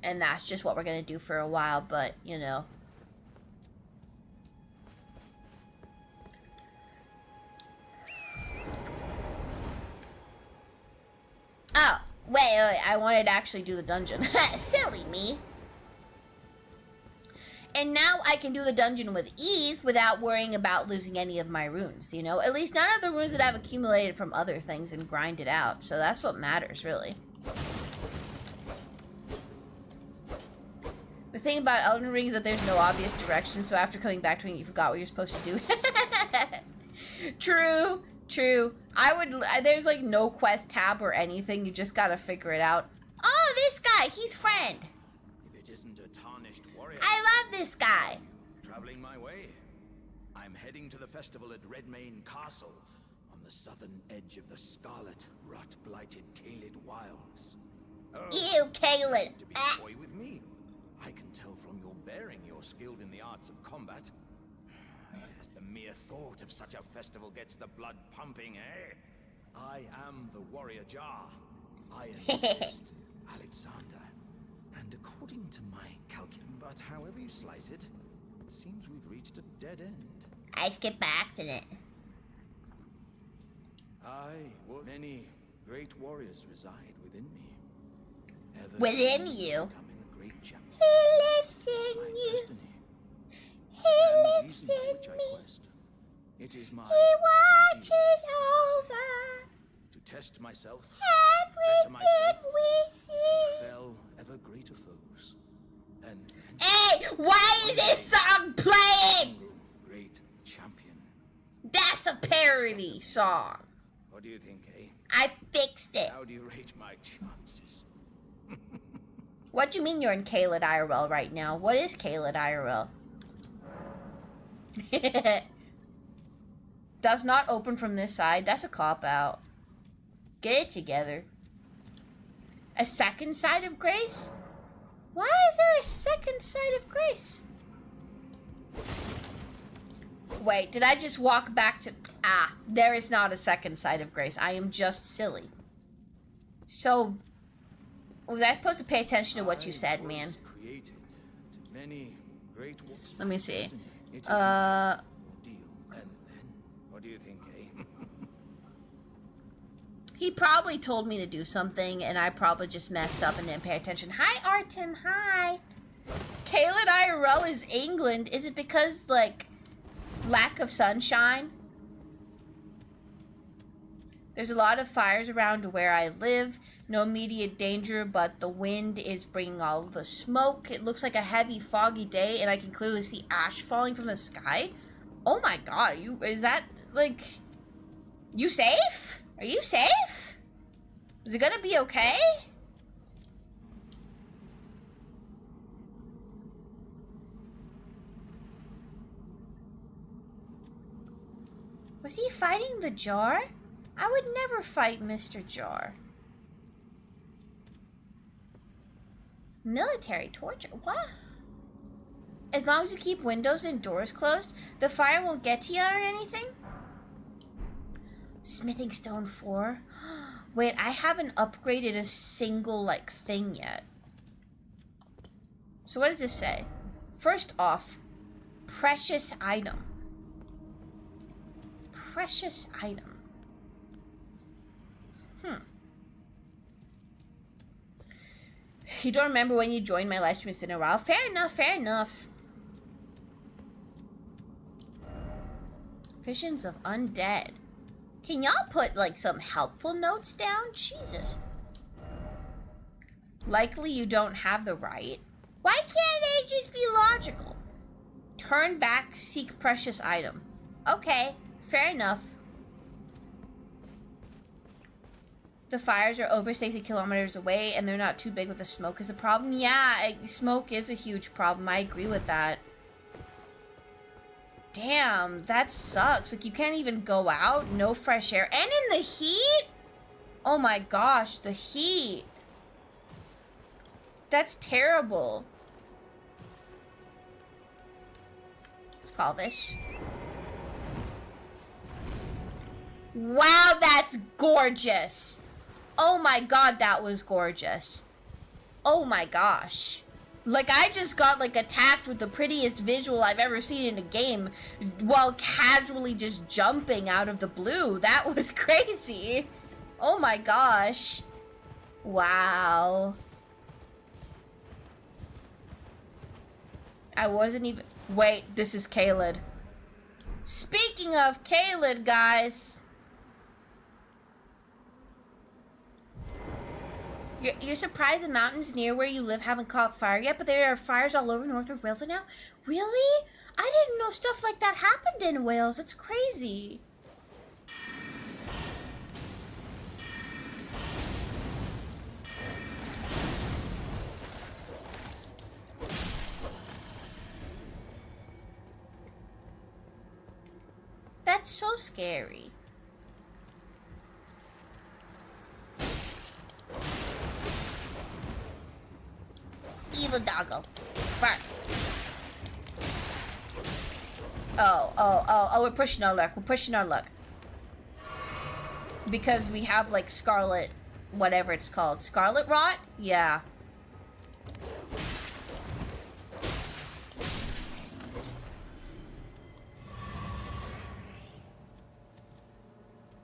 And that's just what we're going to do for a while, but, you know. Oh, wait, I wanted to actually do the dungeon. Silly me. And now I can do the dungeon with ease without worrying about losing any of my runes, you know? At least none of the runes that I've accumulated from other things and grind it out. So that's what matters, really. The thing about Elden Ring is that there's no obvious direction, so after coming back to it, you forgot what you're supposed to do. True, true. There's like no quest tab or anything, you just gotta figure it out. Oh, this guy, he's friend. If it isn't a tarnished warrior, I love this guy. traveling my way. I'm heading to the festival at Redmane Castle, on the southern edge of the scarlet, rot-blighted Caelid Wilds. Oh, Ew, Kaylin. to be Ah. coy with me. I can tell from your bearing you're skilled in the arts of combat. Yes, the mere thought of such a festival gets the blood pumping, eh? I am the warrior Jar. I am the best, Alexander. And according to my calculation, but however you slice it, it seems we've reached a dead end. I skipped by accident. Many great warriors reside within me. Ever Within since you? becoming a great champion. He lives in My you. destiny. He And the lives reason for in which I me. quest. It is my He watches over to test myself, better everything myself, we see. fell ever greater foes, and Hey, why is this song playing? great champion. That's a parody song. What do you think, eh? I fixed it. How do you rate my chances? What do you mean you're in Caelid IRL right now? What is Caelid IRL? Does not open from this side. That's a cop-out. Get it together. A second side of grace? Why is there a second side of grace? Wait, did I just walk back to... Ah, there is not a second side of grace. I am just silly. So, was I supposed to pay attention to what you said, man? Created to many great wars. Let me see. It is my ordeal. And then, what do you think, eh? He probably told me to do something, and I probably just messed up and didn't pay attention. Hi, Artem. Hi. Caelid IRL is England. Is it because, like, lack of sunshine? There's a lot of fires around where I live. No immediate danger, but the wind is bringing all the smoke. It looks like a heavy, foggy day, and I can clearly see ash falling from the sky. Oh my god, is that, like, you safe? Are you safe? Is it gonna be okay? Was he fighting the jar? I would never fight Mr. Jar. Military torture? What? As long as you keep windows and doors closed, the fire won't get to you or anything? Smithing stone 4? Wait, I haven't upgraded a single, like, thing yet. So what does this say? First off, precious item. Precious item. You don't remember when you joined my live stream? It's been a while. Fair enough, fair enough. Visions of undead. Can y'all put, like, some helpful notes down? Jesus. Likely you don't have the right. Why can't they just be logical? Turn back, seek precious item. Okay, fair enough. The fires are over 60 kilometers away, and they're not too big with the smoke is a problem. Yeah, smoke is a huge problem. I agree with that. Damn, that sucks. Like, you can't even go out. No fresh air. And in the heat? Oh my gosh, the heat. That's terrible. Let's call this. Wow, that's gorgeous. Oh my god, that was gorgeous. Oh my gosh. Like, I just got, like, attacked with the prettiest visual I've ever seen in a game while casually just jumping out of the blue. That was crazy. Oh my gosh. Wow. I wasn't even... Wait, this is Caelid. Speaking of Caelid, guys... You're surprised the mountains near where you live haven't caught fire yet, but there are fires all over north of Wales now? Really? I didn't know stuff like that happened in Wales. It's crazy. That's so scary. Evil doggo. Fire. Oh, we're pushing our luck. We're pushing our luck. Because we have, like, scarlet, whatever it's called. Scarlet rot? Yeah.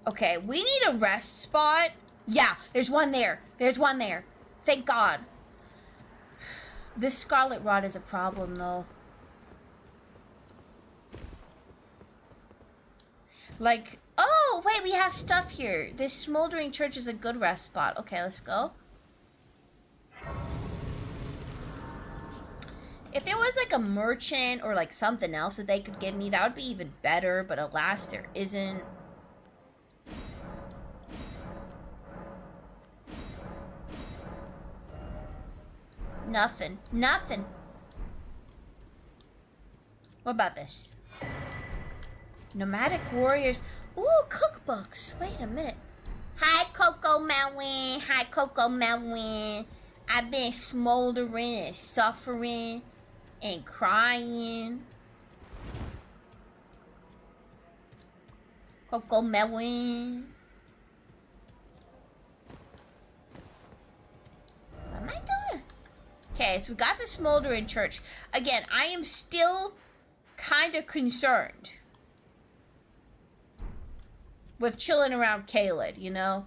Okay, we need a rest spot. Yeah, there's one there. There's one there. Thank God. This scarlet rot is a problem, though. Like, oh, wait, we have stuff here. This smoldering church is a good rest spot. Okay, let's go. If there was, like, a merchant or, like, something else that they could give me, that would be even better. But alas, there isn't. Nothing. Nothing. What about this? Nomadic warriors. Ooh, cookbooks. Wait a minute. Hi, Coco Melwin. Hi, Coco Melwin. I've been smoldering and suffering and crying. Coco Melwin. What am I doing? Okay, so we got the smoldering church. Again, I am still kind of concerned with chilling around Caelid, you know?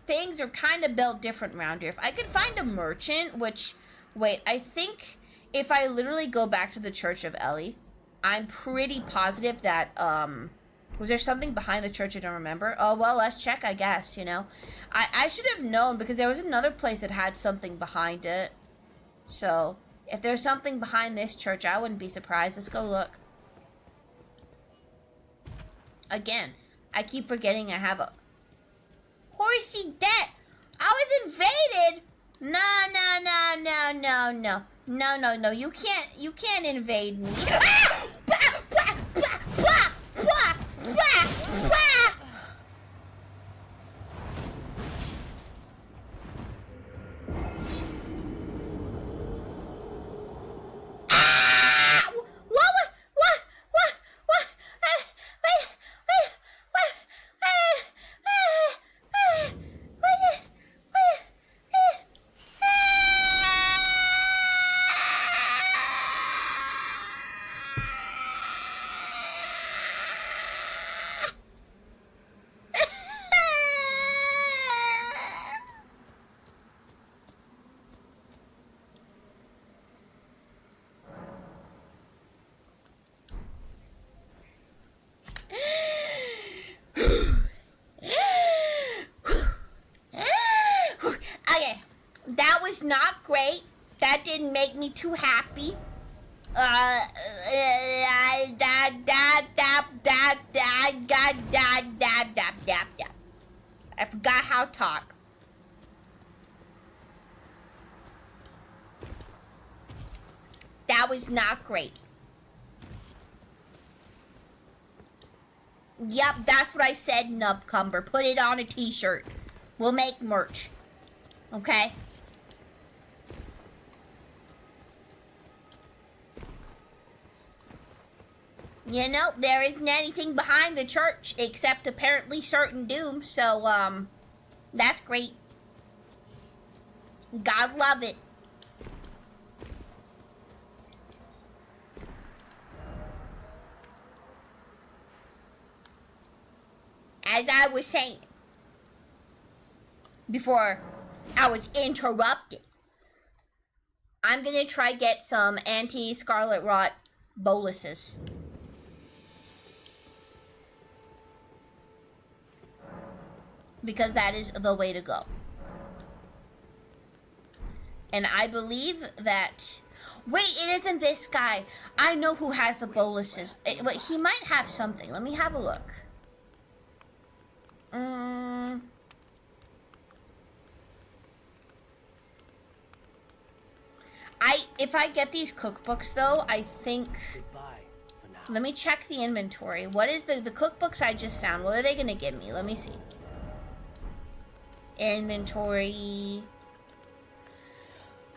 things are kind of built different around here. If I could find a merchant, which, wait, I think if I literally go back to the Church of Ellie, I'm pretty positive that, was there something behind the church I don't remember? Oh, well, let's check, I guess, you know. I should have known because there was another place that had something behind it. So, if there's something behind this church, I wouldn't be surprised. Let's go look. Again, I keep forgetting I have a... Horsey debt! I was invaded! No, no, no, no, no, no. No, no, no, you can't invade me. Ah! Bah, bah, bah, bah, bah, bah, bah. Ah! What? Okay, that was not great. That didn't make me too happy. I forgot how to talk. That was not great. Yep, that's what I said, Nubcumber. Put it on a t-shirt. We'll make merch. Okay? You know, there isn't anything behind the church except apparently certain doom, so, that's great. God love it. As I was saying, before I was interrupted, I'm gonna try get some anti-scarlet rot boluses. Because that is the way to go. And I believe that... Wait, it isn't this guy. I know who has the boluses. But he might have something. Let me have a look. If I get these cookbooks though, I think... Let me check the inventory. What is the cookbooks I just found? What are they gonna give me? Let me see. Inventory.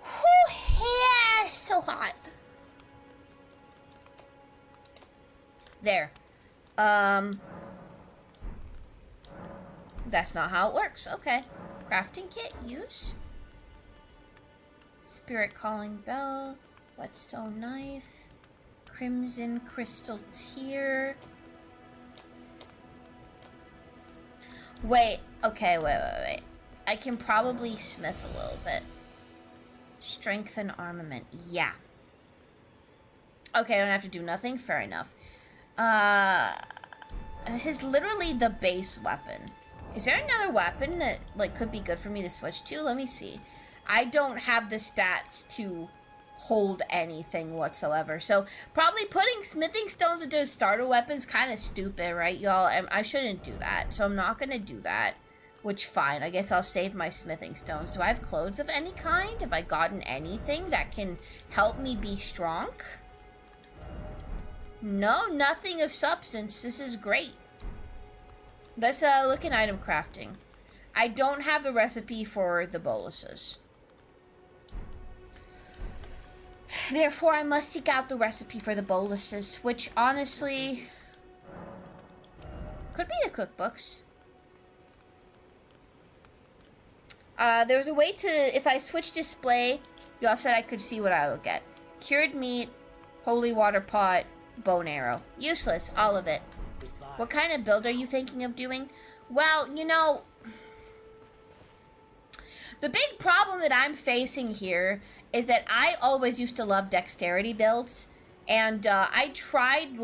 Whew, yeah, so hot. There. That's not how it works. Okay. Crafting kit, use. Spirit calling bell. Whetstone knife. Crimson crystal tear. Wait. Okay, wait. I can probably smith a little bit. Strengthen armament. Yeah. Okay, I don't have to do nothing. Fair enough. This is literally the base weapon. Is there another weapon that, like, could be good for me to switch to? Let me see. I don't have the stats to hold anything whatsoever. So, probably putting smithing stones into a starter weapon is kind of stupid, right, y'all? I shouldn't do that. So, I'm not going to do that. Which, fine. I guess I'll save my smithing stones. Do I have clothes of any kind? Have I gotten anything that can help me be strong? No, nothing of substance. This is great. Let's look at item crafting. I don't have the recipe for the boluses. Therefore, I must seek out the recipe for the boluses, which honestly could be the cookbooks. There's a way to, if I switch display, y'all said I could see what I would get. Cured meat, holy water pot, bone arrow. Useless, all of it. What kind of build are you thinking of doing? Well, you know, The big problem that I'm facing here is that I always used to love dexterity builds, and I tried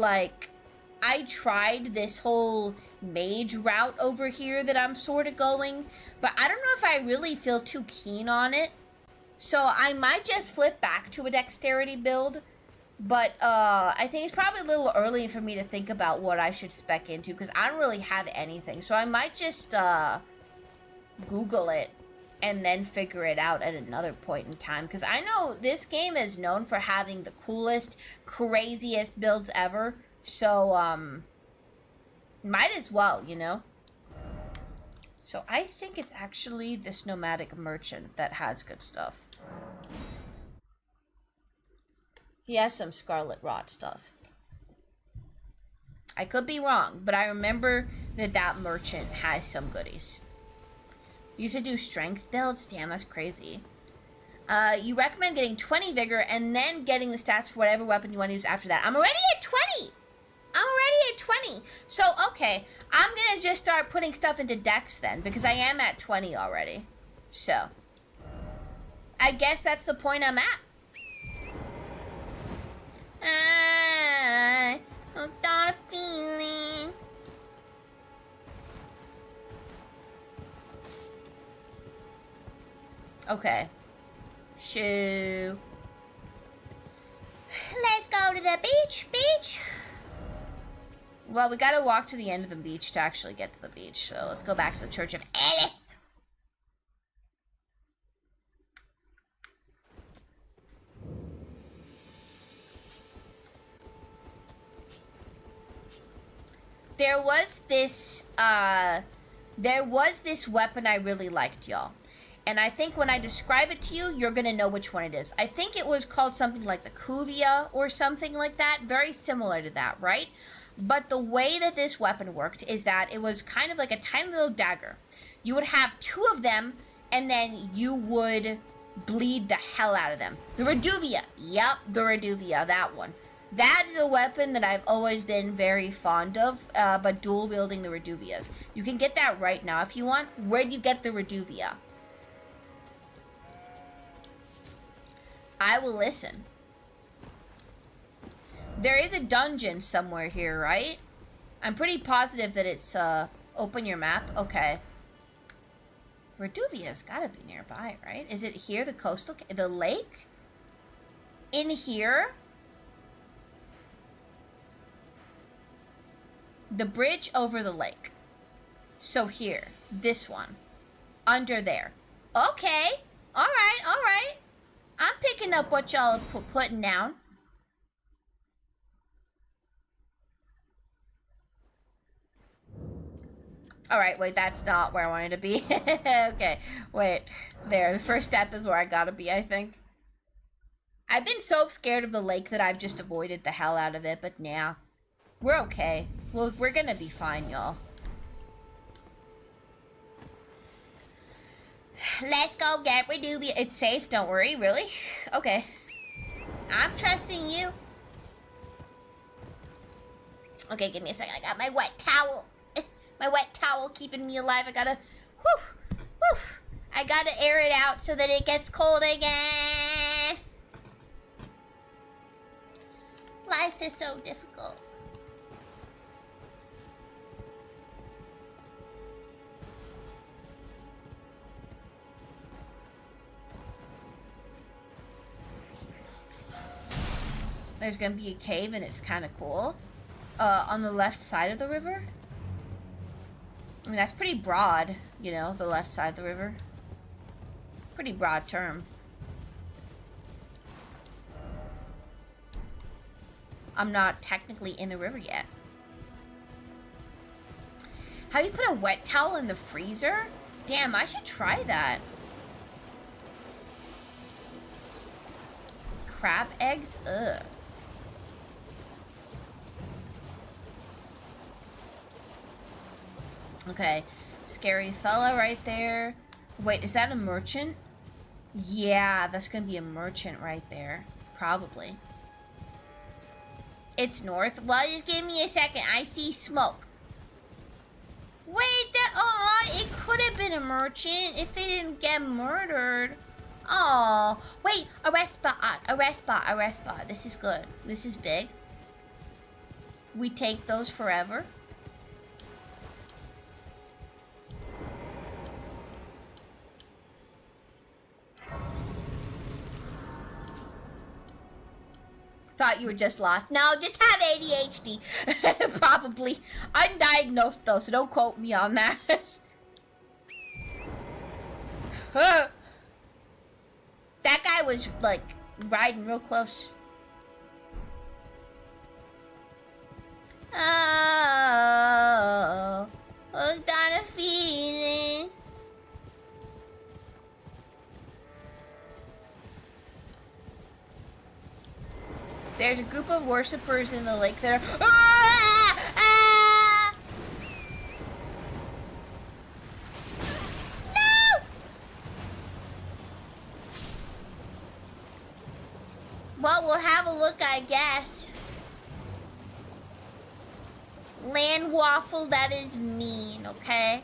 this whole mage route over here that I'm sort of going, but I don't know if I really feel too keen on it. So I might just flip back to a dexterity build, but I think it's probably a little early for me to think about what I should spec into, because I don't really have anything. So I might just Google it and then figure it out at another point in time, because I know this game is known for having the coolest, craziest builds ever. So might as well, you know? So I think it's actually this nomadic merchant that has good stuff. He has some Scarlet Rot stuff. I could be wrong, but I remember that merchant has some goodies. You used to do strength builds? Damn, that's crazy. You recommend getting 20 vigor and then getting the stats for whatever weapon you want to use after that. I'm already at 20! I'm already at 20. So, okay, I'm gonna just start putting stuff into dex then, because I am at 20 already. So, I guess that's the point I'm at. I hooked on a feeling. Okay. Shoo. Let's go to the beach. Well, we gotta walk to the end of the beach to actually get to the beach, so let's go back to the Church of Ele. There was this weapon I really liked, y'all. And I think when I describe it to you, you're gonna know which one it is. I think it was called something like the Cuvia or something like that. Very similar to that, right? But the way that this weapon worked is that it was kind of like a tiny little dagger. You would have 2 of them, and then you would bleed the hell out of them. The Reduvia. Yep, the Reduvia, that one. That is a weapon that I've always been very fond of, but dual wielding the Reduvias. You can get that right now if you want. Where'd you get the Reduvia? I will listen. There is a dungeon somewhere here, right? I'm pretty positive that it's, open your map. Okay. Reduvia's gotta be nearby, right? Is it here, the lake? In here? The bridge over the lake. So here, this one. Under there. Okay. Alright. I'm picking up what y'all are putting down. Alright, wait, that's not where I wanted to be. Okay, wait. There, the first step is where I gotta be, I think. I've been so scared of the lake that I've just avoided the hell out of it, but nah. We're okay. We're gonna be fine, y'all. Let's go get Reduvia. It's safe, don't worry, really? Okay. I'm trusting you. Okay, give me a second. I got my wet towel. My wet towel keeping me alive. I gotta, I gotta air it out so that it gets cold again. Life is so difficult. There's gonna be a cave and it's kind of cool. On the left side of the river. I mean, that's pretty broad, you know, the left side of the river. Pretty broad term. I'm not technically in the river yet. How do you put a wet towel in the freezer? Damn, I should try that. Crab eggs? Ugh. Okay, scary fella right there. Wait, is that a merchant? Yeah, that's gonna be a merchant right there. Probably. It's north. Well, just give me a second. I see smoke. Wait, it could have been a merchant if they didn't get murdered. Oh, wait, a rest spot, a rest spot, a rest spot. This is good. This is big. We take those forever. Thought you were just lost. No, just have ADHD. Probably. Undiagnosed though, so don't quote me on that. That guy was like riding real close. Oh, hooked on a feeling. There's a group of worshippers in the lake that are. Ah! Ah! No! Well, we'll have a look, I guess. Land waffle, that is mean, okay?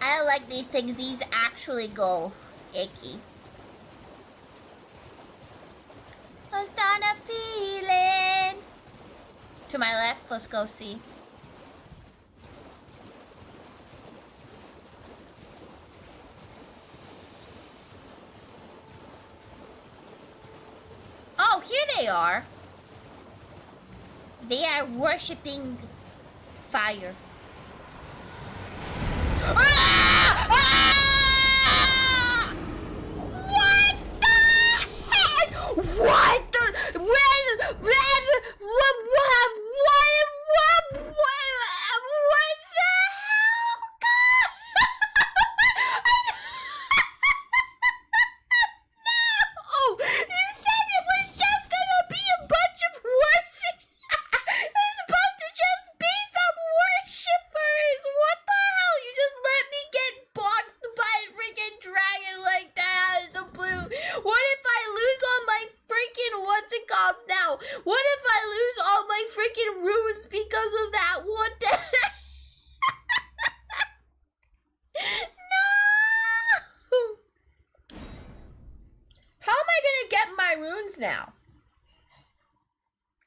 I don't like these things. These actually go icky. Hooked on a feeling. To my left, let's go see. Oh, here they are. They are worshipping fire. Ah! Ah! What the heck? What the? What the hell? God! No! You said it was just gonna be a bunch of worship. It was supposed to just be some worshippers. What the hell? You just let me get bonked by a freaking dragon like that out of the blue. What if I lose all my freaking what's it called now? What if I lose all my freaking runes because of that? What the heck? No! How am I gonna get my runes now?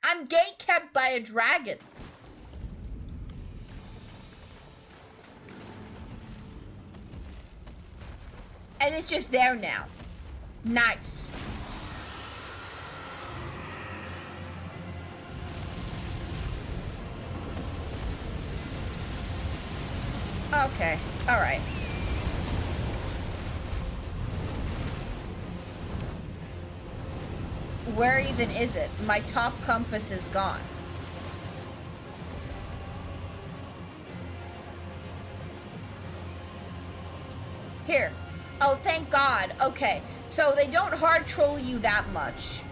I'm gate kept by a dragon. And it's just there now. Nice. Okay, alright. Where even is it? My top compass is gone. Here. Oh, thank God. Okay, so they don't hard troll you that much.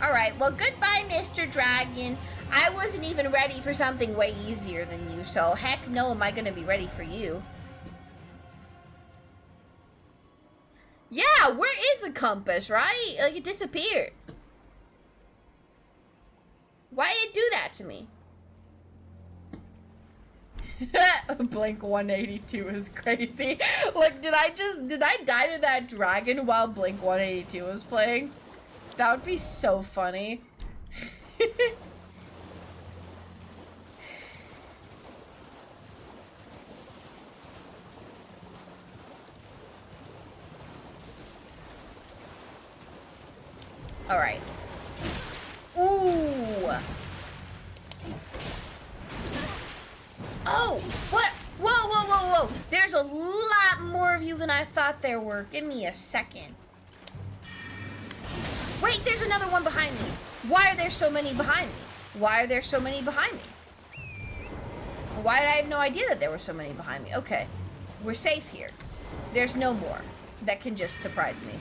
Alright, well, goodbye, Mr. Dragon. I wasn't even ready for something way easier than you, so heck no am I gonna be ready for you. Yeah, where is the compass, right? Like, it disappeared. Why did it do that to me? Blink 182 is crazy. Like, did I die to that dragon while Blink 182 was playing? That would be so funny. All right. Ooh. Oh, what? Whoa, whoa, whoa, whoa. There's a lot more of you than I thought there were. Give me a second. Wait, there's another one behind me. Why are there so many behind me? Why are there so many behind me? Why did I have no idea that there were so many behind me? Okay, we're safe here. There's no more that can just surprise me.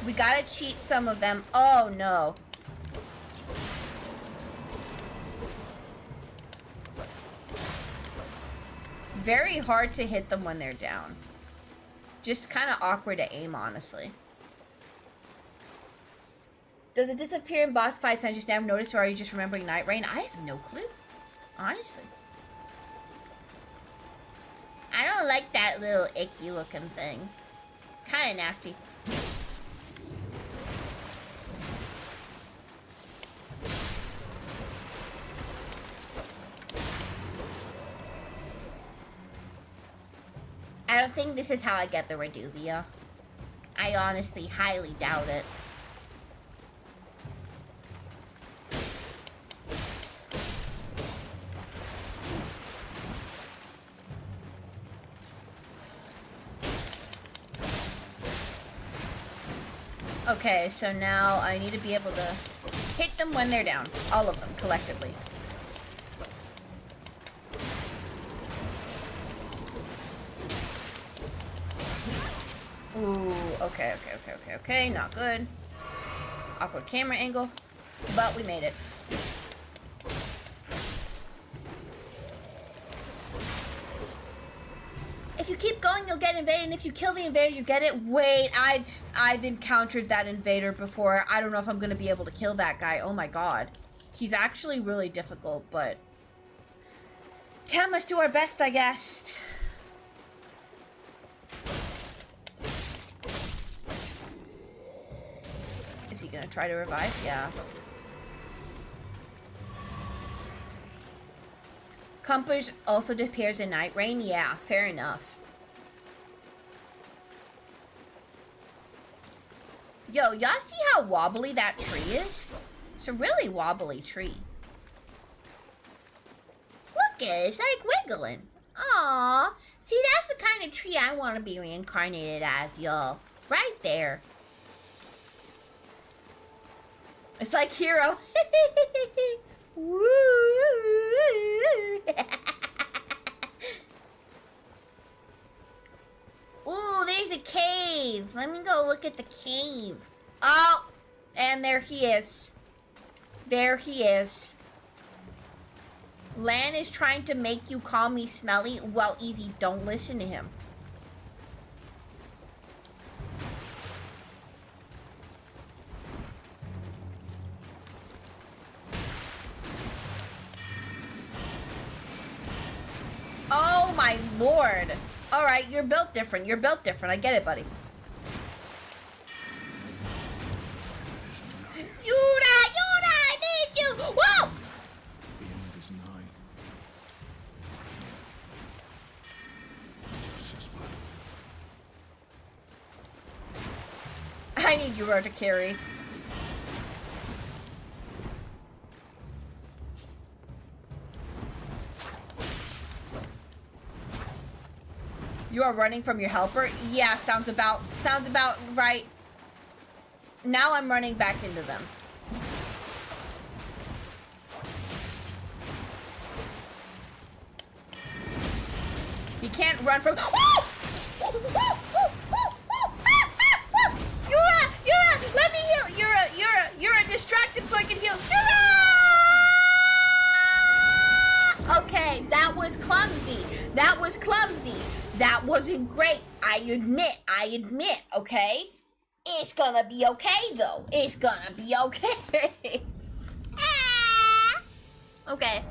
We gotta cheat some of them. Oh no. Very hard to hit them when they're down. Just kind of awkward to aim, honestly. Does it disappear in boss fights and I just never noticed, or are you just remembering Night Rain? I have no clue. Honestly. I don't like that little icky looking thing. Kinda nasty. I don't think this is how I get the Reduvia. I honestly highly doubt it. Okay, so now I need to be able to hit them when they're down. All of them, collectively. Ooh, okay, not good. Awkward camera angle, but we made it. If you keep going, you'll get invaded, and if you kill the invader, you get it. Wait, I've encountered that invader before. I don't know if I'm gonna be able to kill that guy. Oh my god. He's actually really difficult, but... Tam, let's do our best, I guess. Is he gonna try to revive? Yeah. Compass also disappears in Night Rain? Yeah, fair enough. Yo, y'all see how wobbly that tree is? It's a really wobbly tree. Look at it, it's like wiggling. Aww. See, that's the kind of tree I want to be reincarnated as, y'all. Right there. It's like Hero. Woo! Ooh, there's a cave. Let me go look at the cave. Oh, and there he is. There he is. Lan is trying to make you call me smelly. Well, easy, don't listen to him. Oh my lord. Alright, you're built different. You're built different. I get it, buddy. Yura! Yura! I need you! Whoa! The end is nigh. I need Yura to carry. You are running from your helper? Yeah, sounds about right. Now I'm running back into them. You can't run from. Yura, let me heal. Yura, distract him so I can heal. Yura! Okay, that was clumsy. That was clumsy. That wasn't great. I admit, okay? It's gonna be okay, though. It's gonna be okay. Ah! Okay.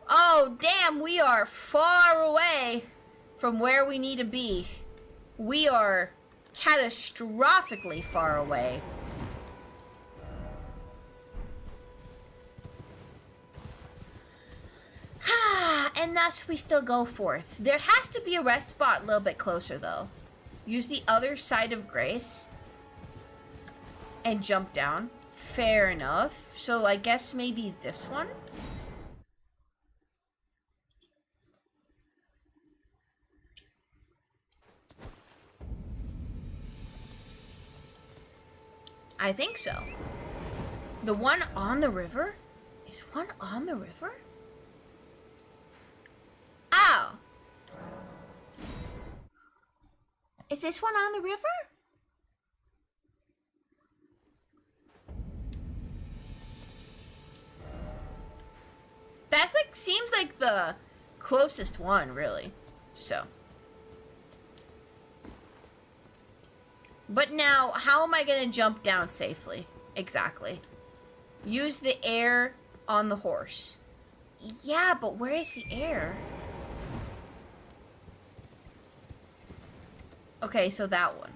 Oh, damn, we are far away from where we need to be. We are catastrophically far away. And thus we still go forth. There has to be a rest spot a little bit closer, though. Use the other side of Grace and jump down. Fair enough. So I guess maybe this one? I think so. The one on the river? Is one on the river? Oh. Is this one on the river? That's like, seems like the closest one, really. So. But now, how am I gonna jump down safely? Exactly. Use the air on the horse. Yeah, but where is the air? Okay, so that one.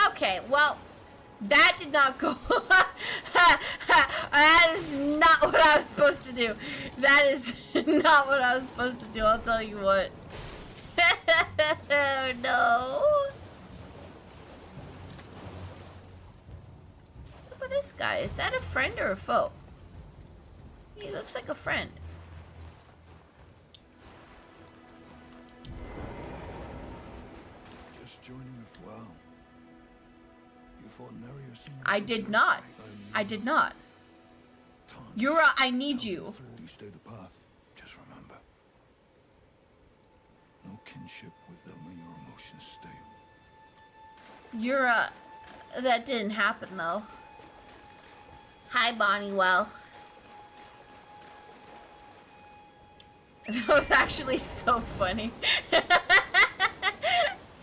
Okay, well, that did not go. That is not what I was supposed to do. That is not what I was supposed to do, I'll tell you what. Oh, no. What's up with this guy? Is that a friend or a foe? He looks like a friend. Just joining the Thrall. You fought Nereus in I did not. I did not. Yura, I need you. You stay the path. Just remember. No kinship with them or your emotions stale. Yura, that didn't happen though. Hi, Bonnie. Well, that was actually so funny.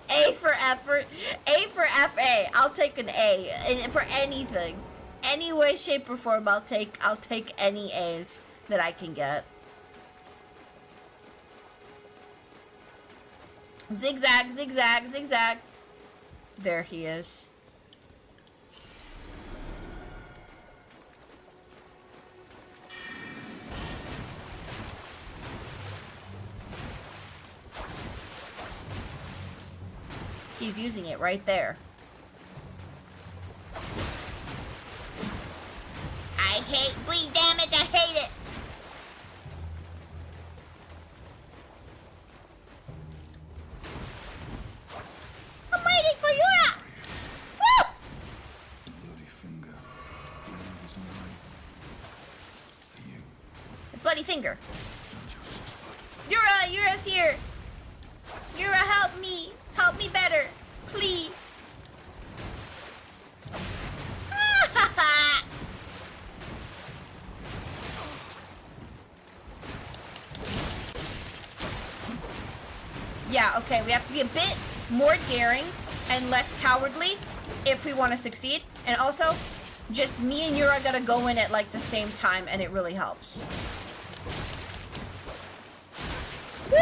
A for effort. A for F-A. I'll take an A. And for anything. Any way, shape, or form, I'll take any A's that I can get. Zigzag, zigzag, zigzag. There he is. He's using it right there. I hate bleed damage, I hate it! I'm waiting for Yura! Woo! Bloody finger. The end is nigh. For you. The bloody finger. Not justice, but Yura's here! Yura, help me! Help me better! Please! Yeah, okay, we have to be a bit more daring and less cowardly if we want to succeed. And also, just me and Yura gotta go in at like the same time and it really helps. Woo!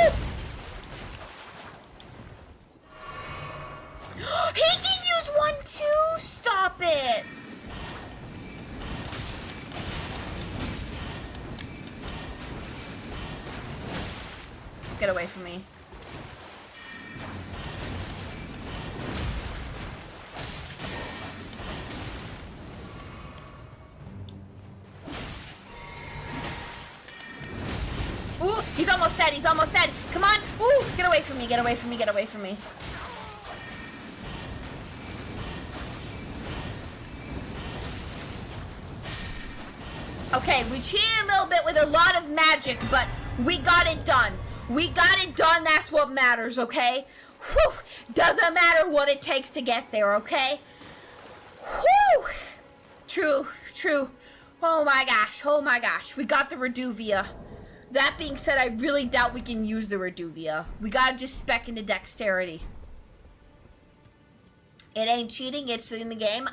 He can use one too! Stop it! Get away from me. Ooh, he's almost dead, he's almost dead. Come on, ooh, get away from me, get away from me, get away from me. Okay, we cheated a little bit with a lot of magic, but we got it done. We got it done, that's what matters, okay? Whew, doesn't matter what it takes to get there, okay? Whew. True, true. Oh my gosh, we got the Reduvia. That being said, I really doubt we can use the Reduvia. We gotta just spec into dexterity. It ain't cheating, it's in the game.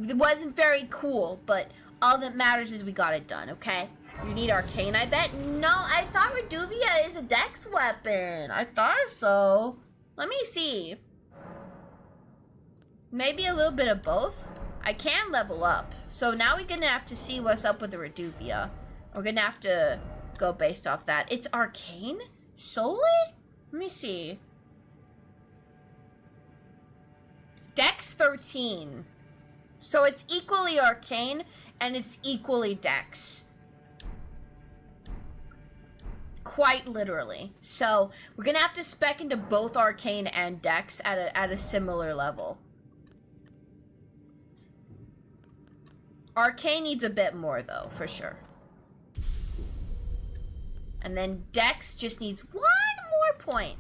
It wasn't very cool, but all that matters is we got it done, okay? You need arcane, I bet? No, I thought Reduvia is a dex weapon. I thought so. Let me see. Maybe a little bit of both? I can level up. So now we're gonna have to see what's up with the Reduvia. We're gonna have to go based off that. It's arcane? Solely? Let me see. Dex 13. So it's equally arcane and it's equally dex. Quite literally. So we're gonna have to spec into both arcane and dex at a similar level. Arcane needs a bit more though, for sure. And then dex just needs one more point.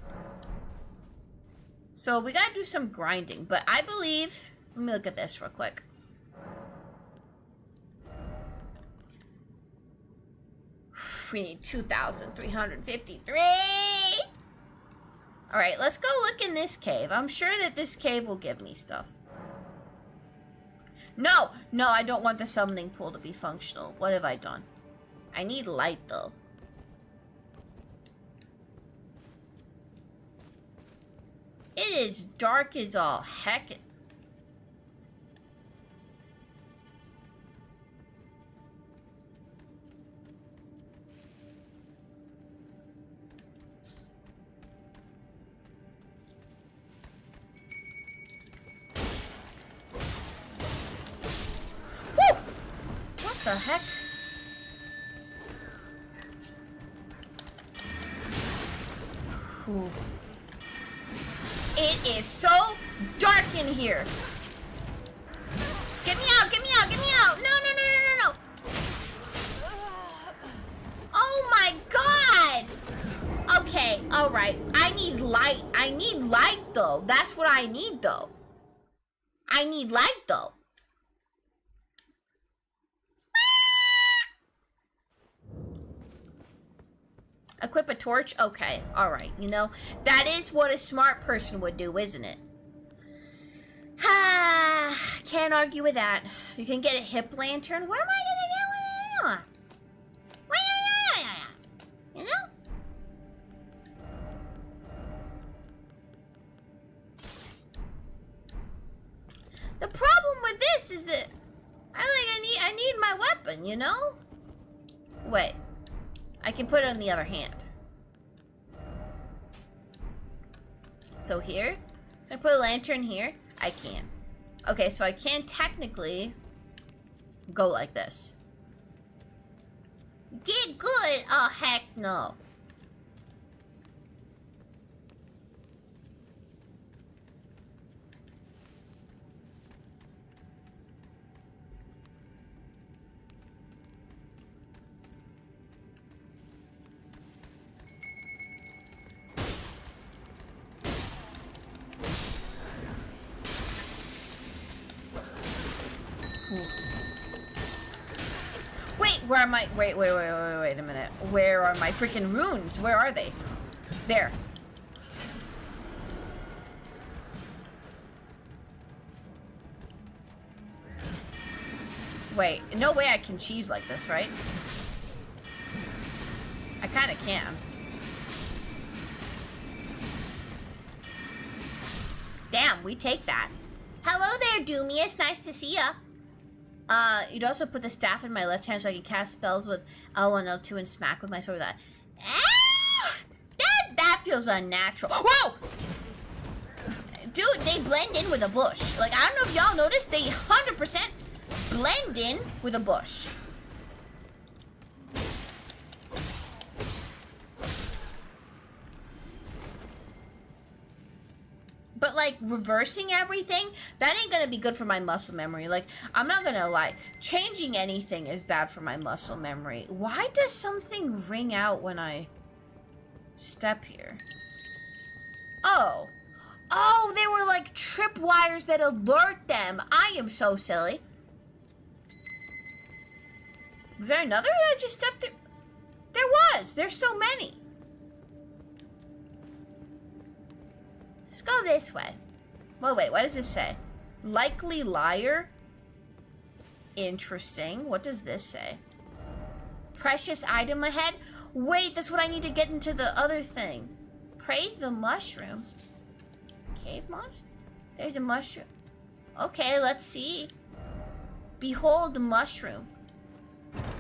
So we gotta do some grinding, but I believe, let me look at this real quick. we need 2,353. All right, let's go look in this cave. I'm sure that this cave will give me stuff. No, I don't want the summoning pool to be functional. What have I done? I need light, though. It is dark as all heck. Woo! What the heck? Ooh. It is so dark in here. Get me out, get me out, get me out. No. Oh my god. Okay, all right. I need light. I need light, though. That's what I need, though. I need light, though. Equip a torch? Okay, alright. You know, that is what a smart person would do, isn't it? Can't argue with that. You can get a hip lantern. Where am I gonna get one? You know? The problem with this is that I need my weapon, you know? Wait. I can put it on the other hand. So here, can I put a lantern here? I can. Okay, so I can technically go like this. Get good! Oh, heck no. Wait, where are my... Wait a minute. Where are my freaking runes? Where are they? There. Wait, no way I can cheese like this, right? I kinda can. Damn, we take that. Hello there, Doomius. Nice to see ya. You'd also put the staff in my left hand so I can cast spells with L1, L2, and smack with my sword with that. Ah! That feels unnatural. Whoa! Dude, they blend in with a bush. Like, I don't know if y'all noticed, they 100% blend in with a bush. But, like, reversing everything, that ain't gonna be good for my muscle memory. Like, I'm not gonna lie. Changing anything is bad for my muscle memory. Why does something ring out when I step here? Oh. Oh, they were like tripwires that alert them. I am so silly. Was there another that I just stepped through? There was. There's so many. Let's go this way. Well, wait, what does this say? Likely liar? Interesting. What does this say? Precious item ahead? Wait, that's what I need to get into the other thing. Praise the mushroom. Cave moss? There's a mushroom. Okay, let's see. Behold the mushroom.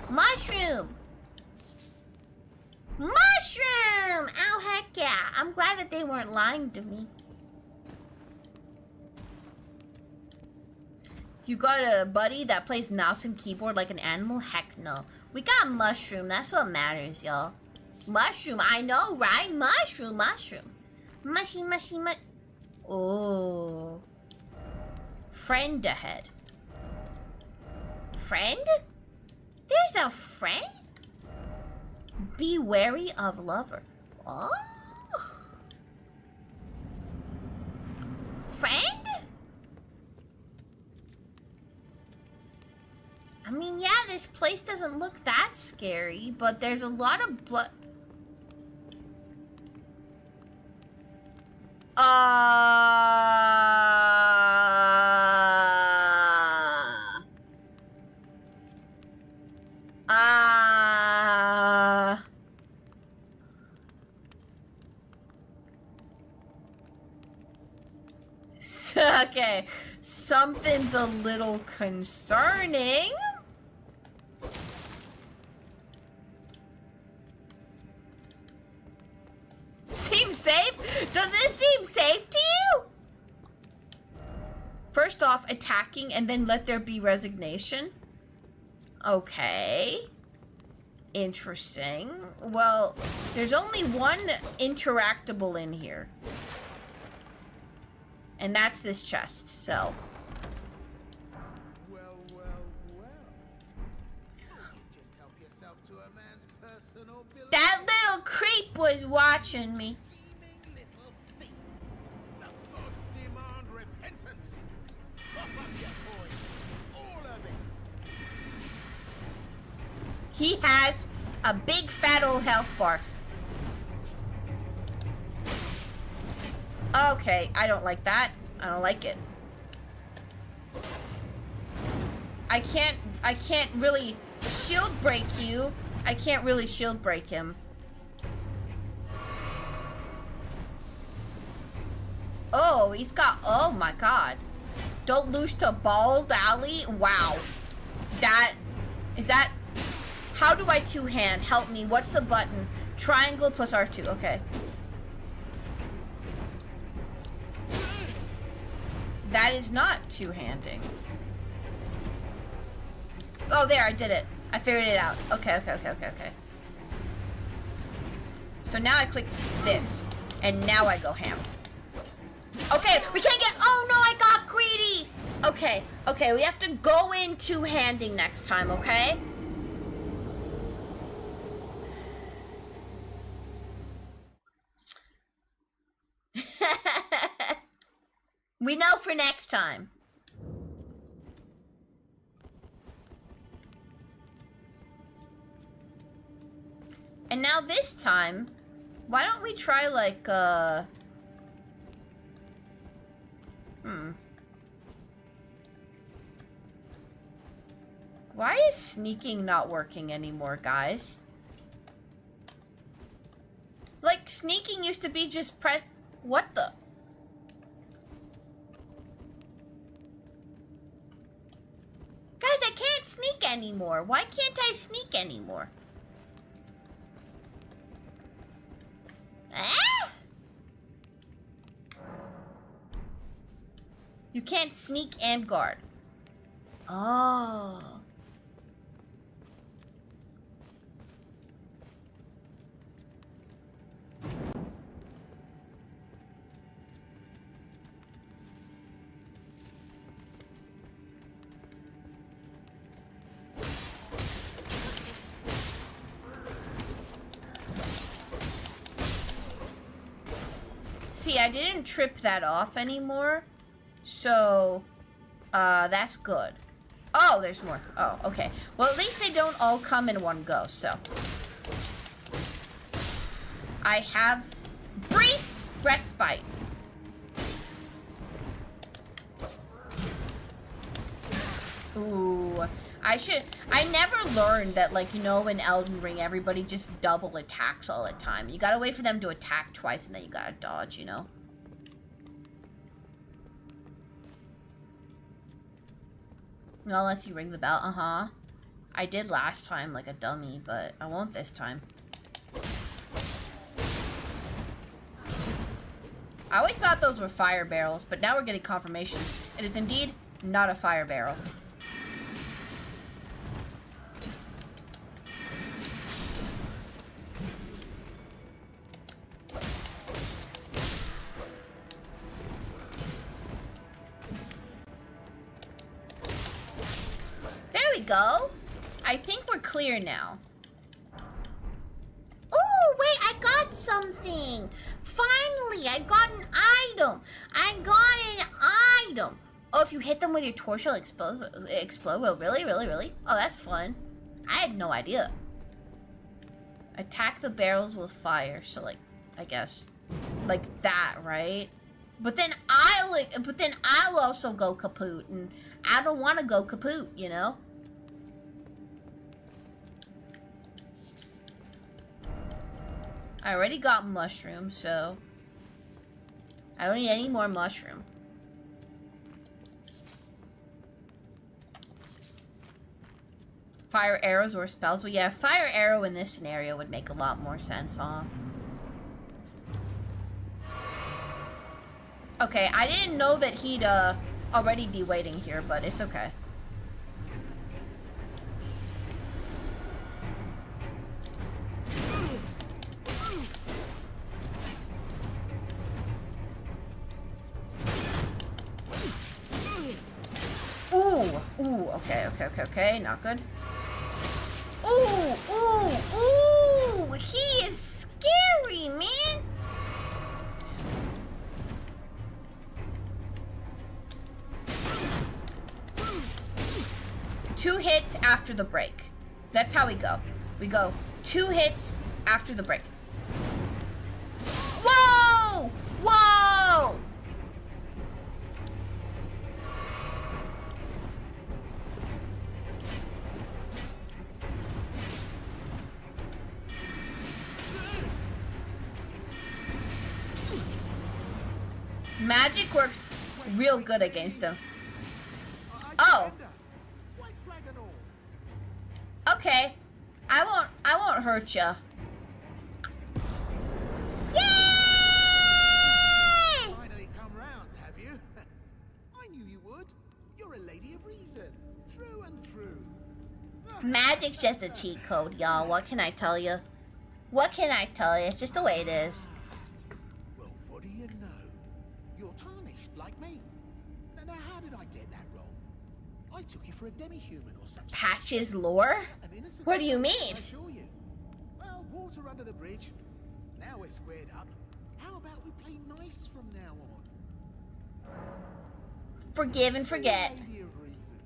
Mushroom! Mushroom! Oh, heck yeah. I'm glad that they weren't lying to me. You got a buddy that plays mouse and keyboard like an animal? Heck no. We got mushroom. That's what matters, y'all. Mushroom. I know, right? Mushroom. Mushy. Oh. Friend ahead. Friend? There's a friend? Be wary of lover. Oh. Friend? I mean, yeah, this place doesn't look that scary, but there's a lot of blood. Okay, something's a little concerning. Seems safe? Does this seem safe to you? First off, attacking and then let there be resignation. Okay. Interesting. Well, there's only one interactable in here. And that's this chest, so. Well. Just help yourself to a man's personal belongings. That little creep was watching me. Scheming little thief. The gods demand repentance. Pop up your coin. All of it. He has a big fat old health bar. Okay, I don't like that. I don't like it. I can't really shield break you. I can't really shield break him. Oh, he's got, oh my god. Don't lose to Bald Alley? Wow. Is that, how do I two-hand? Help me, what's the button? Triangle plus R2, okay. That is not two-handing. Oh, there, I did it. I figured it out. Okay. So now I click this, and now I go ham. Okay, we can't get, oh no, I got greedy! Okay, we have to go in two-handing next time, okay? We know for next time. And now this time, why don't we try like, Why is sneaking not working anymore, guys? Like, sneaking used to be just press... What the... Guys, I can't sneak anymore. Why can't I sneak anymore? Ah! You can't sneak and guard. Oh. See, I didn't trip that off anymore, so that's good. Oh, there's more. Oh, okay. Well, at least they don't all come in one go, so. I have brief respite. Ooh, I never learned that, like, you know, in Elden Ring, everybody just double attacks all the time. You gotta wait for them to attack twice, and then you gotta dodge, you know? Unless you ring the bell, I did last time, like a dummy, but I won't this time. I always thought those were fire barrels, but now we're getting confirmation. It is indeed not a fire barrel. Go. I think we're clear now. Oh, wait, I got something. Finally, I got an item. I got an item. Oh, if you hit them with your torch, it'll explode. Well, really? Oh, that's fun. I had no idea. Attack the barrels with fire. So, like, I guess, like that, right? But then I'll also go kaput, and I don't want to go kaput, you know? I already got mushroom, so I don't need any more mushroom. Fire arrows or spells. But yeah, fire arrow in this scenario would make a lot more sense, huh? Okay, I didn't know that he'd already be waiting here, but it's okay. Ooh, okay, not good. Ooh, he is scary, man. Two hits after the break. That's how we go. We go 2 hits after the break. Whoa! Whoa! Magic works real good against him. Oh. White flag and all. Okay. I won't hurt ya. Yay! Finally come round, have you? I knew you would. You're a lady of reason, through and through. Magic's just a cheat code, y'all. What can I tell you? What can I tell you? It's just the way it is. Well, what do you know? You're tarnished, like me. Now, how did I get that wrong? I took you for a demi-human or something. Patches lore? An innocent What do you soul, mean? I assure you. Well, water under the bridge. Now we're squared up. How about we play nice from now on? Forgive and forget. Lady of reason.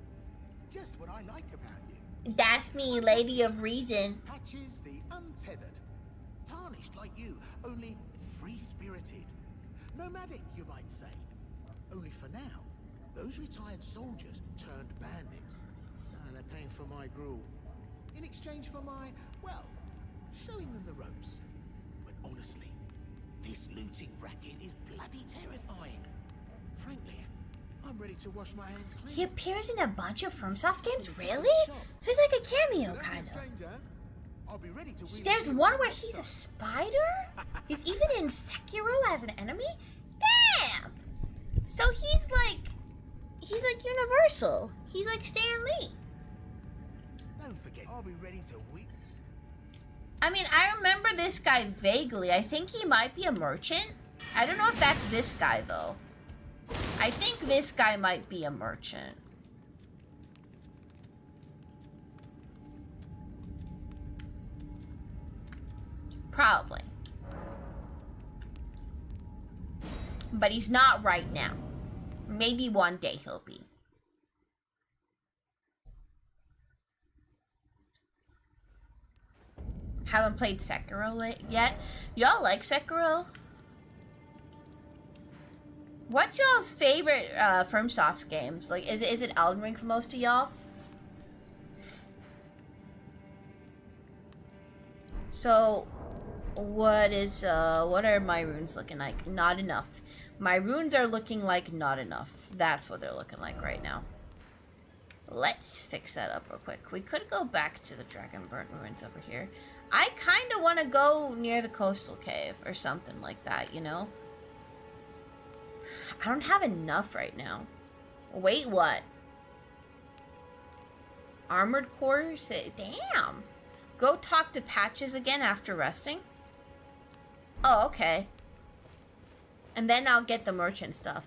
Just what I like about you. That's me, Lady of Reason. Patches the untethered. Tarnished like you, only free-spirited. Nomadic, you might say. Only for now, those retired soldiers turned bandits. They're paying for my gruel. In exchange for my, well, showing them the ropes. But honestly, this looting racket is bloody terrifying. Frankly, I'm ready to wash my hands clean. He appears in a bunch of FromSoft games? Really? So he's like a cameo, kind of. Stranger, I'll be ready to wheel There's you one to where the he's a top. spider? He's even in Sekiro as an enemy? Damn! So he's like Universal. He's like Stan Lee. Don't forget, I'll be ready to wheel. I mean, I remember this guy vaguely. I think he might be a merchant. I don't know if that's this guy, though. I think this guy might be a merchant. Probably. But he's not right now. Maybe one day he'll be. Haven't played Sekiro yet. Y'all like Sekiro? What's y'all's favorite FromSoft games? Like, is it Elden Ring for most of y'all? So, what are my runes looking like? Not enough. My runes are looking like not enough. That's what they're looking like right now. Let's fix that up real quick. We could go back to the Dragonburnt ruins over here. I kind of want to go near the coastal cave or something like that, you know? I don't have enough right now. Wait, what? Armored core? Damn. Go talk to Patches again after resting? Oh, okay. And then I'll get the merchant stuff.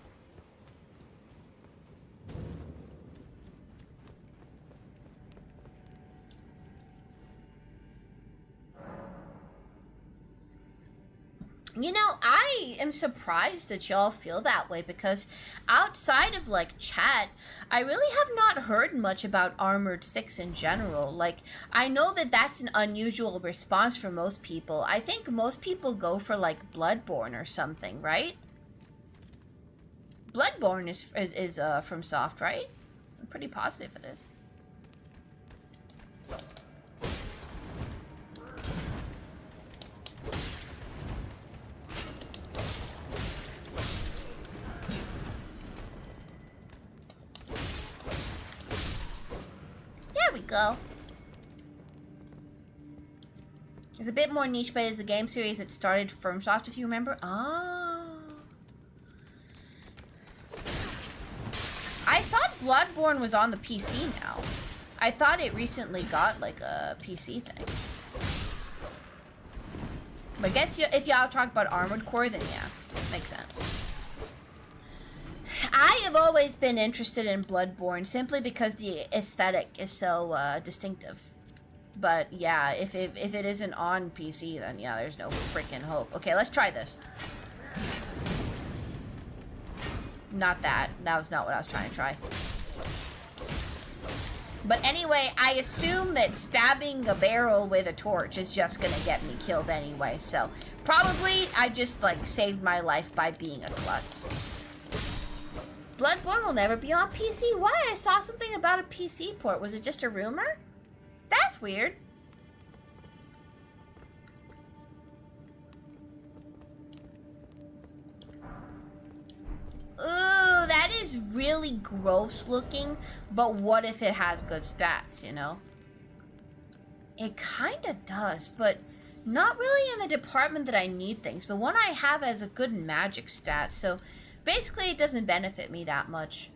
You know, I am surprised that y'all feel that way because outside of like chat, I really have not heard much about Armored 6 in general. Like, I know that that's an unusual response for most people. I think most people go for like Bloodborne or something, right? Bloodborne is from Soft, right? I'm pretty positive it is. There we go. It's a bit more niche, but it's a game series that started FromSoft, if you remember. Ah. I thought Bloodborne was on the PC now. I thought it recently got like a PC thing. But I guess if y'all talk about Armored Core, then yeah, makes sense. I have always been interested in Bloodborne simply because the aesthetic is so distinctive. But yeah, if it isn't on PC, then yeah, there's no freaking hope. Okay, let's try this. Not that. That was not what I was trying to try. But anyway, I assume that stabbing a barrel with a torch is just gonna get me killed anyway, so probably I just like saved my life by being a klutz. Bloodborne will never be on PC? Why? I saw something about a PC port. Was it just a rumor? That's weird. Ooh, that is really gross looking, but what if it has good stats, you know? It kinda does, but not really in the department that I need things. The one I have has a good magic stat, so basically it doesn't benefit me that much.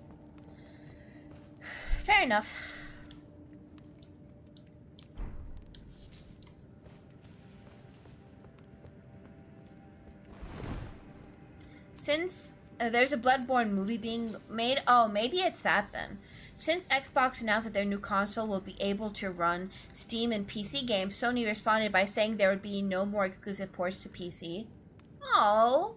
Fair enough. Since there's a Bloodborne movie being made, oh, maybe it's that then. Since Xbox announced that their new console will be able to run Steam and PC games, Sony responded by saying there would be no more exclusive ports to PC. Oh.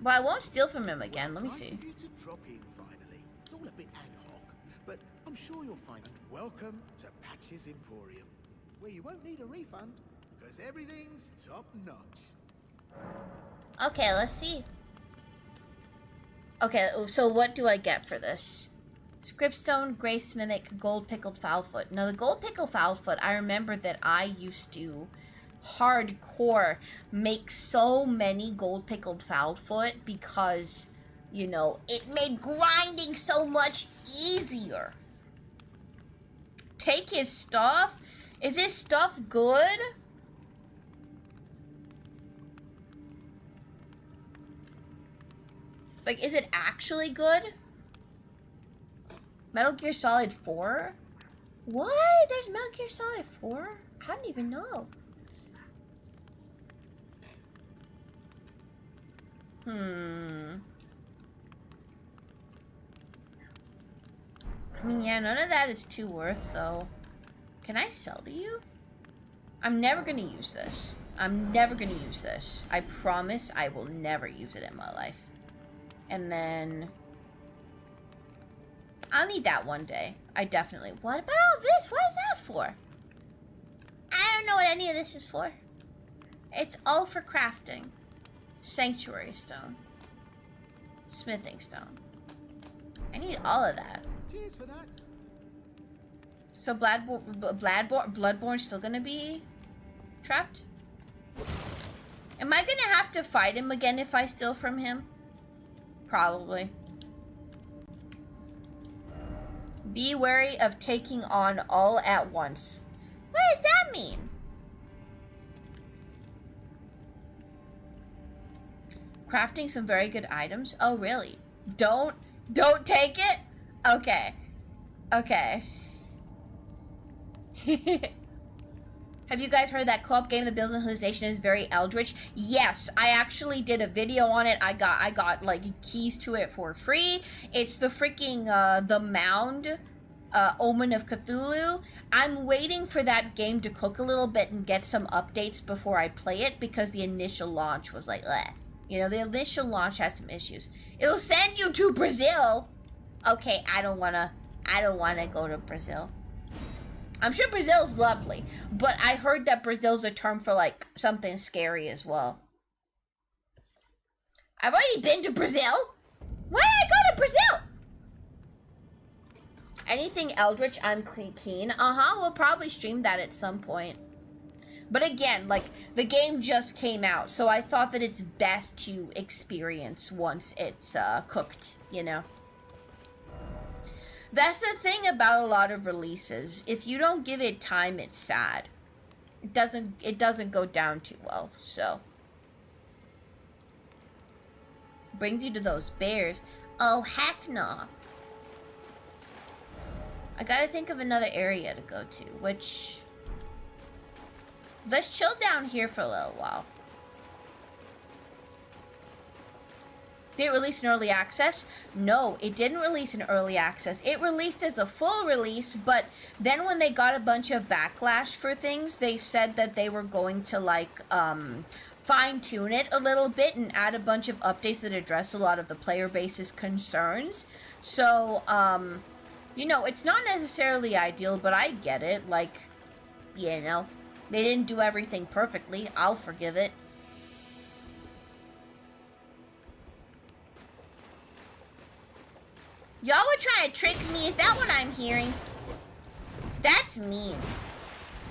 Well, I won't steal from him again. Let me see. Nice of you to drop in finally. It's all a bit ad hoc, but I'm sure you'll find it. Welcome to Patch's Emporium, where you won't need a refund, because everything's top notch. Okay, let's see. Okay, so what do I get for this? Scriptstone, Grace Mimic, Gold Pickled Foulfoot. Now, the Gold Pickled Foulfoot, I remember that I used to hardcore make so many Gold Pickled Foulfoot because, you know, it made grinding so much easier. Take his stuff? Is his stuff good? Like, is it actually good? Metal Gear Solid 4? What? There's Metal Gear Solid 4? I didn't even know. I mean, yeah, none of that is too worth, though. Can I sell to you? I'm never gonna use this. I'm never gonna use this. I promise I will never use it in my life. And then I'll need that one day. I definitely. What about all this? What is that for? I don't know what any of this is for. It's all for crafting. Sanctuary stone. Smithing stone. I need all of that. Cheers for that. So Bloodborne's still gonna be trapped? Am I gonna have to fight him again if I steal from him? Probably. Be wary of taking on all at once. What does that mean? Crafting some very good items? Oh, really? Don't take it? Okay. Okay. Have you guys heard that co-op game that builds on hallucination is very eldritch? Yes, I actually did a video on it. I got like keys to it for free. It's the freaking the Mound Omen of Cthulhu. I'm waiting for that game to cook a little bit and get some updates before I play it, because the initial launch was like, bleh. You know, the initial launch had some issues. It'll send you to Brazil. Okay, I don't wanna go to Brazil. I'm sure Brazil's lovely, but I heard that Brazil's a term for like something scary as well. I've already been to Brazil. Why did I go to Brazil? Anything Eldritch, I'm keen. We'll probably stream that at some point. But again, like, the game just came out, so I thought that it's best to experience once it's cooked, you know? That's the thing about a lot of releases. If you don't give it time, it's sad. It doesn't go down too well, so. Brings you to those bears. Oh, heck no. I gotta think of another area to go to, which... Let's chill down here for a little while. Did it release in early access? No, it didn't release in early access. It released as a full release, but then when they got a bunch of backlash for things, they said that they were going to, like, fine-tune it a little bit and add a bunch of updates that address a lot of the player base's concerns. So, you know, it's not necessarily ideal, but I get it. Like, you know, they didn't do everything perfectly. I'll forgive it. Y'all were trying to trick me? Is that what I'm hearing? That's mean.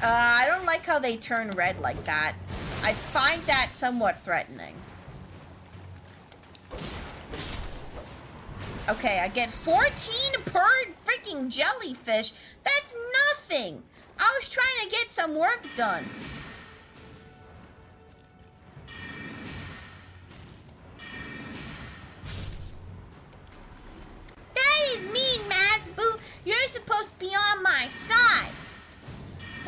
I don't like how they turn red like that. I find that somewhat threatening. Okay, I get 14 per freaking jellyfish. That's nothing. I was trying to get some work done. That is mean, Mazboo. You're supposed to be on my side.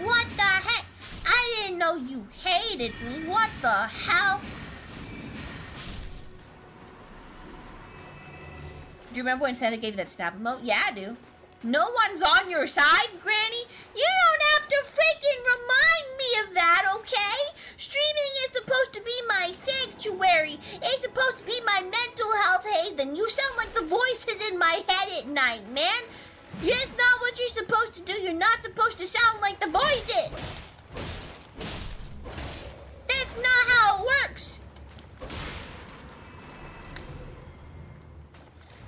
What the heck? I didn't know you hated me. What the hell? Do you remember when Santa gave you that snap emote? Yeah, I do. No one's on your side, Granny? You don't have to freaking remind me of that, okay? Streaming is supposed to be my sanctuary. It's supposed to be my mental health haven. You sound like the voices in my head at night, man. That's not what you're supposed to do. You're not supposed to sound like the voices. That's not how it works.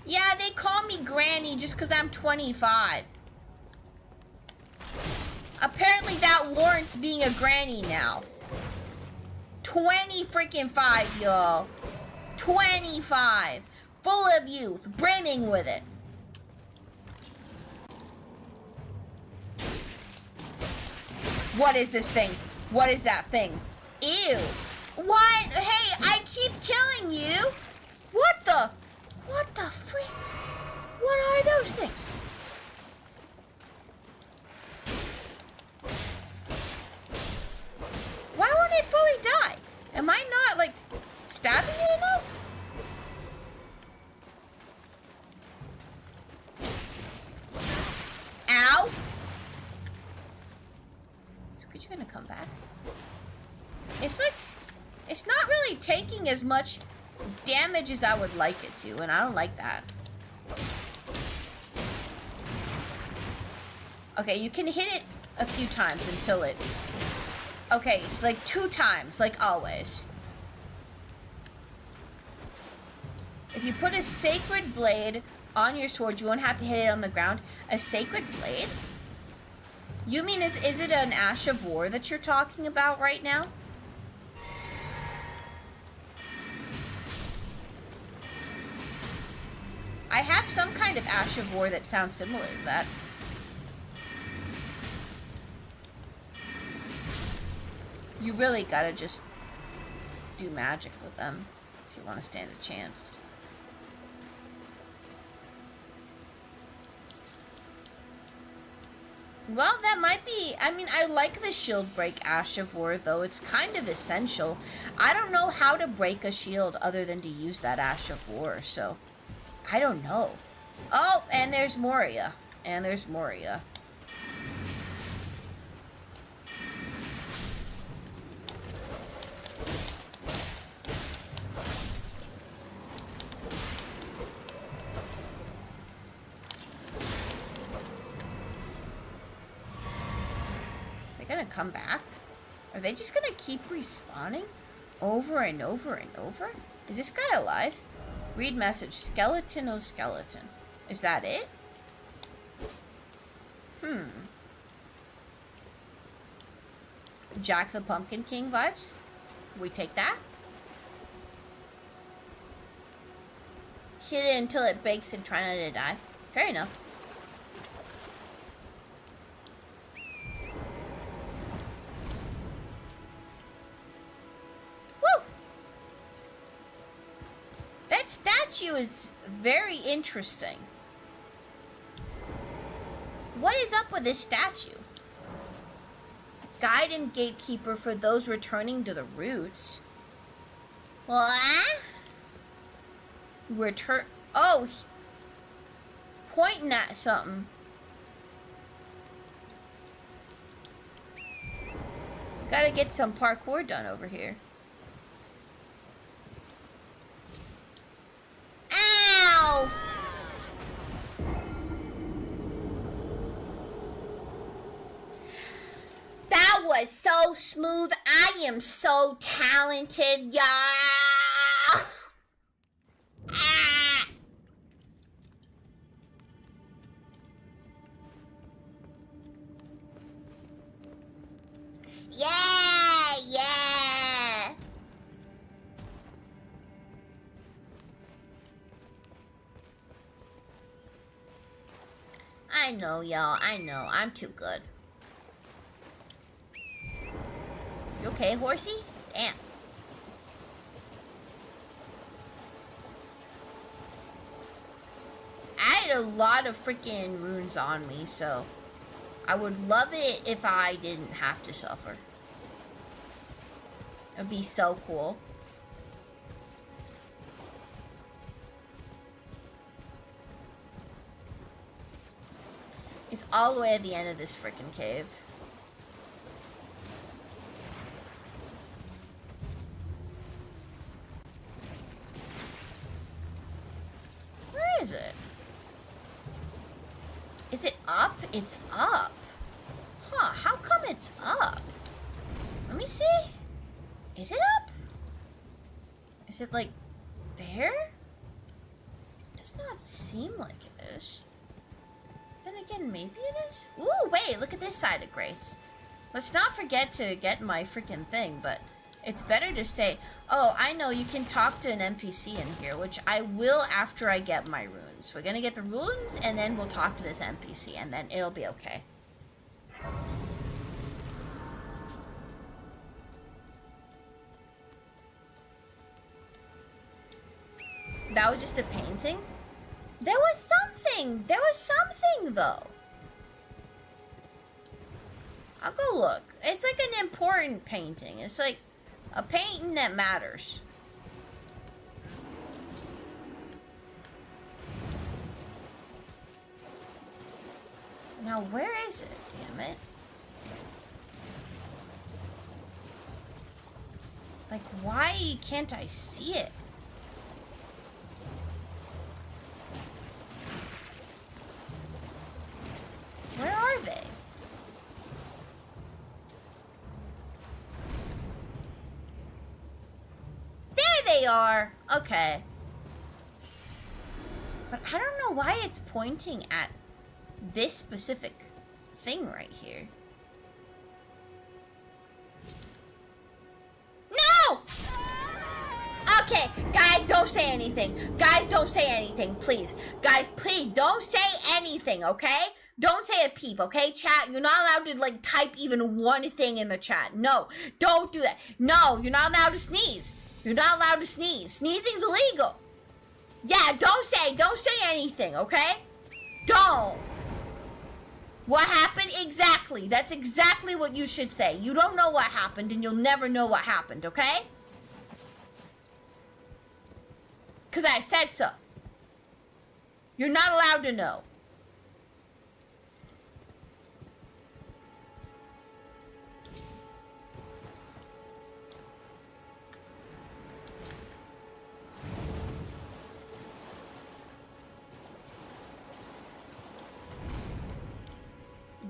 Yeah, they call me Granny just because I'm 25. Apparently that warrants being a granny now. 20 freaking 5, y'all. 25. Full of youth. Brimming with it. What is this thing? What is that thing? Ew. What? Hey, I keep killing you. What the? What the freak? What are those things? Why won't it fully die? Am I not, like, stabbing it enough? Ow! So, could you gonna come back? It's like, it's not really taking as much damage as I would like it to, and I don't like that. Okay, you can hit it a few times until it... Okay, like 2 times, like always. If you put a sacred blade on your sword, you won't have to hit it on the ground. A sacred blade? You mean, is it an Ash of War that you're talking about right now? I have some kind of Ash of War that sounds similar to that. You really gotta just do magic with them if you want to stand a chance. Well, that might be... I mean, I like the shield break Ash of War, though. It's kind of essential. I don't know how to break a shield other than to use that Ash of War, so... I don't know. Oh, and there's Moria. And there's Moria. They're gonna come back? Are they just gonna keep respawning? Over and over and over? Is this guy alive? Read message. Skeleton, oh skeleton. Is that it? Jack the Pumpkin King vibes? We take that? Hit it until it bakes and try not to die. Fair enough. Woo! That statue is very interesting. What is up with this statue? Guide and gatekeeper for those returning to the roots. What? Return. Oh, pointing at something. Gotta get some parkour done over here. Ow! That was so smooth. I am so talented, y'all. Ah. Yeah, yeah. I know, y'all. I know. I'm too good. You okay, horsey? Damn. I had a lot of freaking runes on me, so I would love it if I didn't have to suffer. It'd be so cool. It's all the way at the end of this freaking cave. Where is it? Is it up? It's up. Huh, how come it's up? Let me see. Is it up? Is it like there? It does not seem like it is. Then again, maybe it is? Ooh, wait, look at this side of Grace. Let's not forget to get my freaking thing, but it's better to stay. Oh, I know, you can talk to an NPC in here, which I will after I get my runes. We're gonna get the runes, and then we'll talk to this NPC, and then it'll be okay. That was just a painting? There was something! There was something, though! I'll go look. It's like an important painting. It's like a painting that matters. Now, where is it? Damn it. Like, why can't I see it? Where are they? There they are! Okay. But I don't know why it's pointing at this specific thing right here. No! Okay, guys, don't say anything. Guys, don't say anything, please. Guys, please, don't say anything, okay? Don't say a peep, okay, chat? You're not allowed to, like, type even one thing in the chat. No, don't do that. No, you're not allowed to sneeze. You're not allowed to sneeze. Sneezing's illegal. Yeah, don't say anything, okay? Don't. What happened? Exactly. That's exactly what you should say. You don't know what happened, and you'll never know what happened, okay? Because I said so. You're not allowed to know.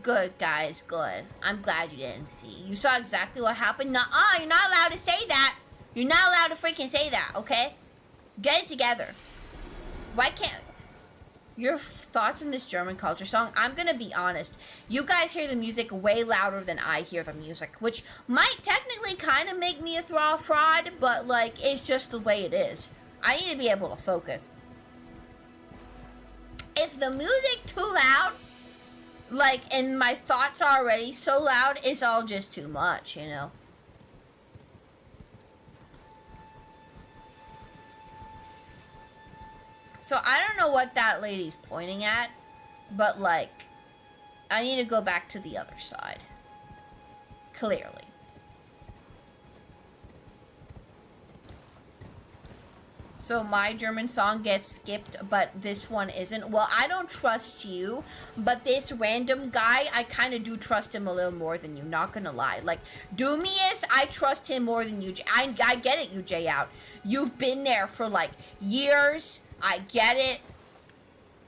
good, guys, good. I'm glad you didn't see. You saw exactly what happened. Nuh-uh, you're not allowed to say that. You're not allowed to freaking say that, okay? Get it together. Why can't... Your thoughts on this German culture song? I'm gonna be honest. You guys hear the music way louder than I hear the music, which might technically kind of make me a fraud, but, like, it's just the way it is. I need to be able to focus. If the music too loud, like, and my thoughts are already so loud, it's all just too much, you know? So I don't know what that lady's pointing at, but, like, I need to go back to the other side. Clearly. So my German song gets skipped, but this one isn't. Well, I don't trust you, but this random guy, I kind of do trust him a little more than you, not gonna lie. Like, Doomius, I trust him more than you. I get it, you Jay Out. You've been there for, like, years. I get it.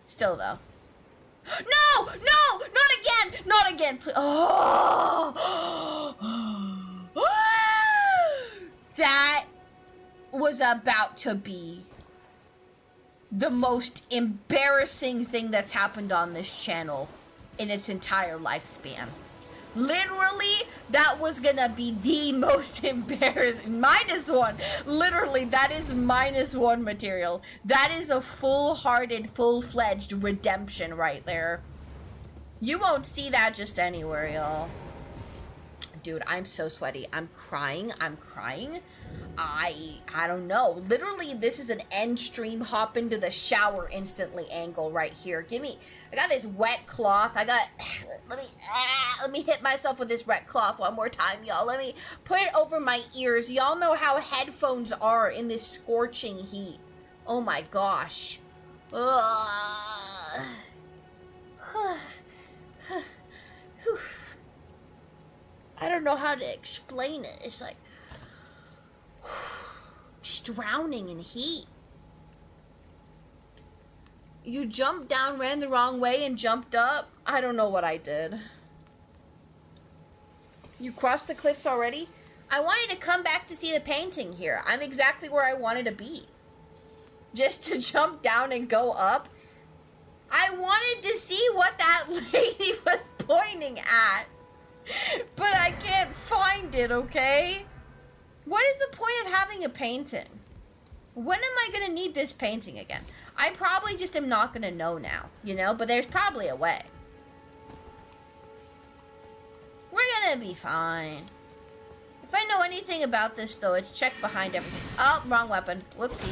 Still, though. No! No! Not again! Not again! Please. Oh! That was about to be the most embarrassing thing that's happened on this channel in its entire lifespan. Literally, that was gonna be the most embarrassing. -1. Literally, that is -1 material. That is a full-hearted, full-fledged redemption right there. You won't see that just anywhere, y'all. Dude, I'm so sweaty. I'm crying. I'm crying. I don't know. Literally, this is an end stream hop into the shower instantly angle right here. I got this wet cloth. Let me hit myself with this wet cloth one more time, y'all. Let me put it over my ears. Y'all know how headphones are in this scorching heat. Oh my gosh. I don't know how to explain it. It's like just drowning in heat. You jumped down, ran the wrong way, and jumped up? I don't know what I did. You crossed the cliffs already? I wanted to come back to see the painting here. I'm exactly where I wanted to be. Just to jump down and go up? I wanted to see what that lady was pointing at. But I can't find it, okay? What is the point of having a painting? When am I gonna need this painting again? I probably just am not gonna know now, you know? But there's probably a way. We're gonna be fine. If I know anything about this, though, it's check behind everything. Oh, wrong weapon. Whoopsie.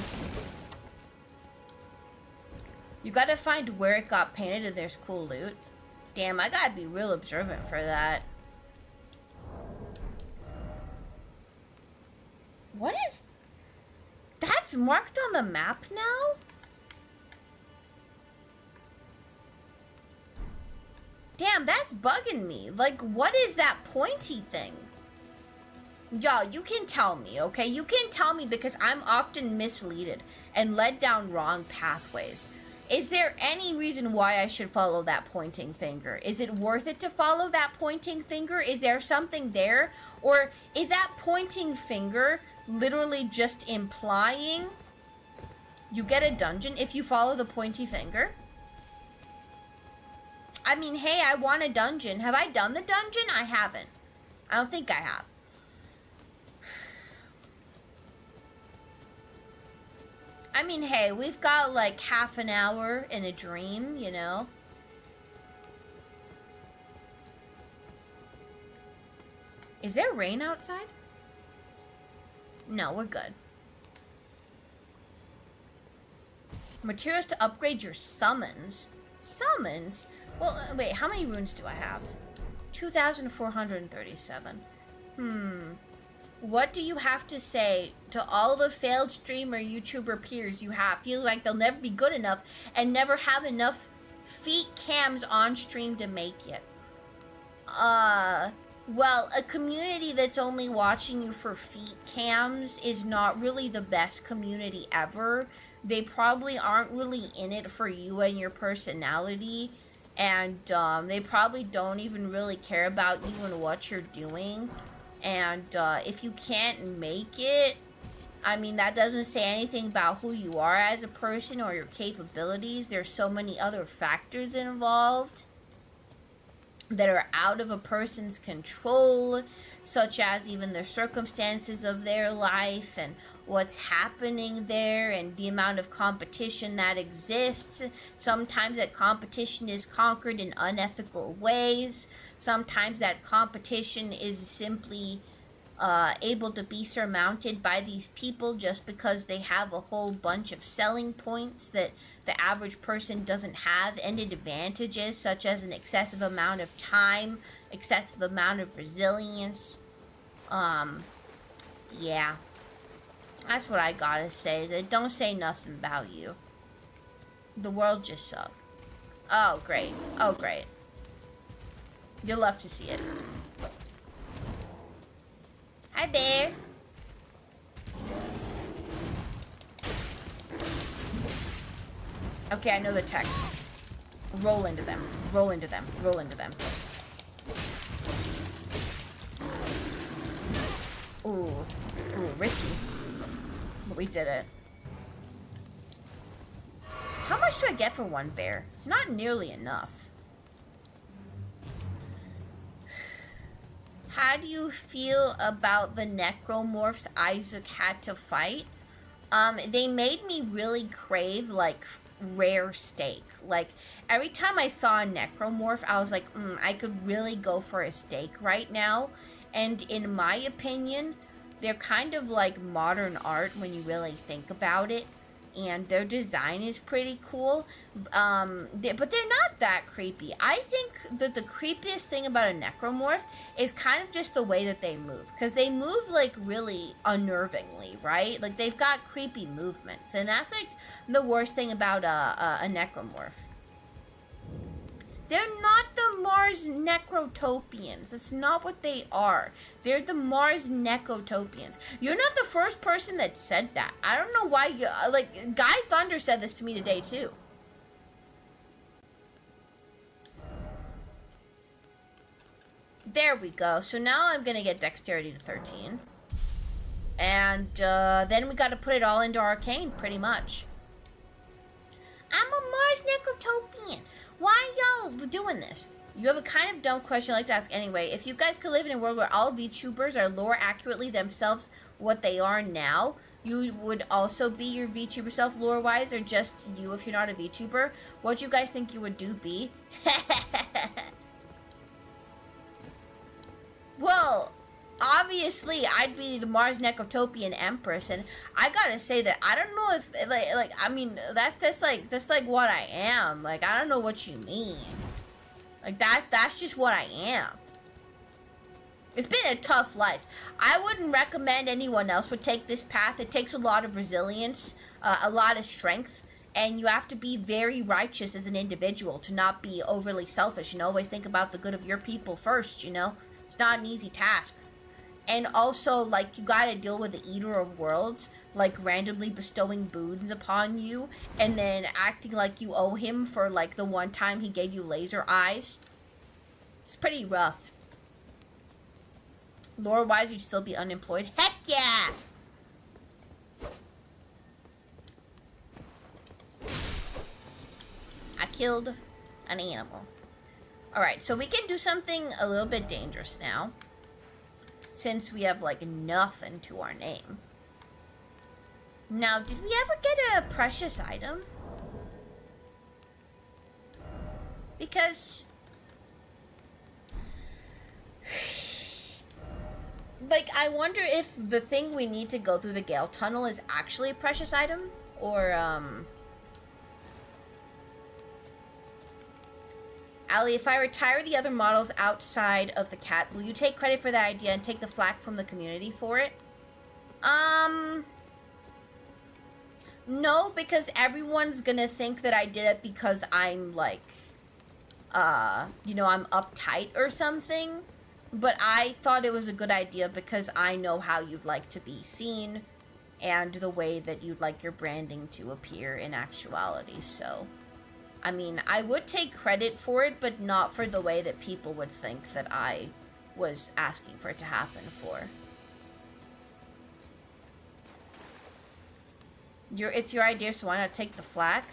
You gotta find where it got painted and there's cool loot. Damn, I gotta be real observant for that. What is... That's marked on the map now? Damn, that's bugging me. Like, what is that pointy thing? Y'all, you can tell me, okay? You can tell me because I'm often misleaded and led down wrong pathways. Is there any reason why I should follow that pointing finger? Is it worth it to follow that pointing finger? Is there something there? Or is that pointing finger literally just implying you get a dungeon if you follow the pointy finger? I mean, hey, I want a dungeon. Have I done the dungeon? I haven't. I don't think I have. I mean, hey, we've got like half an hour in a dream, you know? Is there rain outside? No, we're good. Materials to upgrade your summons. Summons? Well, wait, how many runes do I have? 2,437. What do you have to say to all the failed streamer YouTuber peers you have? Feel like they'll never be good enough and never have enough feet cams on stream to make it. Well, a community that's only watching you for feet cams is not really the best community ever. They probably aren't really in it for you and your personality. and they probably don't even really care about you and what you're doing. And if you can't make it, I mean, that doesn't say anything about who you are as a person or your capabilities. There's so many other factors involved that are out of a person's control, such as even the circumstances of their life and what's happening there and the amount of competition that exists. Sometimes that competition is conquered in unethical ways. Sometimes that competition is simply able to be surmounted by these people just because they have a whole bunch of selling points that the average person doesn't have, and advantages such as an excessive amount of time, excessive amount of resilience. Yeah. That's what I gotta say, is it don't say nothing about you. The world just sucks. Oh, great. Oh, great. You'll love to see it. Hi there. Okay, I know the tech. Roll into them. Roll into them. Roll into them. Ooh. Ooh, risky. But we did it. How much do I get for one bear? Not nearly enough. How do you feel about the necromorphs Isaac had to fight? They made me really crave, like, rare steak. Like, every time I saw a necromorph, I was like, I could really go for a steak right now. And in my opinion, they're kind of like modern art when you really think about it. And their design is pretty cool, but they're not that creepy. I think that the creepiest thing about a necromorph is kind of just the way that they move, because they move like really unnervingly, right? Like they've got creepy movements, and that's like the worst thing about a necromorph. They're not the Mars Necrotopians. That's not what they are. They're the Mars Necotopians. You're not the first person that said that. I don't know why you... Like, Guy Thunder said this to me today, too. There we go. So now I'm going to get Dexterity to 13. And then we got to put it all into Arcane, pretty much. I'm a Mars Necotopian. Why are y'all doing this? You have a kind of dumb question I like to ask anyway. If you guys could live in a world where all VTubers are lore accurately themselves what they are now, you would also be your VTuber self lore-wise, or just you if you're not a VTuber? What do you guys think you would be? Well, obviously, I'd be the Mars Necotopian Empress, and I gotta say that I don't know if, I mean, that's like what I am. Like, I don't know what you mean. Like, that's just what I am. It's been a tough life. I wouldn't recommend anyone else would take this path. It takes a lot of resilience, a lot of strength, and you have to be very righteous as an individual to not be overly selfish and always think about the good of your people first, you know? It's not an easy task. And also, like, you gotta deal with the Eater of Worlds, like, randomly bestowing boons upon you, and then acting like you owe him for, like, the one time he gave you laser eyes. It's pretty rough. Lore-wise, you'd still be unemployed. Heck yeah! I killed an animal. Alright, so we can do something a little bit dangerous now, since we have, like, nothing to our name. Now, did we ever get a precious item? Because... like, I wonder if the thing we need to go through the Gale Tunnel is actually a precious item, or, Ali, if I retire the other models outside of the cat, will you take credit for that idea and take the flack from the community for it? No, because everyone's gonna think that I did it because I'm, like, you know, I'm uptight or something. But I thought it was a good idea because I know how you'd like to be seen and the way that you'd like your branding to appear in actuality, so I mean, I would take credit for it, but not for the way that people would think that I was asking for it to happen for. It's your idea, so why not take the flak?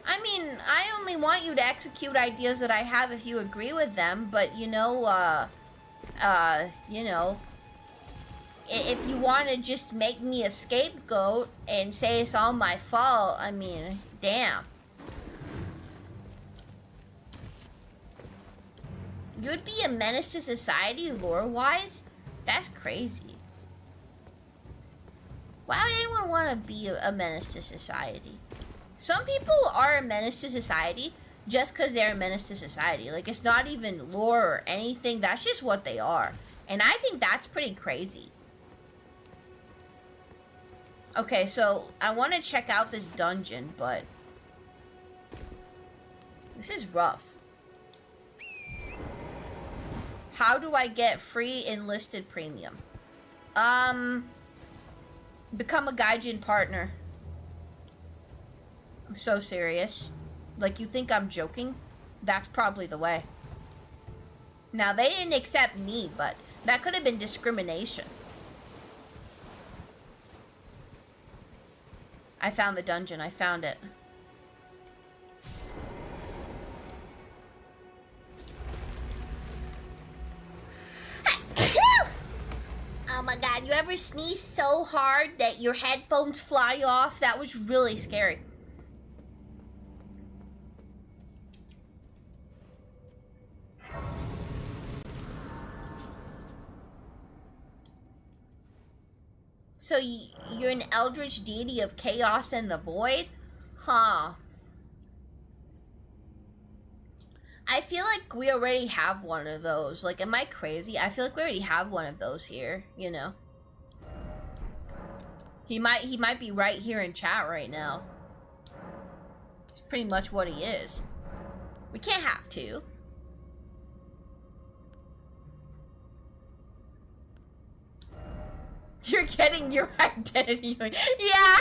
I mean, I only want you to execute ideas that I have if you agree with them, but you know, if you want to just make me a scapegoat and say it's all my fault, I mean, damn. You'd be a menace to society lore-wise? That's crazy. Why would anyone want to be a menace to society? Some people are a menace to society just because they're a menace to society. Like, it's not even lore or anything. That's just what they are. And I think that's pretty crazy. Okay, so I want to check out this dungeon, but this is rough. How do I get free enlisted premium? Become a Gaijin partner. I'm so serious. Like, you think I'm joking? That's probably the way. Now, they didn't accept me, but that could have been discrimination. I found the dungeon. I found it. Oh my god, you ever sneeze so hard that your headphones fly off? That was really scary. So you're an eldritch deity of chaos and the void? Huh. I feel like we already have one of those. Like, am I crazy? I feel like we already have one of those here, you know. He might be right here in chat right now. It's pretty much what he is. We can't have two. You're getting your identity. Yeah.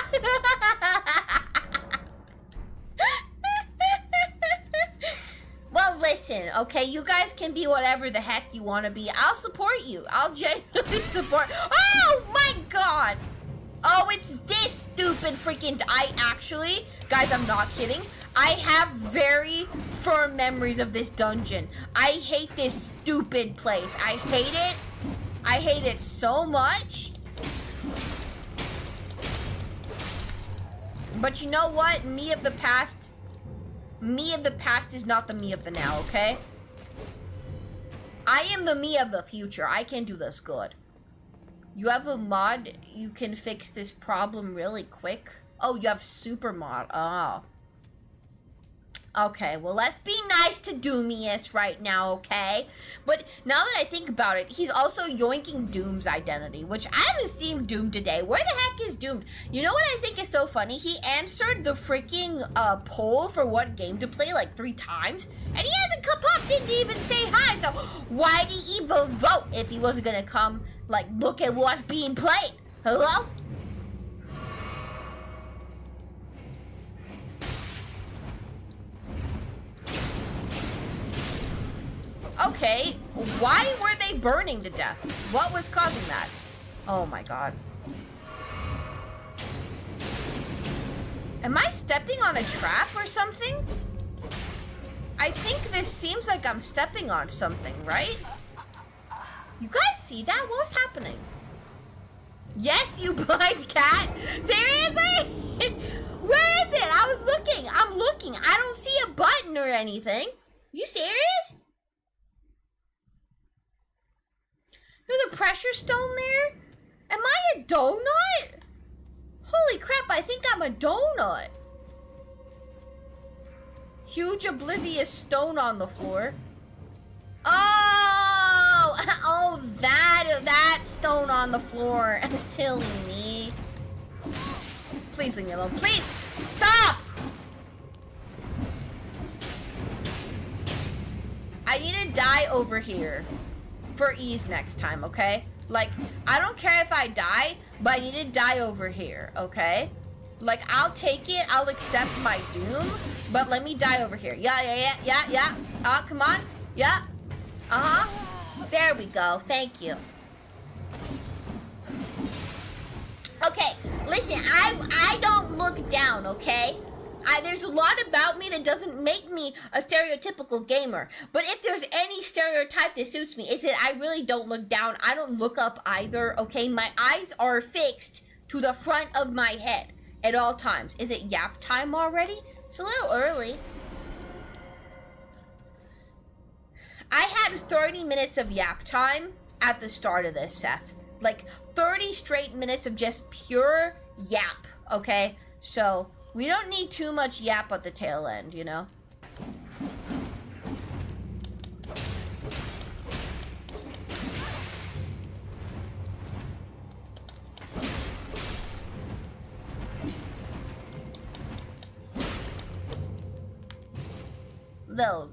Well, listen, okay, you guys can be whatever the heck you want to be. I'll support you. I'll genuinely support. Oh my god. Oh, it's this stupid freaking. Guys, I'm not kidding. I have very firm memories of this dungeon. I hate this stupid place. I hate it. I hate it so much. But you know what? Me of the past is not the me of the now, okay? I am the me of the future. I can do this good. You have a mod, you can fix this problem really quick. Oh, you have super mod. Oh. Okay, well, let's be nice to Doomius right now, okay? But now that I think about it, he's also yoinking Doom's identity, which I haven't seen Doom today. Where the heck is Doom? You know what I think is so funny? He answered the freaking poll for what game to play like 3 times, and he hasn't come up, didn't even say hi, so why'd he even vote if he wasn't gonna come, like, look at what's being played? Hello? Okay, why were they burning to death? What was causing that? Oh my god. Am I stepping on a trap or something? I think this seems like I'm stepping on something, right? You guys see that? What was happening? Yes, you blind cat! Seriously? Where is it? I was looking. I'm looking. I don't see a button or anything. You serious? There's a pressure stone there? Am I a donut? Holy crap, I think I'm a donut. Huge oblivious stone on the floor. Oh, oh, that stone on the floor. Silly me. Please leave me alone. Please, stop. I need to die over here for ease next time, okay? Like, I don't care if I die, but I need to die over here, okay? Like, I'll take it, I'll accept my doom, But let me die over here. Yeah. Come on. Yeah. There we go. Thank you. Okay, listen, I don't look down, okay? There's a lot about me that doesn't make me a stereotypical gamer. But if there's any stereotype that suits me, it's that I really don't look down. I don't look up either, okay? My eyes are fixed to the front of my head at all times. Is it yap time already? It's a little early. I had 30 minutes of yap time at the start of this, Seth. Like 30 straight minutes of just pure yap, okay? So we don't need too much yap at the tail end, you know? Little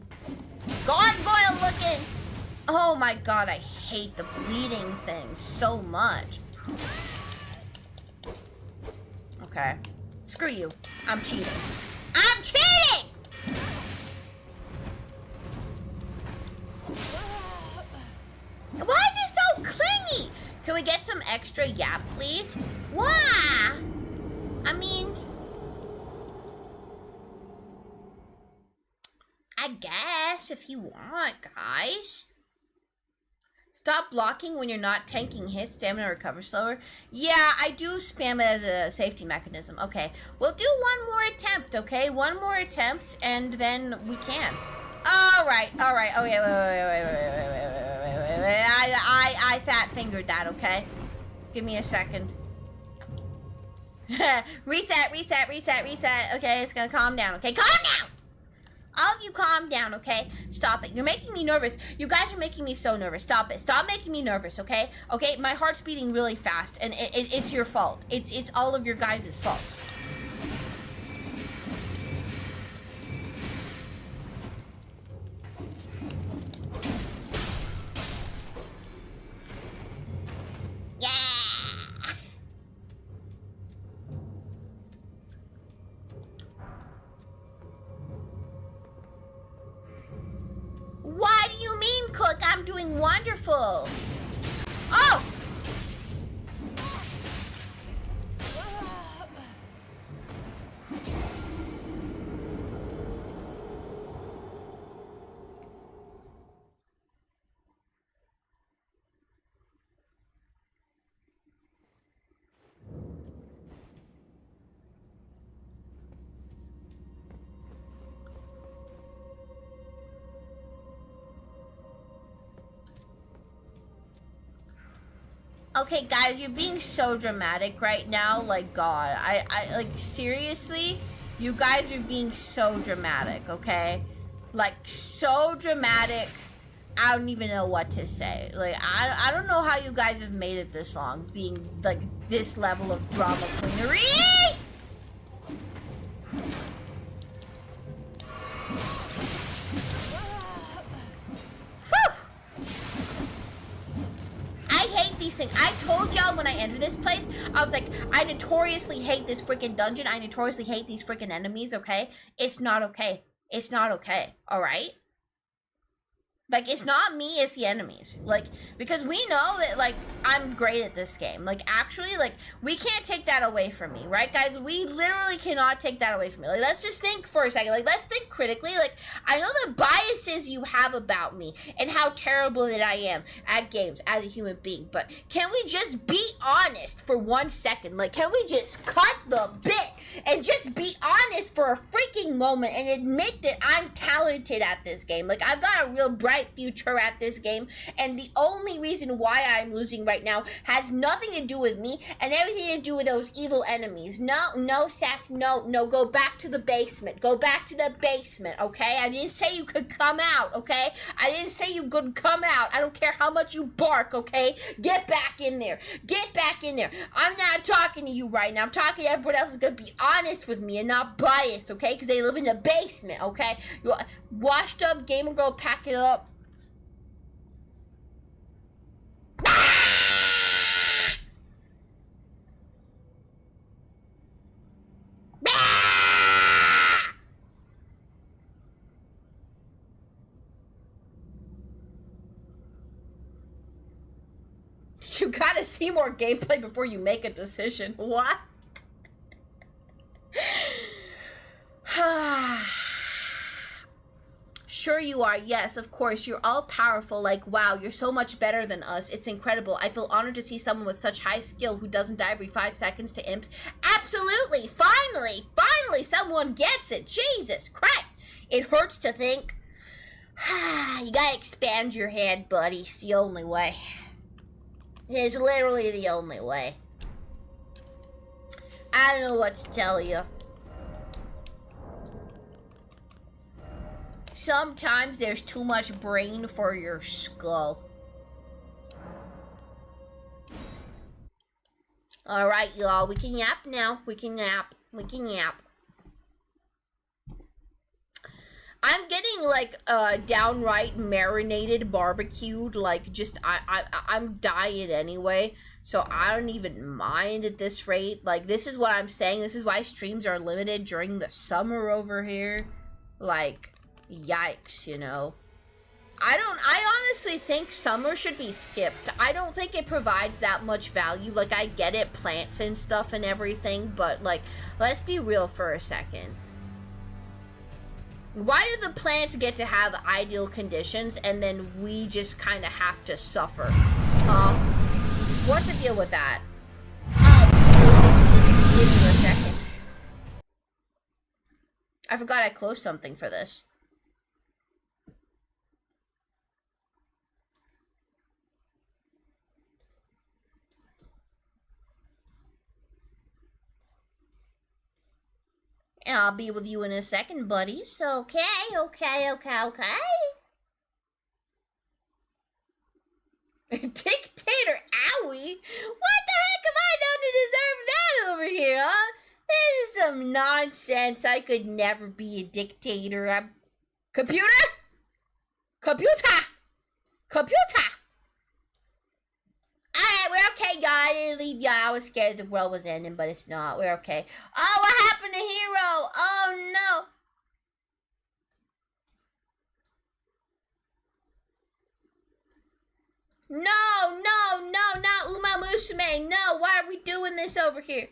gargoyle looking. Oh my god, I hate the bleeding thing so much. Okay. Screw you. I'm cheating. I'm cheating! Why is it so clingy? Can we get some extra yap, please? Why? I mean, I guess if you want, guys. Stop blocking when you're not tanking hits. Stamina recovers slower. Yeah, I do spam it as a safety mechanism. Okay, we'll do one more attempt, okay? One more attempt, and then we can. All right. Okay, wait. I fat fingered that, okay? Give me a second. Reset. Okay, it's gonna calm down, okay? Calm down! All of you calm down, okay? Stop it. You're making me nervous. You guys are making me so nervous. Stop it. Stop making me nervous, okay? Okay, my heart's beating really fast, and it's your fault. It's all of your guys' faults. Yeah! What do you mean, Cook? I'm doing wonderful. Oh! Okay, guys, you're being so dramatic right now. Like, God, I like, seriously? You guys are being so dramatic, okay? Like, so dramatic. I don't even know what to say. Like, I don't know how you guys have made it this long, being, like, this level of drama queenery! Things. I told y'all when I entered this place, I was like, I notoriously hate this freaking dungeon. I notoriously hate these freaking enemies, okay? It's not okay. It's not okay, alright? Like, it's not me, it's the enemies. Like, because we know that, like, I'm great at this game. Like, actually, like, we can't take that away from me, right, guys? We literally cannot take that away from me. Like, let's just think for a second. Like, let's think critically. Like, I know the biases you have about me and how terrible that I am at games as a human being, but can we just be honest for 1 second? Like, can we just cut the bit and just be honest for a freaking moment and admit that I'm talented at this game? Like, I've got a real bright future at this game, and the only reason why I'm losing right now has nothing to do with me and everything to do with those evil enemies. No, Seth, no, go back to the basement. Go back to the basement, okay? I didn't say you could come out, okay? I didn't say you could come out. I don't care how much you bark, okay? Get back in there. Get back in there. I'm not talking to you right now. I'm talking to everyone else who's gonna be honest with me and not biased, okay? Because they live in the basement, okay? You washed up gamer girl, pack it up. You gotta see more gameplay before you make a decision. What? Sure you are. Yes, of course. You're all powerful. Like, wow, you're so much better than us. It's incredible. I feel honored to see someone with such high skill who doesn't die every 5 seconds to imps. Absolutely. Finally someone gets it. Jesus Christ. It hurts to think. You gotta expand your head, buddy. It's the only way. It's literally the only way. I don't know what to tell you. Sometimes there's too much brain for your skull. Alright, y'all. We can yap now. We can yap. I'm getting, like, downright marinated, barbecued. Like, just, I'm dying anyway. So I don't even mind at this rate. Like, this is what I'm saying. This is why streams are limited during the summer over here. Like, yikes, you know. I honestly think summer should be skipped. I don't think it provides that much value. Like, I get it, plants and stuff and everything, but, like, let's be real for a second. Why do the plants get to have ideal conditions and then we just kind of have to suffer? What's the deal with that? Give me a second. I forgot I closed something for this. And I'll be with you in a second, buddies. Okay. Dictator Owie? What the heck have I done to deserve that over here, huh? This is some nonsense. I could never be a dictator. Computer? Alright, we're okay, y'all. I didn't leave y'all. I was scared the world was ending, but it's not. We're okay. Oh, what happened to Hero? Oh, no. No, not Uma Musume. No, why are we doing this over here?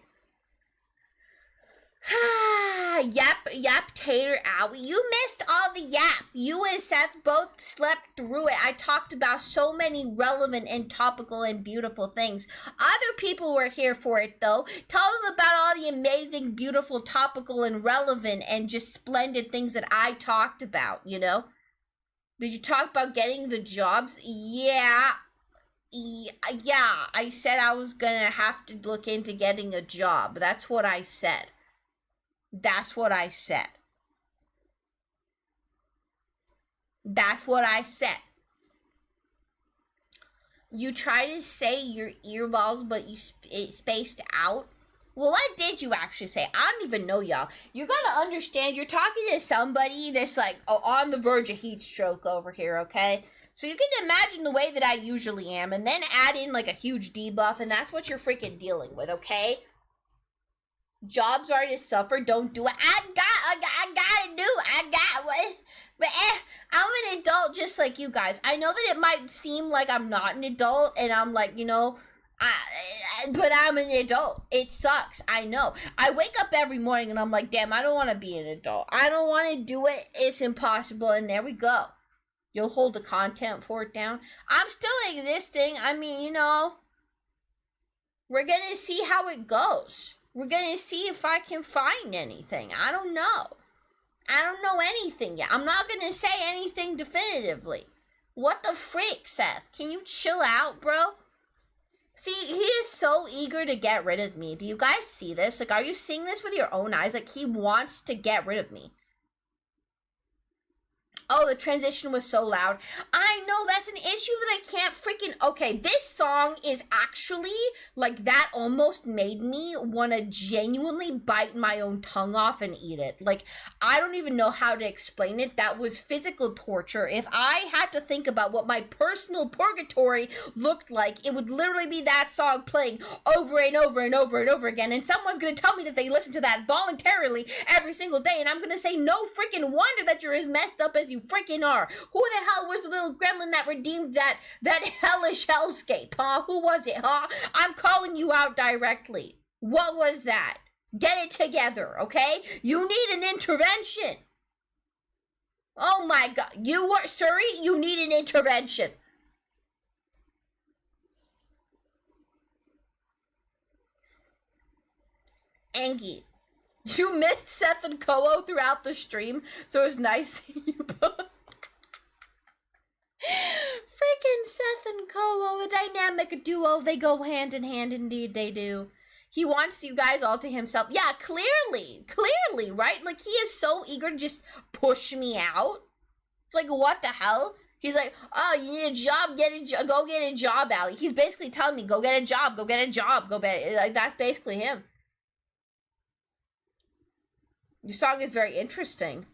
Yap, Tater Owie. You missed all the yap. You and Seth both slept through it. I talked about so many relevant and topical and beautiful things. Other people were here for it, though. Tell them about all the amazing, beautiful, topical, and relevant and just splendid things that I talked about, you know? Did you talk about getting the jobs? Yeah, I said I was gonna have to look into getting a job. That's what I said. That's what I said. You try to say your earballs, but it spaced out. Well, what did you actually say? I don't even know, y'all. You gotta understand, you're talking to somebody that's like on the verge of heat stroke over here, okay? So you can imagine the way that I usually am, and then add in like a huge debuff, and that's what you're freaking dealing with, okay? Jobs are to suffer, don't do it. I gotta do it. But I'm an adult just like you guys. I know that it might seem like I'm not an adult, and I'm like, you know, but I'm an adult. It sucks, I know. I wake up every morning and I'm like, damn, I don't want to be an adult. I don't want to do it. It's impossible, and there we go. You'll hold the content for it down. I'm still existing. I mean, you know, we're gonna see how it goes. We're gonna see if I can find anything. I don't know. I don't know anything yet. I'm not gonna say anything definitively. What the frick, Seth? Can you chill out, bro? See, he is so eager to get rid of me. Do you guys see this? Like, are you seeing this with your own eyes? Like, he wants to get rid of me. Oh, the transition was so loud. I know, that's an issue that I can't freaking... Okay, this song is actually, like, that almost made me want to genuinely bite my own tongue off and eat it. Like, I don't even know how to explain it. That was physical torture. If I had to think about what my personal purgatory looked like, it would literally be that song playing over and over and over and over again, and someone's gonna tell me that they listen to that voluntarily every single day, and I'm gonna say, no freaking wonder that you're as messed up as you you freaking are. Who the hell was the little gremlin that redeemed that hellish hellscape, huh? Who was it, huh? I'm calling you out directly. What was that? Get it together, okay? You need an intervention. Oh my god. You were, Suri, you need an intervention. Angie, you missed Seth and Koho throughout the stream, so it was nice seeing you both. Freaking Seth and Koho, a dynamic duo. They go hand in hand, indeed they do. He wants you guys all to himself. Yeah, clearly, right? Like, he is so eager to just push me out. Like, what the hell? He's like, oh, you need a job? Go get a job, Allie. He's basically telling me, go get a job, like, that's basically him. Your song is very interesting.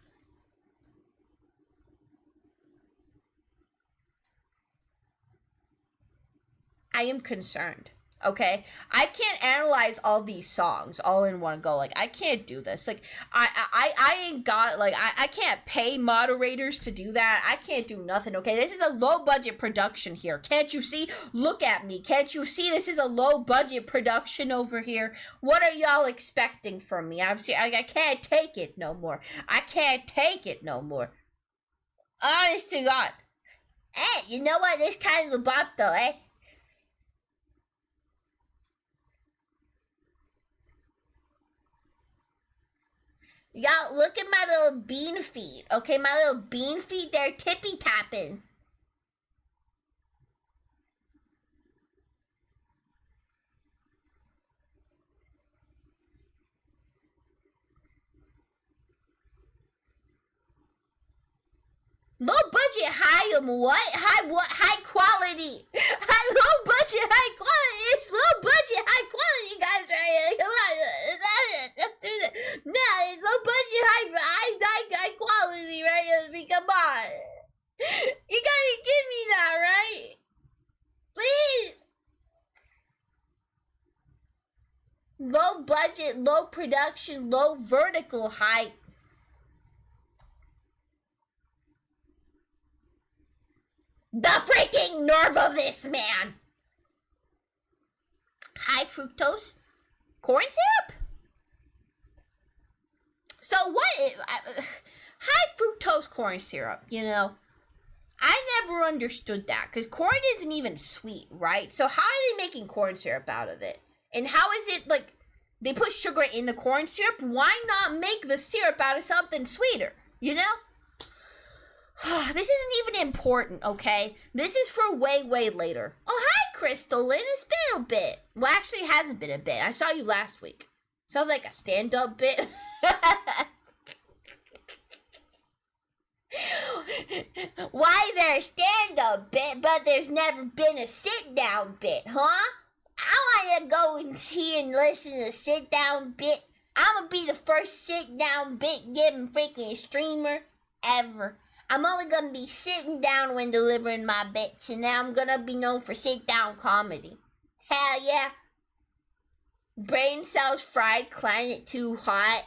I am concerned, okay? I can't analyze all these songs all in one go. Like, I can't do this. Like, I ain't got, like, I can't pay moderators to do that. I can't do nothing, okay? This is a low-budget production here. Can't you see? Look at me. Can't you see? This is a low-budget production over here. What are y'all expecting from me? I can't take it no more. I can't take it no more. Honest to God. Hey, you know what? This kind of a bop, though, eh? Y'all, look at my little bean feet, okay? My little bean feet, they're tippy-tapping. Low budget, high quality. Low budget, high quality. It's low budget, high quality, guys, right here. Come on, is that it? Let's do that. No, it's low budget, high quality, right here. I mean, come on. You gotta give me that, right? Please. Low budget, low production, low vertical height. The freaking nerve of this man! High fructose corn syrup? So what is high fructose corn syrup, you know? I never understood that, because corn isn't even sweet, right? So how are they making corn syrup out of it? And how is it, like, they put sugar in the corn syrup? Why not make the syrup out of something sweeter, you know? This isn't even important, okay? This is for way, way later. Oh, hi, Crystalline. It's been a bit. Well, actually, it hasn't been a bit. I saw you last week. Sounds like a stand-up bit. Why is there a stand-up bit, but there's never been a sit-down bit, huh? I want to go and see and listen to a sit-down bit. I'm going to be the first sit-down bit-giving freaking streamer ever. I'm only going to be sitting down when delivering my bits, and now I'm going to be known for sit-down comedy. Hell yeah. Brain cells fried, climate too hot.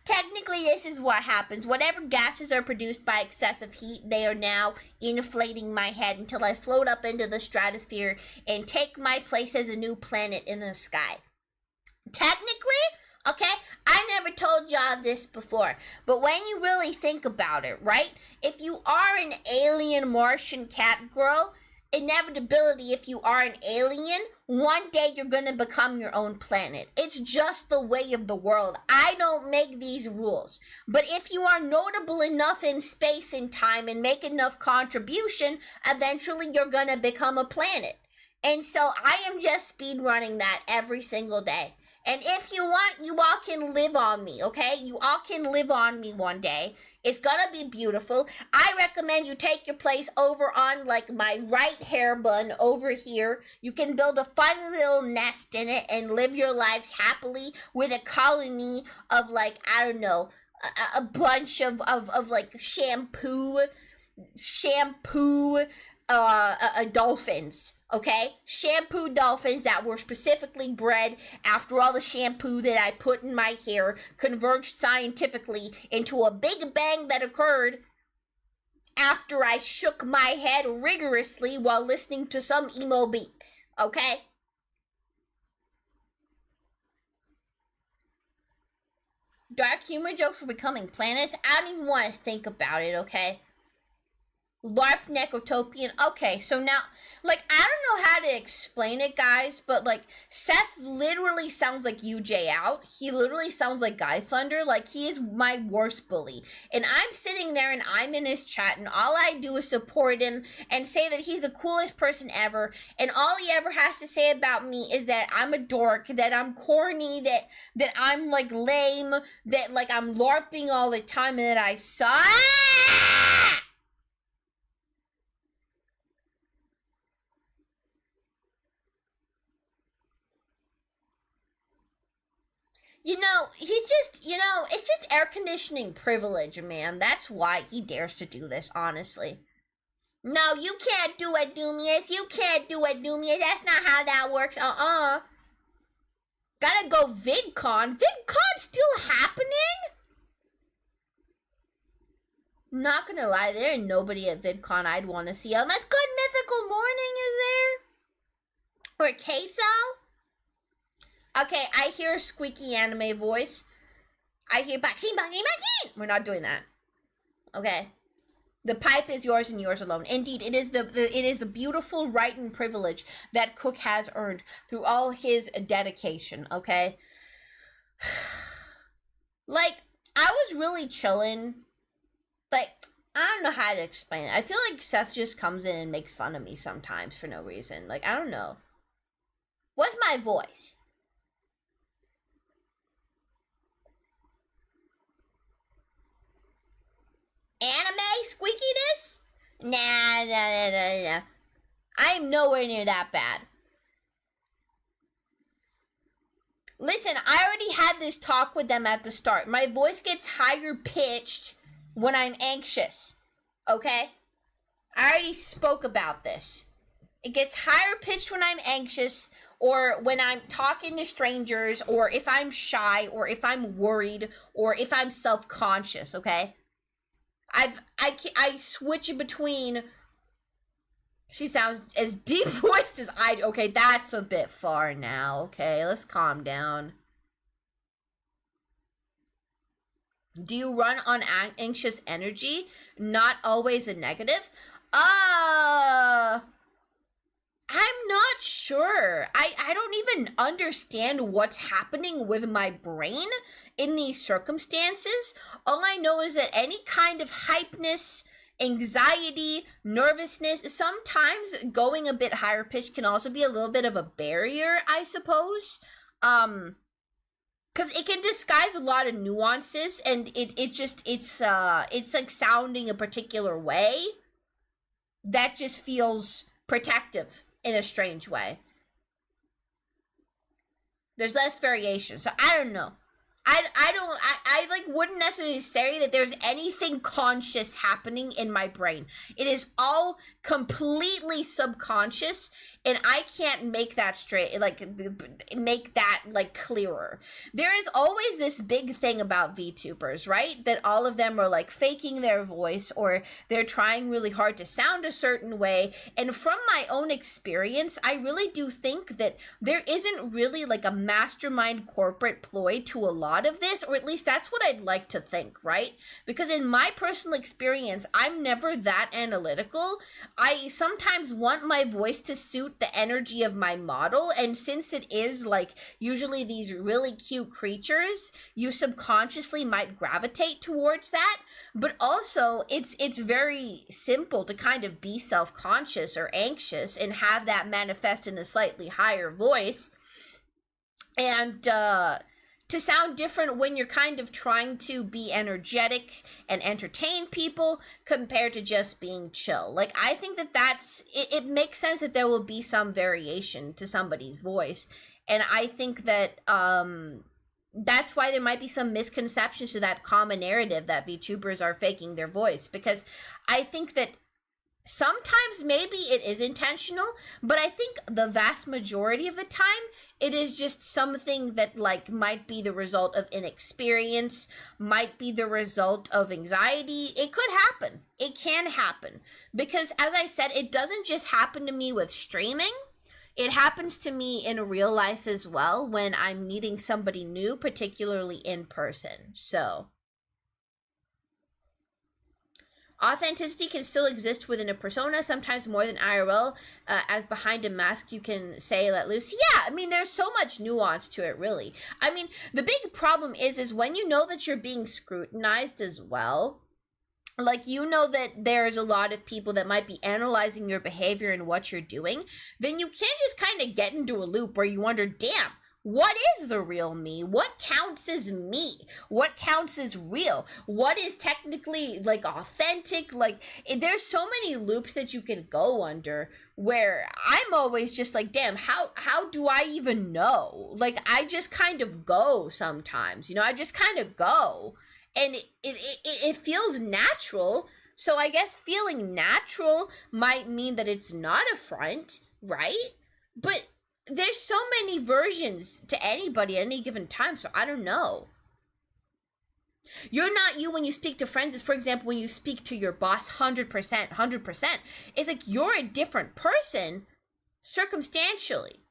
Technically, this is what happens. Whatever gases are produced by excessive heat, they are now inflating my head until I float up into the stratosphere and take my place as a new planet in the sky. Technically, okay, I never told y'all this before, but when you really think about it, right? If you are an alien Martian cat girl, inevitability, if you are an alien, one day you're gonna become your own planet. It's just the way of the world. I don't make these rules. But if you are notable enough in space and time and make enough contribution, eventually you're gonna become a planet. And so I am just speed running that every single day. And if you want, you all can live on me, okay? You all can live on me one day. It's gonna be beautiful. I recommend you take your place over on, like, my right hair bun over here. You can build a fun little nest in it and live your lives happily with a colony of, like, I don't know, a bunch of like, shampoo, dolphins, okay? Shampoo dolphins that were specifically bred after all the shampoo that I put in my hair converged scientifically into a big bang that occurred after I shook my head rigorously while listening to some emo beats, okay? Dark humor jokes were becoming planets. I don't even want to think about it, okay? LARP Necrotopian. Okay, so now, like, I don't know how to explain it, guys, but, like, Seth literally sounds like UJ Out. He literally sounds like Guy Thunder. Like, he is my worst bully. And I'm sitting there and I'm in his chat, and all I do is support him and say that he's the coolest person ever. And all he ever has to say about me is that I'm a dork, that I'm corny, that I'm, like, lame, that, like, I'm LARPing all the time, and that I suck. You know, it's just air conditioning privilege, man. That's why he dares to do this, honestly. No, you can't do it, Doomius. You can't do it, Doomius. That's not how that works. Gotta go VidCon. VidCon's still happening? Not gonna lie, there ain't nobody at VidCon I'd want to see unless Good Mythical Morning is there. Or Queso. Okay, I hear a squeaky anime voice. I hear Bakshin, Bakshin, Bakshin! We're not doing that. Okay. The pipe is yours and yours alone. Indeed, it is the beautiful right and privilege that Cook has earned through all his dedication, okay? Like, I was really chilling. Like, I don't know how to explain it. I feel like Seth just comes in and makes fun of me sometimes for no reason. Like, I don't know. What's my voice? Anime squeakiness? Nah. I'm nowhere near that bad. Listen, I already had this talk with them at the start. My voice gets higher pitched when I'm anxious. Okay? I already spoke about this. It gets higher pitched when I'm anxious, or when I'm talking to strangers, or if I'm shy, or if I'm worried, or if I'm self-conscious, okay? I switch between. She sounds as deep voiced as I do. Okay, that's a bit far now. Okay, let's calm down. Do you run on anxious energy? Not always a negative? I'm not sure. I don't even understand what's happening with my brain in these circumstances. All I know is that any kind of hypeness, anxiety, nervousness, sometimes going a bit higher pitched can also be a little bit of a barrier, I suppose. Because it can disguise a lot of nuances, and it's like sounding a particular way that just feels protective in a strange way. There's less variation, so I don't know. I like wouldn't necessarily say that there's anything conscious happening in my brain. It is all completely subconscious, and I can't make that straight, like, make that, like, clearer. There is always this big thing about VTubers, right? That all of them are, like, faking their voice, or they're trying really hard to sound a certain way. And from my own experience, I really do think that there isn't really, like, a mastermind corporate ploy to a lot of this, or at least that's what I'd like to think, right? Because in my personal experience, I'm never that analytical. I sometimes want my voice to suit the energy of my model, and since it is, like, usually these really cute creatures, you subconsciously might gravitate towards that. But also, it's very simple to kind of be self-conscious or anxious and have that manifest in a slightly higher voice, and to sound different when you're kind of trying to be energetic and entertain people compared to just being chill. Like, I think that it makes sense that there will be some variation to somebody's voice. And I think that that's why there might be some misconceptions to that common narrative that VTubers are faking their voice. Because I think that sometimes maybe it is intentional, but I think the vast majority of the time it is just something that like might be the result of inexperience, might be the result of anxiety. It could happen. It can happen. Because as I said, it doesn't just happen to me with streaming. It happens to me in real life as well when I'm meeting somebody new, particularly in person. So authenticity can still exist within a persona, sometimes more than IRL. As behind a mask, you can say let loose. Yeah, I mean, there's so much nuance to it, really. I mean, the big problem is when you know that you're being scrutinized as well, like, you know that there's a lot of people that might be analyzing your behavior and what you're doing, then you can't just kind of get into a loop where you wonder, damn, what is the real me? What counts as me? What counts as real? What is technically like authentic? Like, there's so many loops that you can go under where I'm always just like, damn, how do I even know? Like, I just kind of go sometimes, I just kind of go, and it feels natural. So I guess feeling natural might mean that it's not a front, right? But there's so many versions to anybody at any given time, so I don't know. You're not you when you speak to friends, is, for example, when you speak to your boss 100%. It's like you're a different person circumstantially.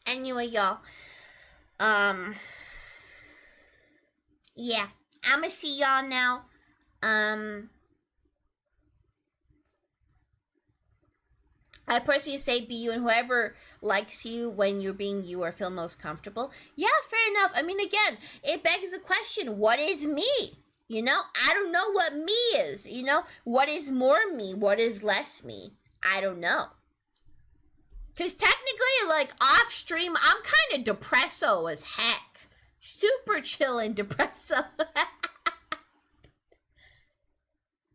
Anyway, y'all. Yeah, I'ma see y'all now. I personally say be you, and whoever likes you when you're being you or feel most comfortable. Yeah, fair enough. I mean, again, it begs the question, what is me? I don't know what me is. What is more me? What is less me? I don't know. Because technically, like, off stream, I'm kind of depresso as heck. Super chill and depresso.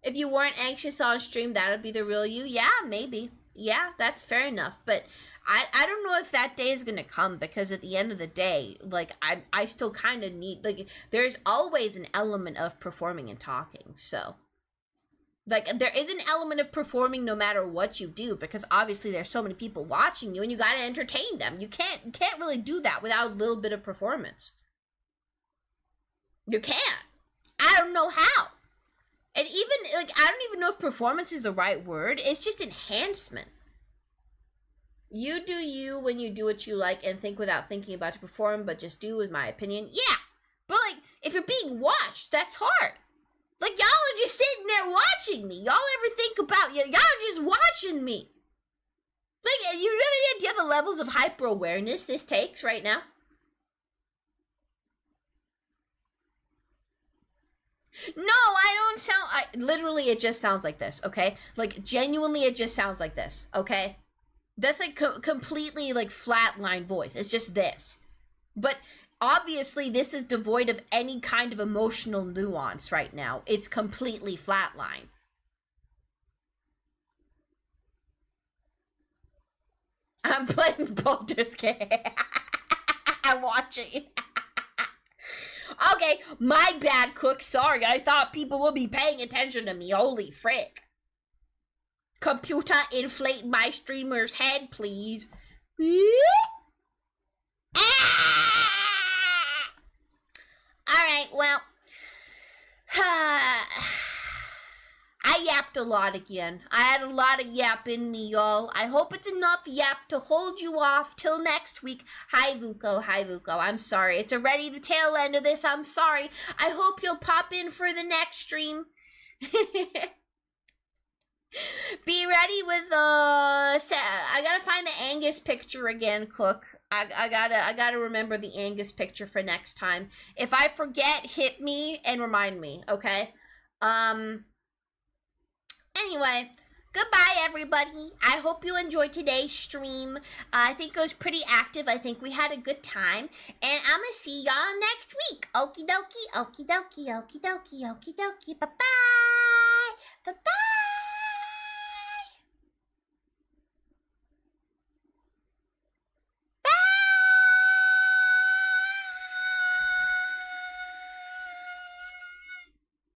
If you weren't anxious on stream, that would be the real you. Yeah, maybe. Yeah, that's fair enough. But I don't know if that day is going to come, because at the end of the day, like, I still kind of need, like, there's always an element of performing and talking, so. Like, there is an element of performing no matter what you do, because obviously there's so many people watching you and you gotta entertain them. You can't really do that without a little bit of performance. You can't. I don't know how. And even, like, I don't even know if performance is the right word. It's just enhancement. You do you when you do what you like and think without thinking about to perform, but just do, is my opinion. Yeah, but, like, if you're being watched, that's hard. Like, y'all are just sitting there watching me. Y'all ever think about, y'all are just watching me. Like, you really do you have the levels of hyper-awareness this takes right now? No, I don't sound, literally, it just sounds like this, okay? Like, genuinely, it just sounds like this, okay? That's, like, completely, like, flatline voice. It's just this. But obviously, this is devoid of any kind of emotional nuance right now. It's completely flatline. I'm playing Baldur's Gate. I'm watching. Okay, my bad, Cook. Sorry, I thought people would be paying attention to me. Holy frick. Computer, inflate my streamer's head, please. Alright, well, I yapped a lot again. I had a lot of yap in me, y'all. I hope it's enough yap to hold you off till next week. Hi, Vuko. I'm sorry. It's already the tail end of this. I'm sorry. I hope you'll pop in for the next stream. Be ready with I gotta find the Angus picture again, Cook. I gotta remember the Angus picture for next time. If I forget, hit me and remind me, okay? Anyway, goodbye, everybody. I hope you enjoyed today's stream. I think it was pretty active. I think we had a good time. And I'm gonna see y'all next week. Okie dokie, okie dokie, okie dokie, okie dokie. Bye-bye. Bye-bye.